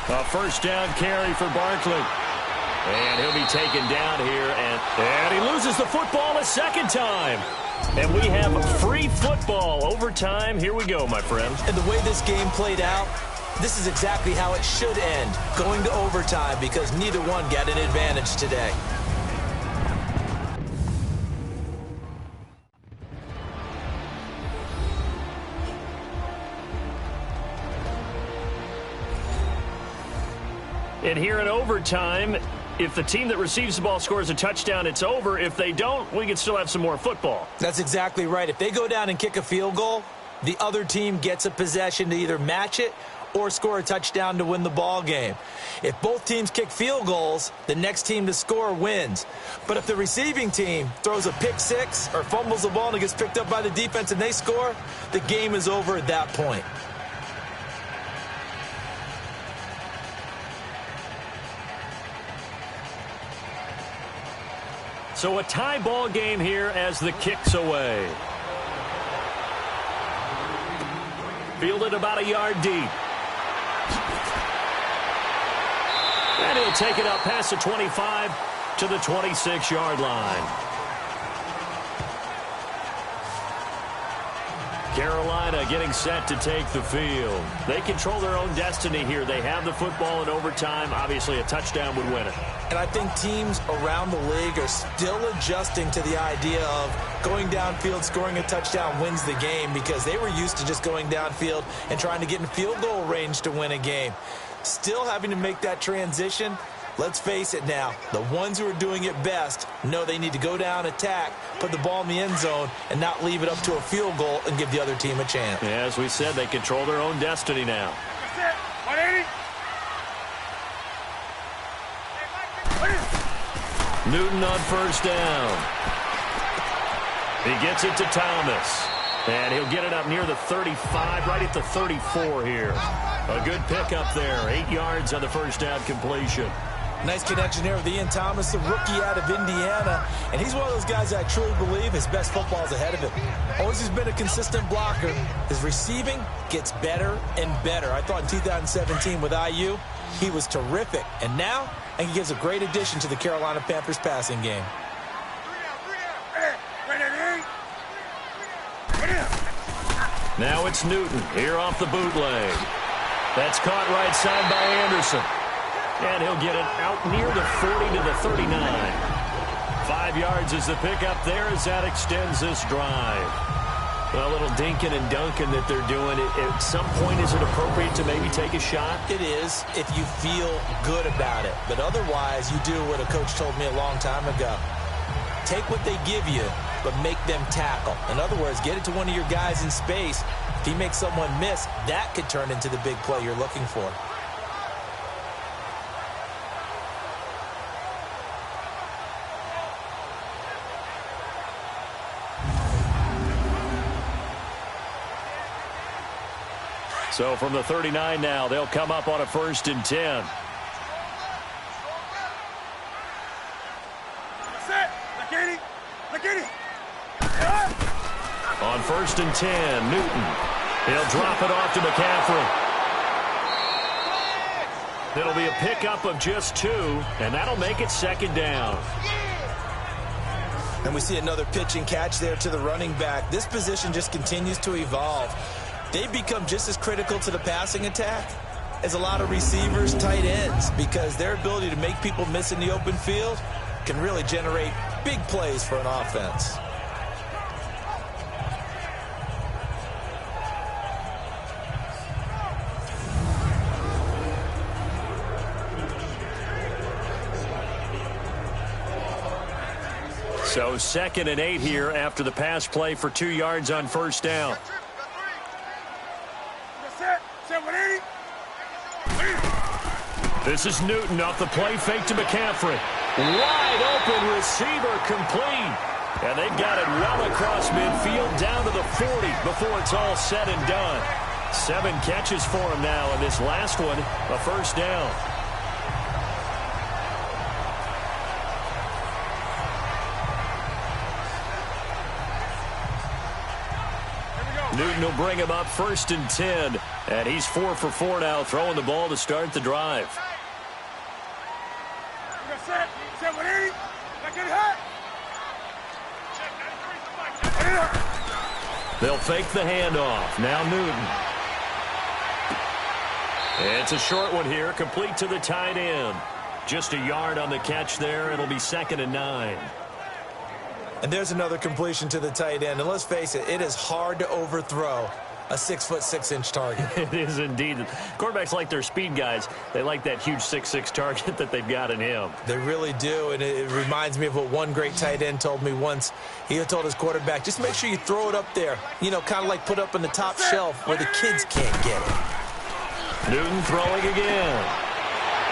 A first down carry for Barkley. And he'll be taken down here, and he loses the football a second time. And we have free football overtime. Here we go, my friend.
And the way this game played out, this is exactly how it should end, going to overtime, because neither one got an advantage today.
And here in overtime, if the team that receives the ball scores a touchdown, it's over. If they don't, we can still have some more football.
That's exactly right. If they go down and kick a field goal, the other team gets a possession to either match it or score a touchdown to win the ball game. If both teams kick field goals, the next team to score wins. But if the receiving team throws a pick six or fumbles the ball and it gets picked up by the defense and they score, the game is over at that point.
So a tie ball game here as the kick's away. Fielded about a yard deep. And he'll take it up past the 25 to the 26-yard line. Carolina getting set to take the field. They control their own destiny here. They have the football in overtime. Obviously, a touchdown would win it.
And I think teams around the league are still adjusting to the idea of going downfield, scoring a touchdown wins the game, because they were used to just going downfield and trying to get in field goal range to win a game. Still having to make that transition. Let's face it now, the ones who are doing it best know they need to go down, attack, put the ball in the end zone, and not leave it up to a field goal and give the other team a chance.
Yeah, as we said, they control their own destiny now.
That's it. 180.
Newton on first down. He gets it to Thomas. And he'll get it up near the 35, right at the 34 here. A good pickup there. 8 yards on the first down completion.
Nice connection there with Ian Thomas, the rookie out of Indiana. And he's one of those guys that I truly believe his best football is ahead of him. Always has been a consistent blocker. His receiving gets better and better. I thought in 2017 with IU, he was terrific. And now, I think he gives a great addition to the Carolina Panthers passing game.
Now it's Newton here off the bootleg. That's caught right side by Anderson. And he'll get it out near the 40 to the 39. 5 yards is the pickup there as that extends this drive. A little dinking and dunking that they're doing. At some point, is it appropriate to maybe take a shot?
It is if you feel good about it. But otherwise, you do what a coach told me a long time ago. Take what they give you, but make them tackle. In other words, get it to one of your guys in space. If he makes someone miss, that could turn into the big play you're looking for.
So from the 39 now, they'll come up on a 1st and 10. On 1st and 10, Newton. He'll drop it off to McCaffrey. It'll be a pickup of just 2, and that'll make it 2nd down.
And we see another pitch and catch there to the running back. This position just continues to evolve. They become just as critical to the passing attack as a lot of receivers, tight ends, because their ability to make people miss in the open field can really generate big plays for an offense.
So 2nd and 8 here after the pass play for 2 yards on 1st down. This is Newton off the play fake to McCaffrey. Wide open receiver complete. And they've got it well across midfield down to the 40 before it's all said and done. 7 catches for him now, and this last one a 1st down. Newton will bring him up 1st and 10, and he's 4 for 4 now, throwing the ball to start the drive. They'll fake the handoff. Now Newton. It's a short one here, complete to the tight end. Just a yard on the catch there. It'll be 2nd and 9.
And there's another completion to the tight end. And let's face it, it is hard to overthrow a 6'6" target.
It is indeed. Quarterbacks like their speed guys. They like that huge 6'6" target that they've got in him.
They really do, and it reminds me of what one great tight end told me once. He told his quarterback, just make sure you throw it up there, you know, kind of like put up in the top shelf where the kids can't get it.
Newton throwing again.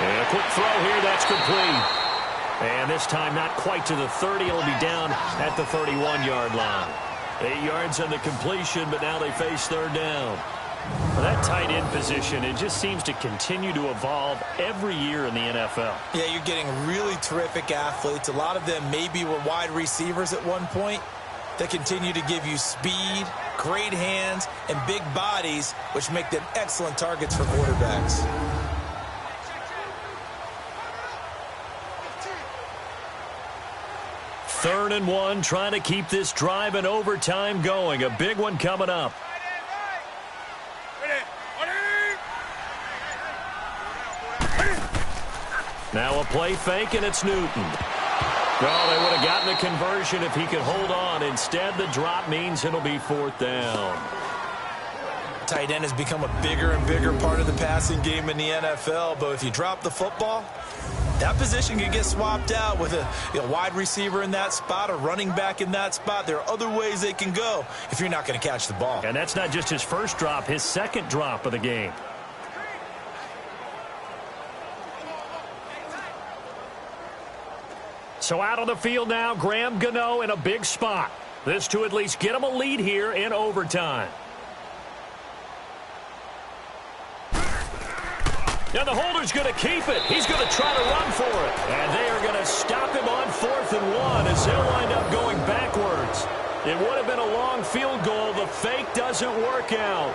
And a quick throw here, that's complete. And this time not quite to the 30. It'll be down at the 31-yard line. 8 yards on the completion, but now they face 3rd down. Well, that tight end position, it just seems to continue to evolve every year in the NFL.
Yeah, you're getting really terrific athletes. A lot of them maybe were wide receivers at one point. They continue to give you speed, great hands, and big bodies, which make them excellent targets for quarterbacks.
Third and 1, trying to keep this drive in overtime going. A big one coming up. Now a play fake, and it's Newton. Well, they would have gotten the conversion if he could hold on. Instead, the drop means it'll be 4th down.
Tight end has become a bigger and bigger part of the passing game in the NFL, but if you drop the football, that position can get swapped out with a wide receiver in that spot, a running back in that spot. There are other ways they can go if you're not going to catch the ball.
And that's not just his first drop, his 2nd drop of the game. So out on the field now, Graham Gano in a big spot. This to at least get him a lead here in overtime. Now the holder's going to keep it. He's going to try to run for it. And they are going to stop him on 4th and 1 as they'll wind up going backwards. It would have been a long field goal. The fake doesn't work out.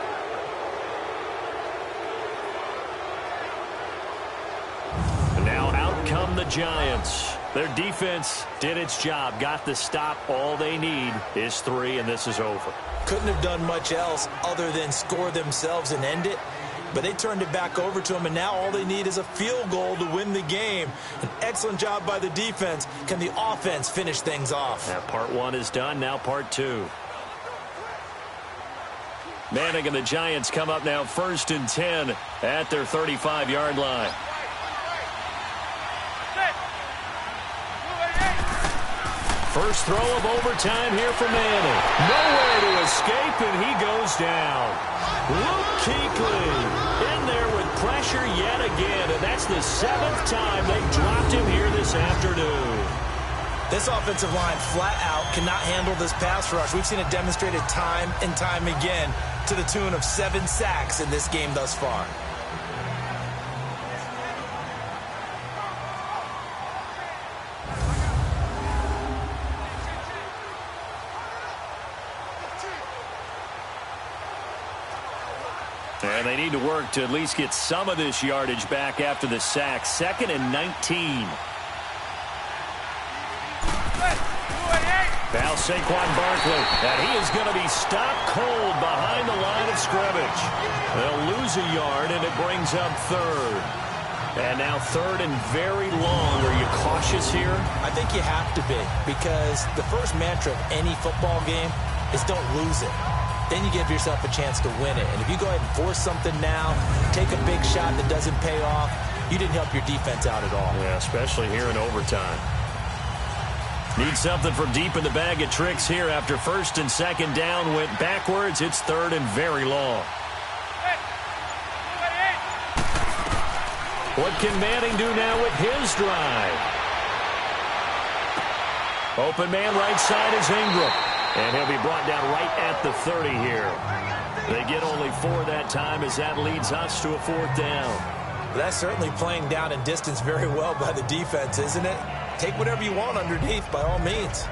And now out come the Giants. Their defense did its job, got the stop. All they need is 3, and this is over.
Couldn't have done much else other than score themselves and end it. But they turned it back over to them, and now all they need is a field goal to win the game. An excellent job by the defense. Can the offense finish things off?
Now part 1 is done. Now part 2. Manning and the Giants come up now 1st and 10 at their 35-yard line. First throw of overtime here for Manning. Nowhere to escape, and he goes down. Luke Kuechly in there with pressure yet again, and that's the 7th time they've dropped him here this afternoon.
This offensive line flat out cannot handle this pass rush. We've seen it demonstrated time and time again. to the tune of 7 sacks in this game thus far.
And they need to work to at least get some of this yardage back after the sack. 2nd and 19. Now Saquon Barkley, and he is going to be stopped cold behind the line of scrimmage. They'll lose a yard, and it brings up 3rd. And now 3rd and very long. Are you cautious here?
I think you have to be, because the first mantra of any football game is don't lose it. Then you give yourself a chance to win it. And if you go ahead and force something now, take a big shot that doesn't pay off, you didn't help your defense out at all.
Yeah, especially here in overtime. Need something from deep in the bag of tricks here after 1st and 2nd down went backwards. It's 3rd and very long. What can Manning do now with his drive? Open man right side is Ingram. And he'll be brought down right at the 30 here. They get only 4 that time as that leads us to a 4th down.
That's certainly playing down in distance very well by the defense, isn't it? Take whatever you want underneath by all means.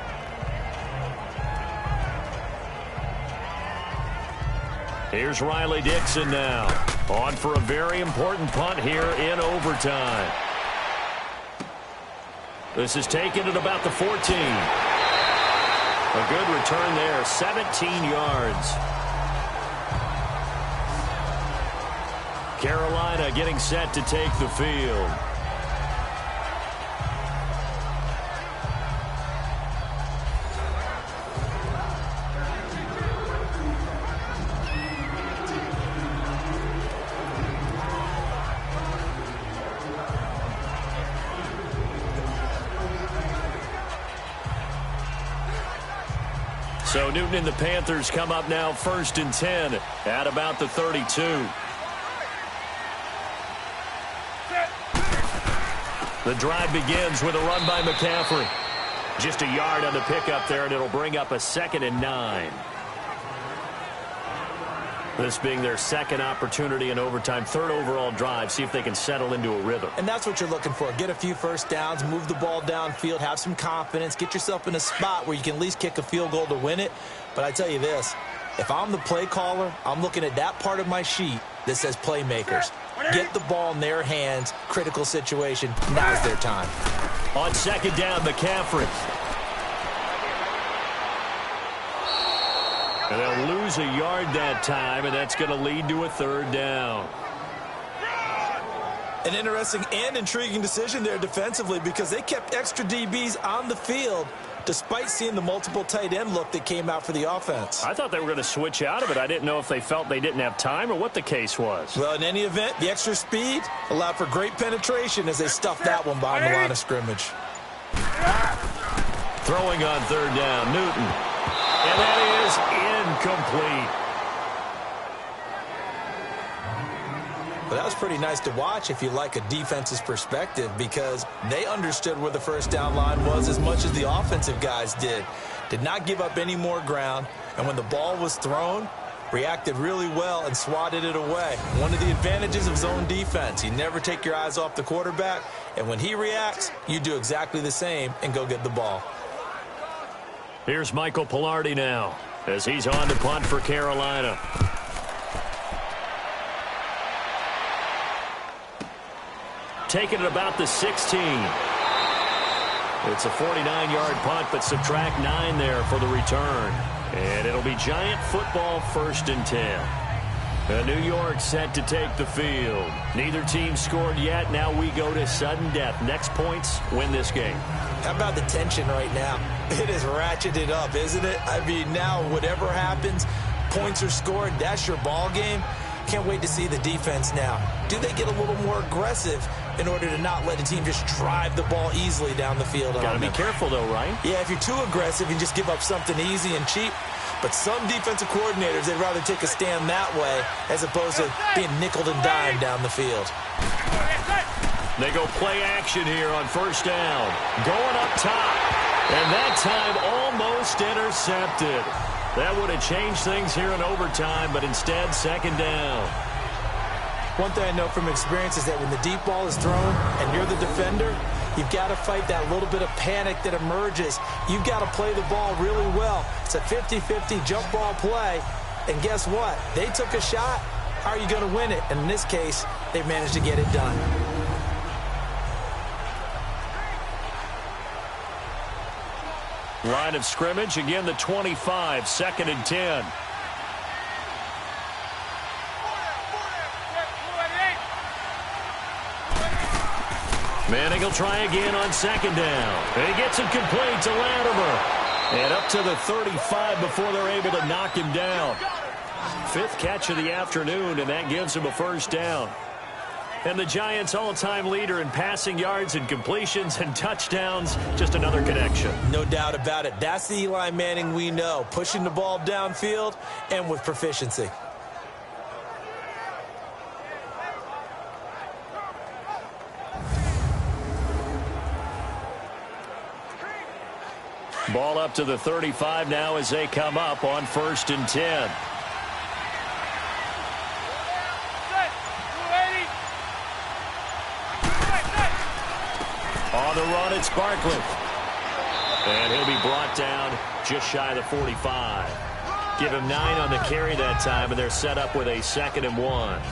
Here's Riley Dixon now. On for a very important punt here in overtime. This is taken at about the 14. A good return there, 17 yards. Carolina getting set to take the field. So Newton and the Panthers come up now 1st and 10 at about the 32. The drive begins with a run by McCaffrey. Just a yard on the pickup there, and it'll bring up a 2nd and 9. This being their 2nd opportunity in overtime, 3rd overall drive, see if they can settle into a rhythm.
And that's what you're looking for. Get a few first downs, move the ball downfield, have some confidence, get yourself in a spot where you can at least kick a field goal to win it. But I tell you this, if I'm the play caller, I'm looking at that part of my sheet that says playmakers. Get the ball in their hands, critical situation, now's their time.
On 2nd down, McCaffrey. And they'll lose a yard that time, and that's going to lead to a 3rd down.
An interesting and intriguing decision there defensively because they kept extra DBs on the field despite seeing the multiple tight end look that came out for the offense.
I thought they were going to switch out of it. I didn't know if they felt they didn't have time or what the case was.
Well, in any event, the extra speed allowed for great penetration as they stuffed that one behind the line of scrimmage.
Throwing on 3rd down, Newton. And that is incomplete.
Well, that was pretty nice to watch if you like a defense's perspective because they understood where the first down line was as much as the offensive guys did. Did not give up any more ground, and when the ball was thrown, reacted really well and swatted it away. One of the advantages of zone defense, you never take your eyes off the quarterback, and when he reacts, you do exactly the same and go get the ball.
Here's Michael Pilardi now as he's on to punt for Carolina. Taking it about the 16. It's a 49-yard punt, but subtract 9 there for the return. And it'll be Giant football 1st and 10. New York set to take the field. Neither team scored yet. Now we go to sudden death. Next points win this game.
How about the tension right now? It is ratcheted up, isn't it? I mean, now whatever happens, points are scored, that's your ball game. Can't wait to see the defense now. Do they get a little more aggressive in order to not let the team just drive the ball easily down the field?
Got to be careful, though, right?
Yeah, if you're too aggressive, you just give up something easy and cheap. But some defensive coordinators, they'd rather take a stand that way as opposed to being nickeled and dimed down the field.
They go play action here on 1st down. Going up top. And that time almost intercepted. That would have changed things here in overtime, but instead, second down.
One thing I know from experience is that when the deep ball is thrown and you're the defender, you've got to fight that little bit of panic that emerges. You've got to play the ball really well. It's a 50-50 jump ball play. And guess what? They took a shot. How are you going to win it? And in this case, they managed to get it done.
Line of scrimmage, again the 25, 2nd and 10. Manning will try again on 2nd down. And he gets it complete to Latimer. And up to the 35 before they're able to knock him down. 5th catch of the afternoon, and that gives him a first down. And the Giants' all-time leader in passing yards and completions and touchdowns, just another connection.
No doubt about it. That's the Eli Manning we know, pushing the ball downfield and with proficiency.
Ball up to the 35 now as they come up on 1st and 10. On the run, it's Barkley. And he'll be brought down just shy of the 45. Give him 9 on the carry that time, and they're set up with a 2nd and 1.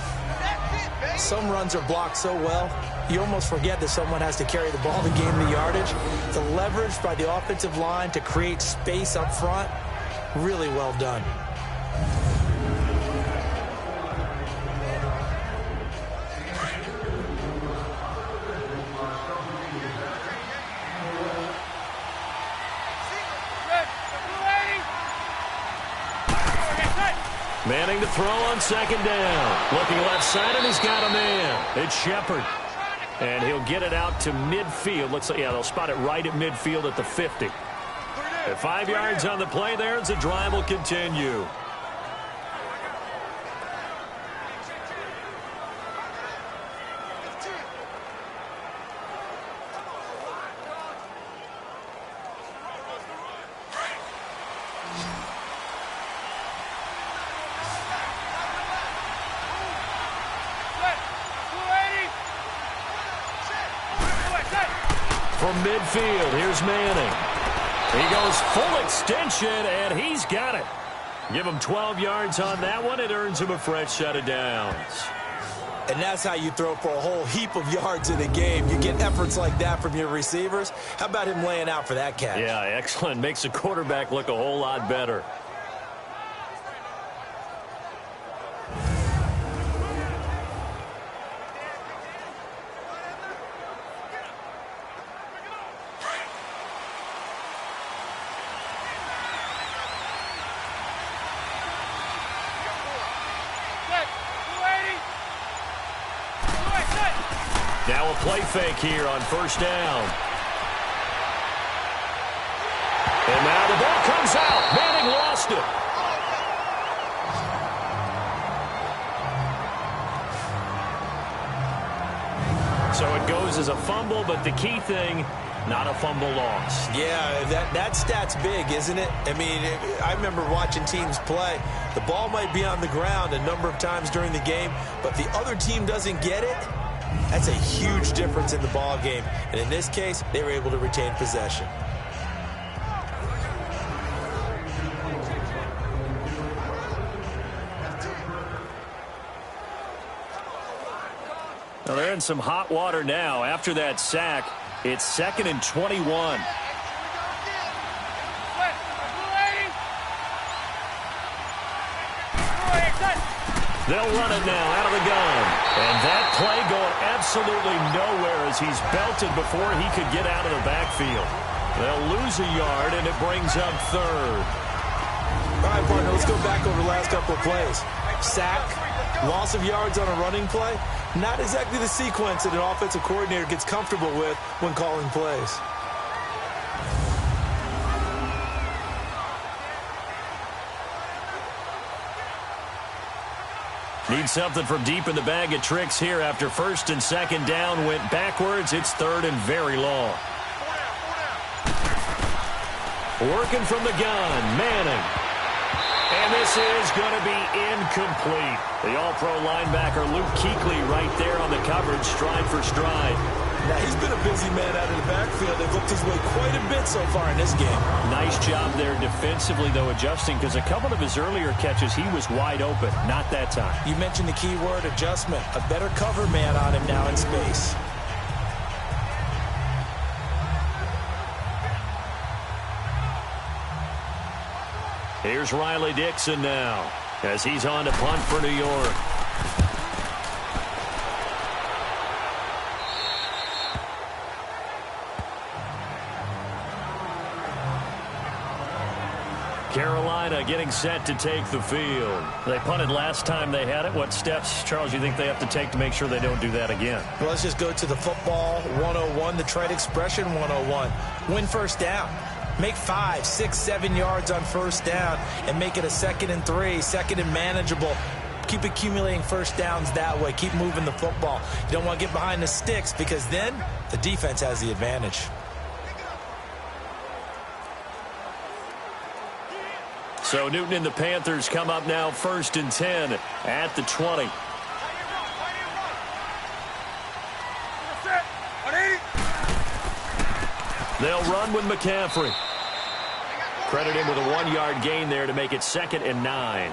Some runs are blocked so well, you almost forget that someone has to carry the ball to gain the yardage. The leverage by the offensive line to create space up front, really well done.
Manning to throw on 2nd down. Looking left side, and he's got a man. It's Shepard. And he'll get it out to midfield. Looks like, yeah, they'll spot it right at midfield at the 50. At 5 yards on the play there, as the drive will continue. From midfield, here's Manning. He goes full extension, and he's got it. Give him 12 yards on that one. It earns him a fresh set of downs.
And that's how you throw for a whole heap of yards in a game. You get efforts like that from your receivers. How about him laying out for that catch?
Yeah, excellent. Makes the quarterback look a whole lot better. Now a play fake here on 1st down. And now the ball comes out. Manning lost it. So it goes as a fumble, but the key thing, not a fumble loss.
Yeah, that stat's big, isn't it? I mean, I remember watching teams play. The ball might be on the ground a number of times during the game, but the other team doesn't get it. That's a huge difference in the ball game. And in this case, they were able to retain possession.
Well, they're in some hot water now. After that sack, it's 2nd and 21. They'll run it now out of the gun. And that play going absolutely nowhere as he's belted before he could get out of the backfield. They'll lose a yard, and it brings up 3rd.
All right, partner, let's go back over the last couple of plays. Sack, loss of yards on a running play. Not exactly the sequence that an offensive coordinator gets comfortable with when calling plays.
Need something from deep in the bag of tricks here after 1st and 2nd down went backwards. It's 3rd and very long. Working from the gun, Manning. And this is going to be incomplete. The All-Pro linebacker Luke Kuechly right there on the coverage, stride for stride.
Now, he's been a busy man out of the backfield. They've looked his way quite a bit so far in this game.
Nice job there defensively, though, adjusting, because a couple of his earlier catches, he was wide open. Not that time.
You mentioned the key word, adjustment. A better cover man on him now in space.
Here's Riley Dixon now, as he's on to punt for New York. Carolina getting set to take the field. They punted last time they had it. What steps, Charles, you think they have to take to make sure they don't do that again?
Well, let's just go to the football 101, the trade expression 101. Win first down. Make 5, 6, 7 yards on first down and make it a 2nd and 3, 2nd and manageable. Keep accumulating first downs that way. Keep moving the football. You don't want to get behind the sticks because then the defense has the advantage.
So Newton and the Panthers come up now 1st and 10 at the 20. They'll run with McCaffrey. Credit him with a 1-yard gain there to make it 2nd and 9.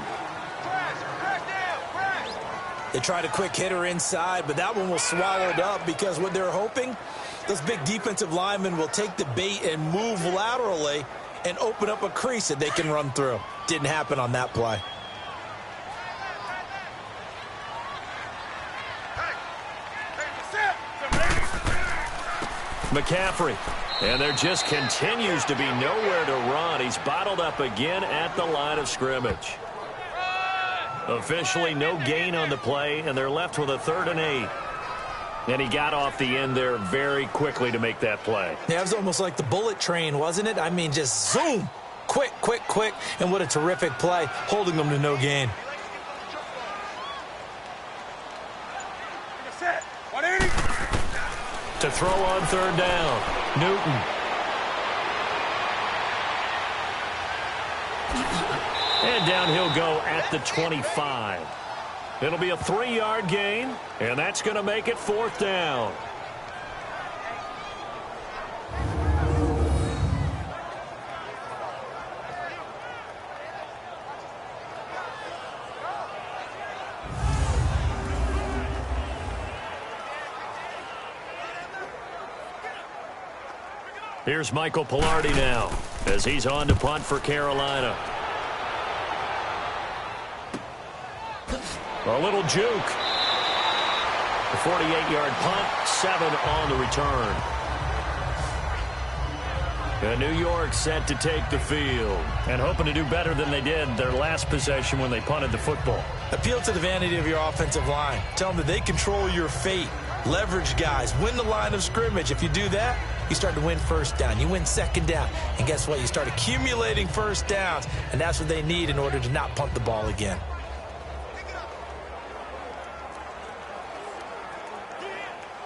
They tried a quick hitter inside, but that one was swallowed up because what they're hoping, those big defensive linemen will take the bait and move laterally and open up a crease that they can run through. Didn't happen on that play.
McCaffrey. And there just continues to be nowhere to run. He's bottled up again at the line of scrimmage. Officially no gain on the play, and they're left with a 3rd and 8. And he got off the end there very quickly to make that play.
Yeah, it was almost like the bullet train, wasn't it? I mean, just zoom. Quick, quick, quick. And what a terrific play, holding them to no gain.
To throw on 3rd down. Newton. And down he'll go at the 25. It'll be a 3-yard gain, and that's going to make it 4th down. Here's Michael Pilardi now, as he's on to punt for Carolina. A little juke. A 48-yard punt, 7 on the return. And New York set to take the field and hoping to do better than they did their last possession when they punted the football.
Appeal to the vanity of your offensive line. Tell them that they control your fate. Leverage guys. Win the line of scrimmage. If you do that, you start to win first down. You win 2nd down. And guess what? You start accumulating first downs. And that's what they need in order to not punt the ball again.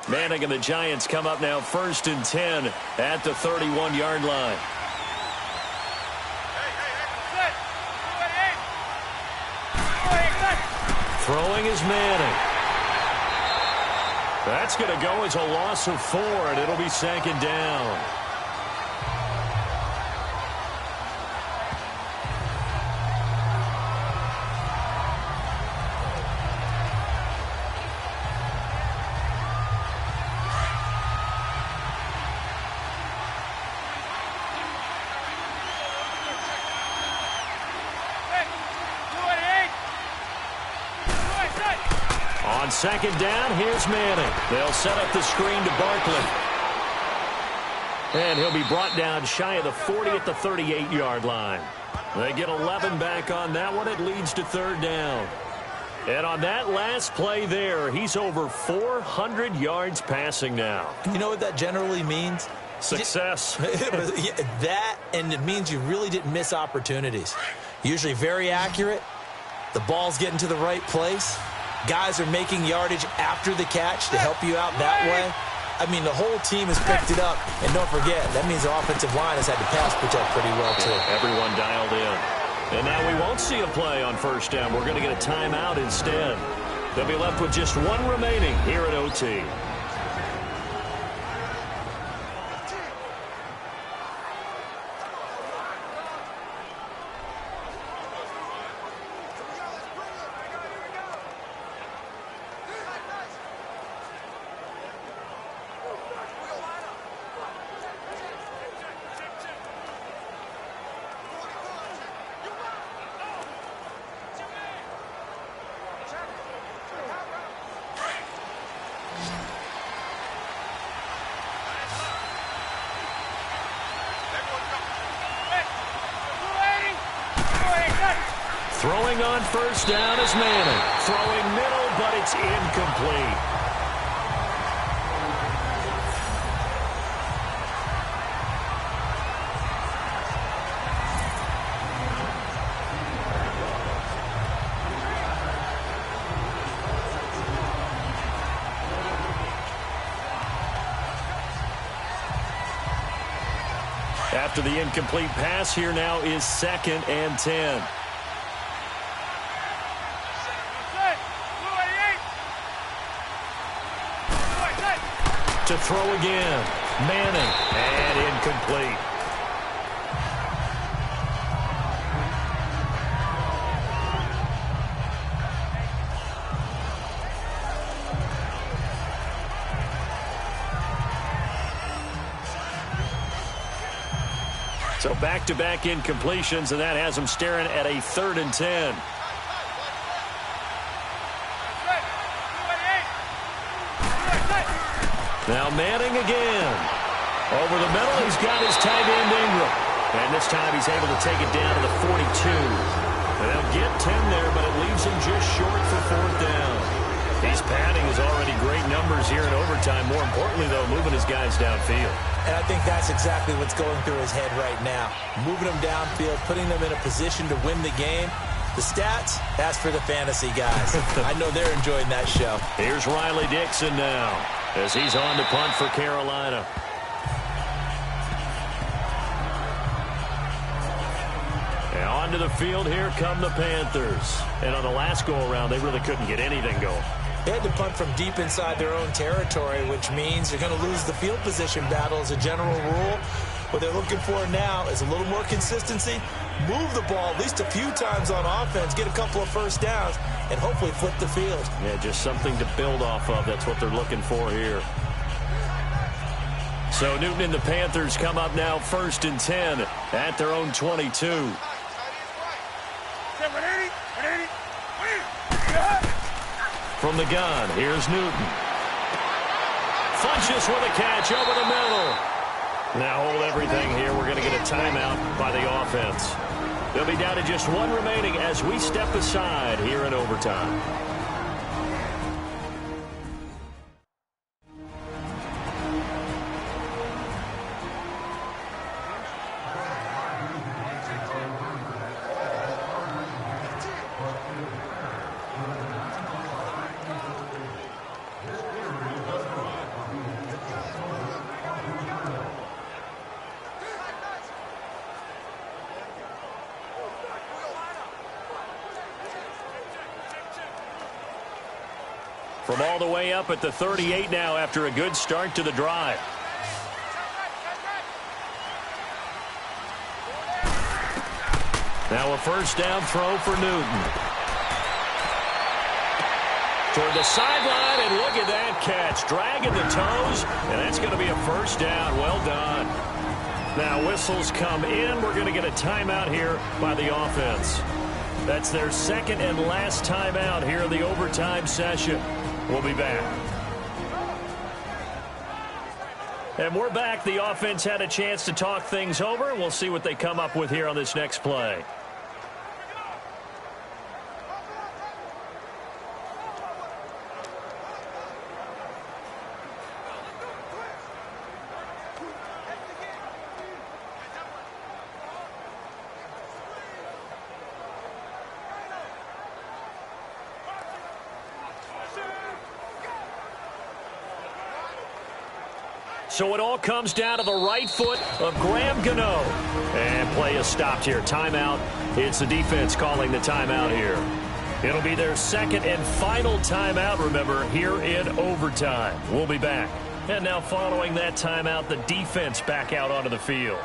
Manning and the Giants come up now 1st and 10 at the 31-yard line. Throwing is Manning. That's going to go as a loss of 4, and it'll be 2nd down. On 2nd down, here's Manning. They'll set up the screen to Barkley. And he'll be brought down shy of the 40 at the 38-yard line. They get 11 back on that one. It leads to 3rd down. And on that last play there, he's over 400 yards passing now.
You know what that generally means?
Success.
That, and it means you really didn't miss opportunities. Usually very accurate. The ball's getting to the right place. Guys are making yardage after the catch to help you out that way. I mean, the whole team has picked it up. And don't forget, that means the offensive line has had to pass protect pretty well, too.
Everyone dialed in. And now we won't see a play on first down. We're going to get a timeout instead. They'll be left with just one remaining here at OT. Throwing on first down is Manning. Throwing middle, but it's incomplete. After the incomplete pass, here now is 2nd and 10. To throw again. Manning. And incomplete. So back-to-back incompletions, and that has him staring at a 3rd and 10. Now Manning again. Over the middle, he's got his tight end Ingram. And this time he's able to take it down to the 42. And they'll get 10 there, but it leaves him just short for 4th down. He's padding his already great numbers here in overtime. More importantly, though, moving his guys downfield.
And I think that's exactly what's going through his head right now. Moving them downfield, putting them in a position to win the game. The stats, that's for the fantasy guys. I know they're enjoying that show.
Here's Riley Dixon now, as he's on to punt for Carolina. And onto the field, here come the Panthers. And on the last go-around, they really couldn't get anything going.
They had to punt from deep inside their own territory, which means they're going to lose the field position battle as a general rule. What they're looking for now is a little more consistency, move the ball at least a few times on offense, get a couple of first downs, and hopefully flip the field.
Yeah, just something to build off of. That's what they're looking for here. So Newton and the Panthers come up now 1st and 10 at their own 22. From the gun, here's Newton. Funches with a catch over the middle. Now hold everything here. We're going to get a timeout by the offense. They'll be down to just one remaining as we step aside here in overtime. From all the way up at the 38 now after a good start to the drive. Now a first down throw for Newton. Toward the sideline, and look at that catch. Dragging the toes, and that's going to be a first down. Well done. Now whistles come in. We're going to get a timeout here by the offense. That's their 2nd and last timeout here in the overtime session. We'll be back. And we're back. The offense had a chance to talk things over, and we'll see what they come up with here on this next play. So it all comes down to the right foot of Graham Gano. And play is stopped here. Timeout. It's the defense calling the timeout here. It'll be their second and final timeout, remember, here in overtime. We'll be back. And now following that timeout, the defense back out onto the field.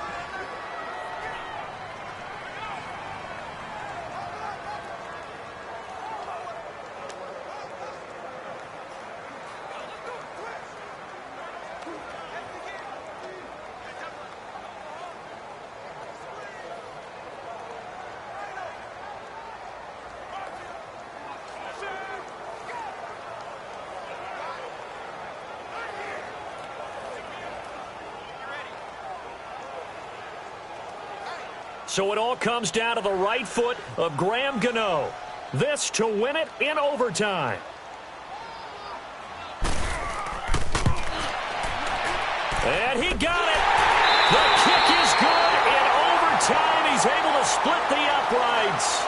So it all comes down to the right foot of Graham Gano. This to win it in overtime. And he got it. The kick is good in overtime. He's able to split the uprights.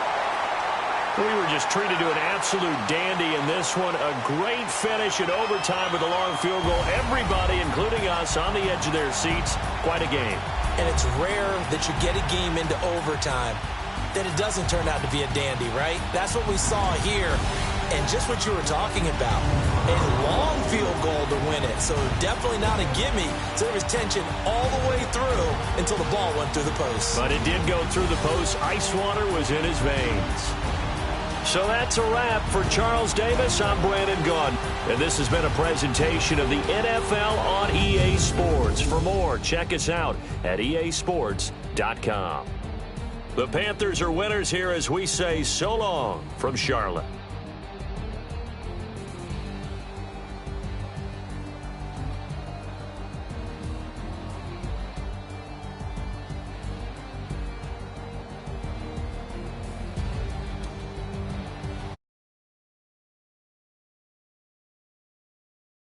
We were just treated to an absolute dandy in this one. A great finish in overtime with a long field goal. Everybody, including us, on the edge of their seats. Quite a game.
And it's rare that you get a game into overtime that it doesn't turn out to be a dandy, right? That's what we saw here. And just what you were talking about, a long field goal to win it. So definitely not a gimme. So there was tension all the way through until the ball went through the post.
But it did go through the post. Ice water was in his veins. So that's a wrap for Charles Davis. I'm Brandon Gunn. And this has been a presentation of the NFL on EA Sports. For more, check us out at easports.com. The Panthers are winners here as we say so long from Charlotte.